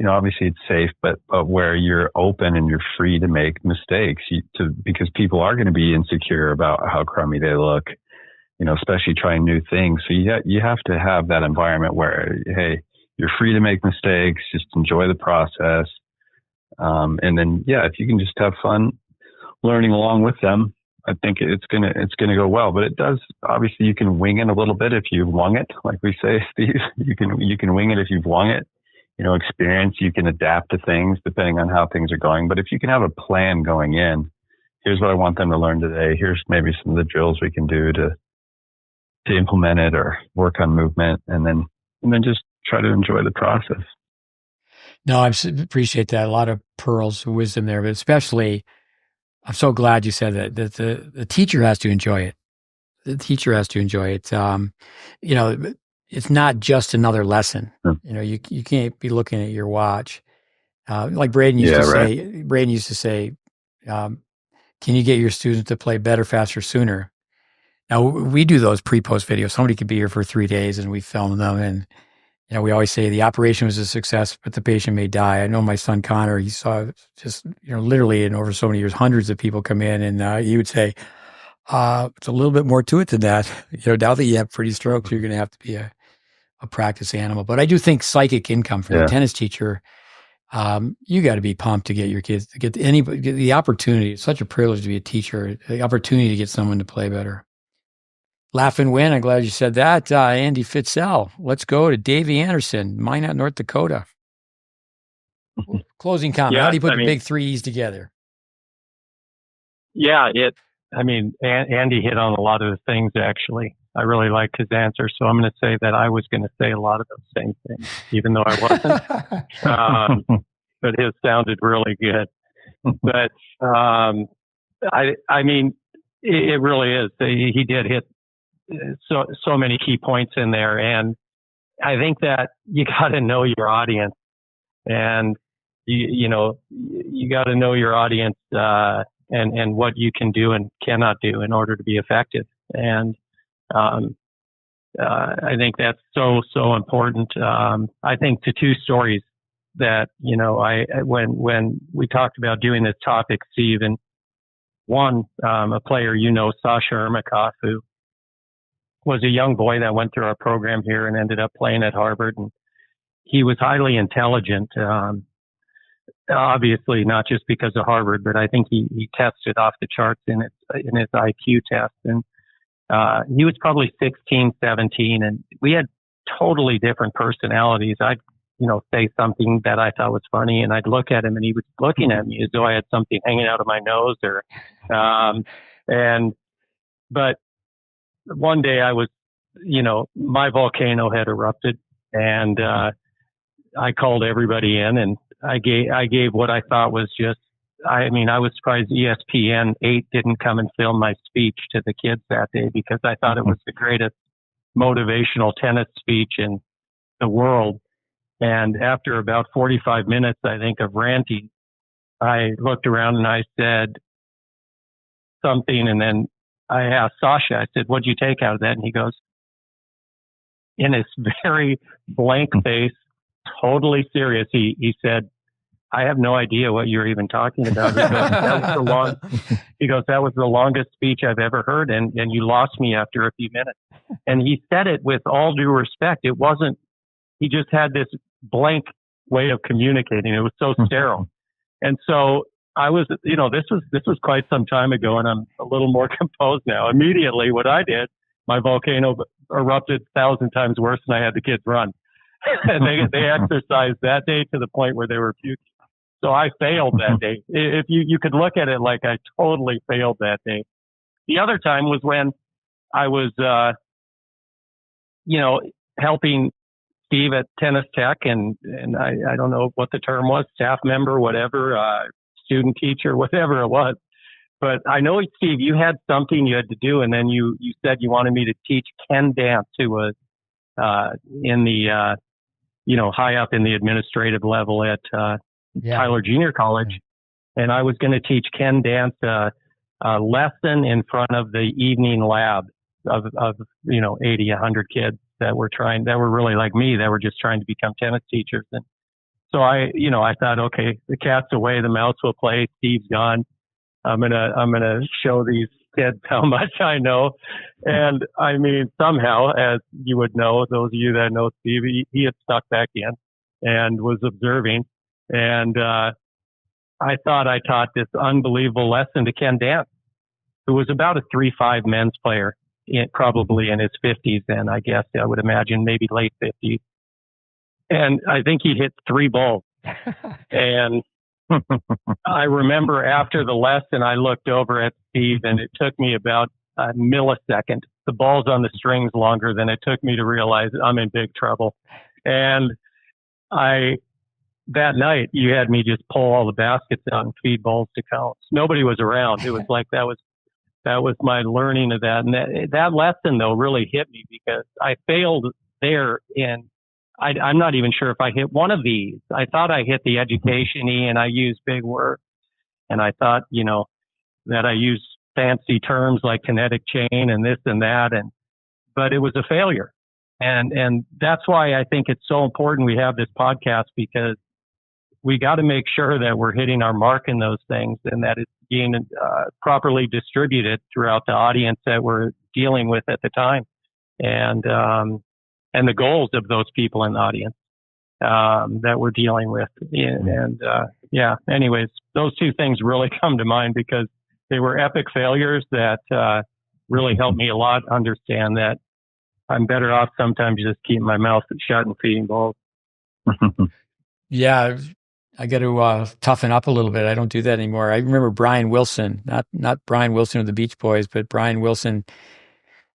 obviously it's safe, but where you're open and you're free to make mistakes because people are going to be insecure about how crummy they look, especially trying new things. So you have to have that environment where, hey, you're free to make mistakes, just enjoy the process. And then, if you can just have fun learning along with them, I think it's gonna go well. But it does, obviously you can wing it a little bit if you've wung it, like we say, Steve. You can wing it if you've wung it. Experience, you can adapt to things depending on how things are going. But if you can have a plan going in, here's what I want them to learn today. Here's maybe some of the drills we can do to implement it or work on movement, and then just try to enjoy the process. No, I appreciate that. A lot of pearls of wisdom there, but especially, I'm so glad you said that the teacher has to enjoy it. The teacher has to enjoy it. It's not just another lesson. You can't be looking at your watch. Like Braden used to say. Right. Braden used to say, "Can you get your students to play better, faster, sooner?" Now we do those pre-post videos. Somebody could be here for 3 days, and we film them. And we always say the operation was a success, but the patient may die. I know my son Connor. He saw just literally in over so many years, hundreds of people come in, and he would say, "It's a little bit more to it than that." Now that you have pretty strokes, you're going to have to be a practice animal. But I do think psychic income for the tennis teacher, you got to be pumped to get your kids to get the opportunity. It's such a privilege to be a teacher, the opportunity to get someone to play better. Laugh and win. I'm glad you said that. Andy Fitzel. Let's go to Davey Anderson, Minot, North Dakota. Closing comment. How do you put the big 3 E's together? Yeah, Andy hit on a lot of the things, actually. I really liked his answer, so I'm going to say that I was going to say a lot of those same things, even though I wasn't. But his sounded really good. But it really is. He did hit so many key points in there, and I think that you got to know your audience, and you got to know your audience and what you can do and cannot do in order to be effective. And I think that's so important. I think the 2 stories that, when we talked about doing this topic, Steve, and one, a player, Sasha Ermakov, who was a young boy that went through our program here and ended up playing at Harvard. And he was highly intelligent, obviously not just because of Harvard, but I think he tested off the charts in his IQ test. And he was probably 16, 17, and we had totally different personalities. I'd, say something that I thought was funny, and I'd look at him and he was looking at me as though I had something hanging out of my nose but one day I was, my volcano had erupted, and I called everybody in, and I gave what I thought was just, I was surprised ESPN 8 didn't come and film my speech to the kids that day, because I thought it was the greatest motivational tennis speech in the world. And after about 45 minutes, I think, of ranting, I looked around and I said something, and then I asked Sasha, I said, "What'd you take out of that?" And he goes, in his very blank face, totally serious, he said, "I have no idea what you're even talking about." He goes, "That was the longest speech I've ever heard, and you lost me after a few minutes." And he said it with all due respect. It wasn't, he just had this blank way of communicating. It was so sterile. And so I was, this was quite some time ago, and I'm a little more composed now. Immediately, what I did, my volcano erupted 1,000 times worse than I had the kids run. And they exercised that day to the point where they were puking. So I failed that day. If you could look at it like I totally failed that day. The other time was when I was, helping Steve at Tennis Tech, and I don't know what the term was, staff member, whatever, student teacher, whatever it was. But I know, Steve, you had something you had to do, and then you said you wanted me to teach Ken dance, who was in the high up in the administrative level at Tyler Junior College, and I was going to teach Ken dance a lesson in front of the evening lab of 80, 100 kids that were really like me, that were just trying to become tennis teachers. And so I thought, okay, the cat's away, the mouse will play, Steve's gone. I'm gonna show these kids how much I know. And I mean, somehow, as you would know, those of you that know Steve, he had stuck back in and was observing. And I thought I taught this unbelievable lesson to Ken Dance, who was about a 3-5 men's player, probably in his 50s, and I guess I would imagine maybe late 50s. And I think he hit 3 balls. And I remember after the lesson, I looked over at Steve, and it took me about a millisecond. The ball's on the strings longer than it took me to realize I'm in big trouble. And that night, you had me just pull all the baskets out and feed balls to counts. Nobody was around. It was like that was my learning of that. And that lesson, though, really hit me, because I failed there, and I'm not even sure if I hit one of these. I thought I hit the education-y, and I used big words. And I thought, that I used fancy terms like kinetic chain and this and that. But it was a failure. And that's why I think it's so important we have this podcast, because we got to make sure that we're hitting our mark in those things, and that it's being properly distributed throughout the audience that we're dealing with at the time, and the goals of those people in the audience that we're dealing with. Anyways, those two things really come to mind, because they were epic failures that really helped me a lot understand that I'm better off sometimes just keeping my mouth shut and feeding balls. Yeah, I got to toughen up a little bit. I don't do that anymore. I remember Brian Wilson, not Brian Wilson of the Beach Boys, but Brian Wilson.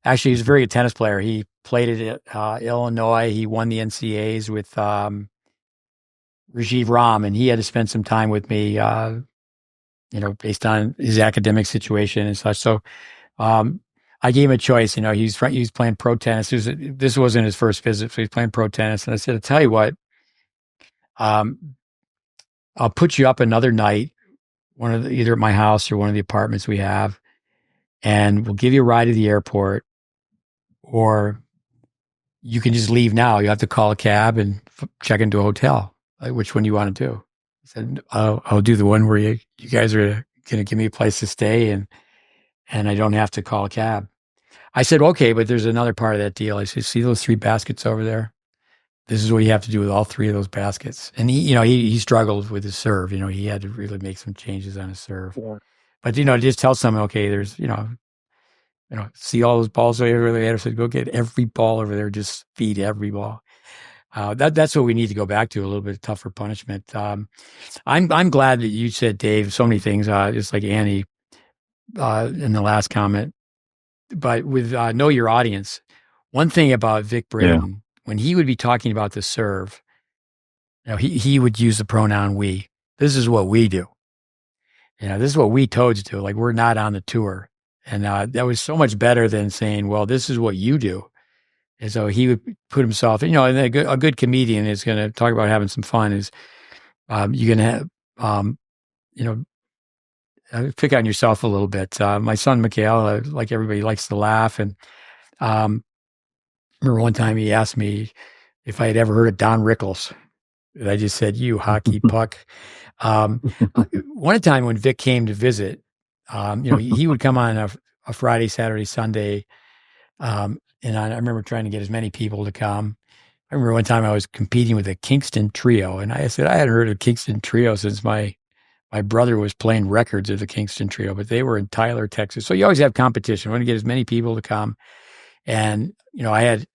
Actually, he's a very good tennis player. He played at Illinois. He won the NCAAs with Rajiv Ram, and he had to spend some time with me, based on his academic situation and such. So I gave him a choice. He was playing pro tennis. This wasn't his first visit, so he's playing pro tennis. And I said, I'll tell you what, I'll put you up another night, either at my house or one of the apartments we have, and we'll give you a ride to the airport, or you can just leave now. You have to call a cab and check into a hotel. Like, which one do you want to do? I said, I'll do the one where you guys are going to give me a place to stay, and I don't have to call a cab. I said, okay, but there's another part of that deal. I said, see those 3 baskets over there? This is what you have to do with all 3 of those baskets. And he struggled with his serve. He had to really make some changes on his serve. Yeah. But, just tell someone, okay, there's, see all those balls over there. I said, go get every ball over there. Just feed every ball. That's what we need to go back to, a little bit tougher punishment. I'm glad that you said, Dave, so many things, just like Andy in the last comment. But with Know Your Audience, one thing about Vic Braden, when he would be talking about the serve, he would use the pronoun we. This is what we do. This is what we toads do. Like, we're not on the tour. And that was so much better than saying, well, this is what you do. And so he would put himself, and a good comedian is going to talk about having some fun, is you're going to have, pick on yourself a little bit. My son, Mikhail, like everybody, likes to laugh. And remember one time he asked me if I had ever heard of Don Rickles. And I just said, you hockey puck. One time when Vic came to visit, he would come on a Friday, Saturday, Sunday. And I remember trying to get as many people to come. I remember one time I was competing with a Kingston Trio, and I said I hadn't heard of Kingston Trio since my brother was playing records of the Kingston Trio, but they were in Tyler, Texas. So you always have competition. I want to get as many people to come. And, I had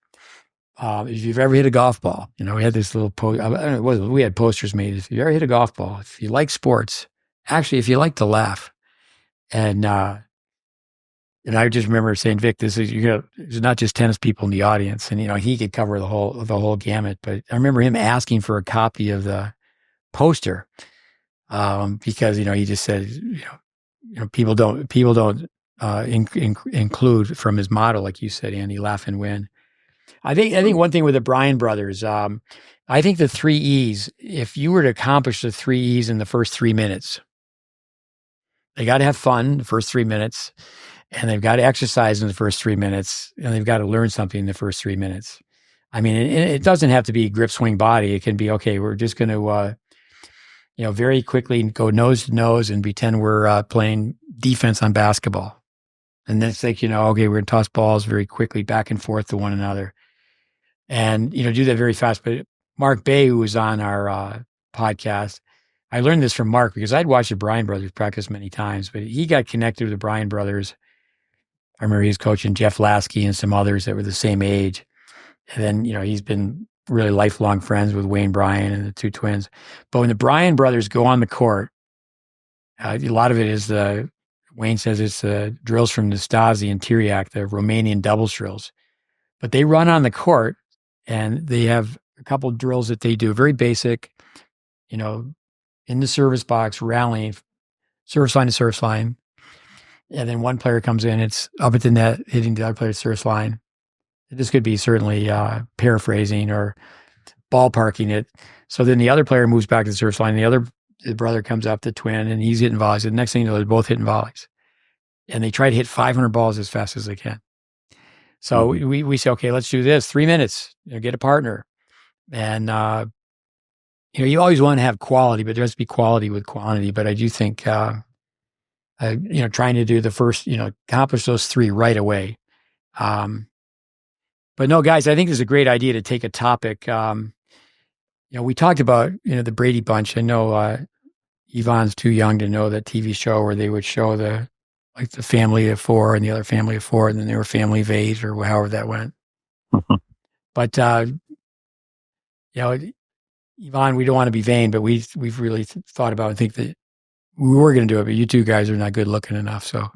if you've ever hit a golf ball, we had this little post. I don't know, we had posters made. If you ever hit a golf ball, if you like sports, actually, if you like to laugh, and I just remember saying, Vic, there's not just tennis people in the audience, and he could cover the whole gamut. But I remember him asking for a copy of the poster because he just said, people don't include from his motto, like you said, Andy, laugh and win. I think one thing with the Bryan brothers, I think the 3 E's, if you were to accomplish the 3 E's in the first 3 minutes, they got to have fun the first 3 minutes, and they've got to exercise in the first 3 minutes, and they've got to learn something in the first 3 minutes. I mean, it doesn't have to be grip, swing, body. It can be, okay, we're just going to, very quickly go nose to nose and pretend we're playing defense on basketball. And then it's like, okay, we're going to toss balls very quickly back and forth to one another. And, do that very fast. But Mark Bay, who was on our podcast, I learned this from Mark because I'd watched the Bryan brothers practice many times, but he got connected with the Bryan brothers. I remember he was coaching Jeff Lasky and some others that were the same age. And then, he's been really lifelong friends with Wayne Bryan and the two twins. But when the Bryan brothers go on the court, a lot of it is Wayne says it's drills from Nastasi and Tiriac, the Romanian doubles drills. But they run on the court and they have a couple of drills that they do, very basic, in the service box, rallying, service line to service line. And then one player comes in, it's up at the net, hitting the other player's service line. This could be certainly paraphrasing or ballparking it. So then the other player moves back to the service line. The brother comes up, the twin, and he's hitting volleys. And the next thing you know, they're both hitting volleys. And they try to hit 500 balls as fast as they can. So we say, okay, let's do this. 3 minutes, get a partner. And, you always want to have quality, but there has to be quality with quantity. But I do think, trying to do the first, accomplish those 3 right away. But no, guys, I think it's a great idea to take a topic. We talked about, the Brady Bunch. I know Yvonne's too young to know that TV show where they would show the family of 4 and the other family of 4, and then they were family of 8 or however that went. But, Yvonne, we don't want to be vain, but we've really thought about and think that we were going to do it, but you two guys are not good looking enough. So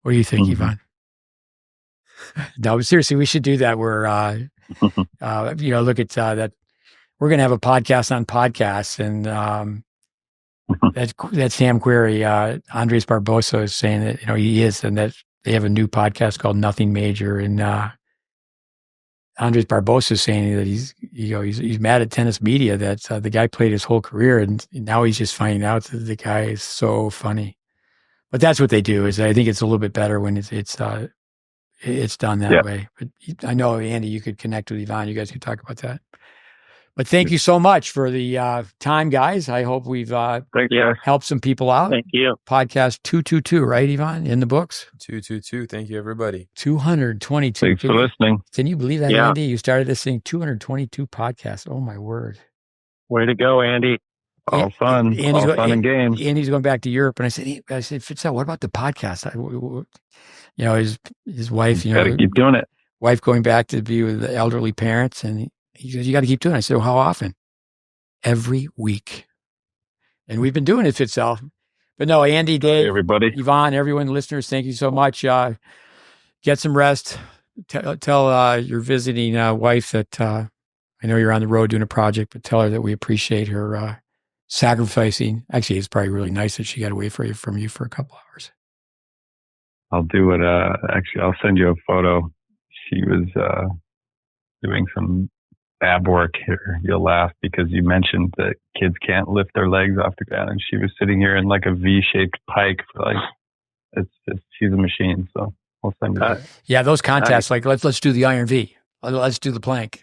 what do you think, Yvonne? No, but seriously, we should do that. We're, look at that. We're going to have a podcast on podcasts, and that Sam Query, Andres Barbosa is saying that he is, and that they have a new podcast called Nothing Major, and Andres Barbosa is saying that he's mad at tennis media that the guy played his whole career, and now he's just finding out that the guy is so funny. But that's what they do. Is I think it's a little bit better when it's done that way. But I know, Andy, you could connect with Yvonne. You guys could talk about that. But thank you so much for the time, guys. I hope we've helped some people out. Thank you. Podcast 222, right, Yvonne, in the books? 222. Thank you, everybody. 222. Thanks for listening. Can you believe that, Andy? You started this thing, 222 podcasts. Oh, my word. Way to go, Andy. All fun. All fun and games. Andy's going back to Europe. And I said, Fitzel, what about the podcast? His wife, Got to keep doing it. Wife going back to be with the elderly parents. And he goes, you got to keep doing it. I said, well, how often? Every week. And we've been doing it, Fitzel. But no, Andy, Dave, everybody, Yvonne, everyone, listeners, thank you so much. Get some rest. Tell your visiting wife that I know you're on the road doing a project, but tell her that we appreciate her sacrificing. Actually, it's probably really nice that she got away from you for a couple hours. I'll do it. Actually, I'll send you a photo. She was doing some ab work here. You'll laugh because you mentioned that kids can't lift their legs off the ground, and she was sitting here in like a V-shaped pike. She's a machine. So I'll send you that. Yeah, those contests, like let's do the Iron V. Let's do the plank.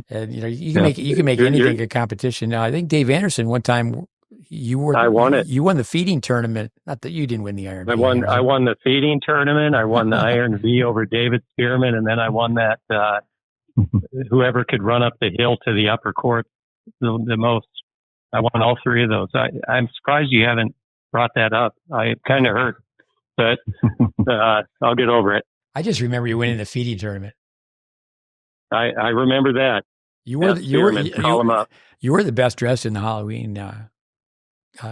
And you can make anything a competition. Now, I think Dave Anderson one time I won it. You won the feeding tournament. Not that you didn't win the Iron V. I won the feeding tournament. I won the Iron V over David Spearman, and then I won that whoever could run up the hill to the upper court the most. I won all 3 of those. I'm surprised you haven't brought that up. I kind of hurt, but I'll get over it. I just remember you winning the feeding tournament. I remember that. You were Call him up. You were the best dressed in the Halloween.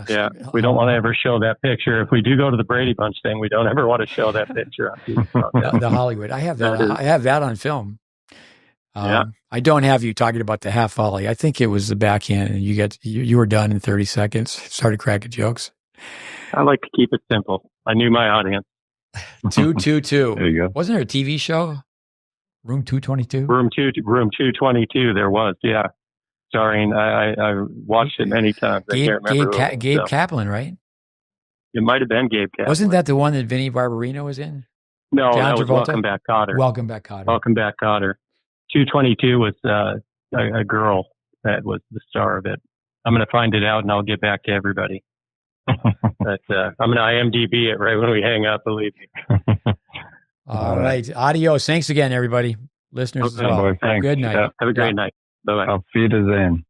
Yeah, we don't want to ever show that picture. If we do go to the Brady Bunch thing, we don't ever want to show that picture on TV. the Hollywood. I have that. I have that on film. Yeah. I don't have you talking about the half volley. I think it was the backhand, and you were done in 30 seconds. Started cracking jokes. I like to keep it simple. I knew my audience. 222. There you go. Wasn't there a TV show? Room 222. Room 222. There was, yeah. Starring, I watched it many times. I can't remember. Gabe Kaplan, right? It might have been Gabe Kaplan. Wasn't that the one that Vinnie Barbarino was in? No, John that was Travolta? Welcome Back, Kotter. Welcome Back, Kotter. Welcome Back, Kotter. 222 was a girl that was the star of it. I'm going to find it out and I'll get back to everybody. But I'm going to IMDb it right when we hang up, believe me. All right. Adios. Thanks again, everybody. Listeners as well. Boy, thanks. Good night. Yeah, have a great night. Bye-bye. Auf Wiedersehen.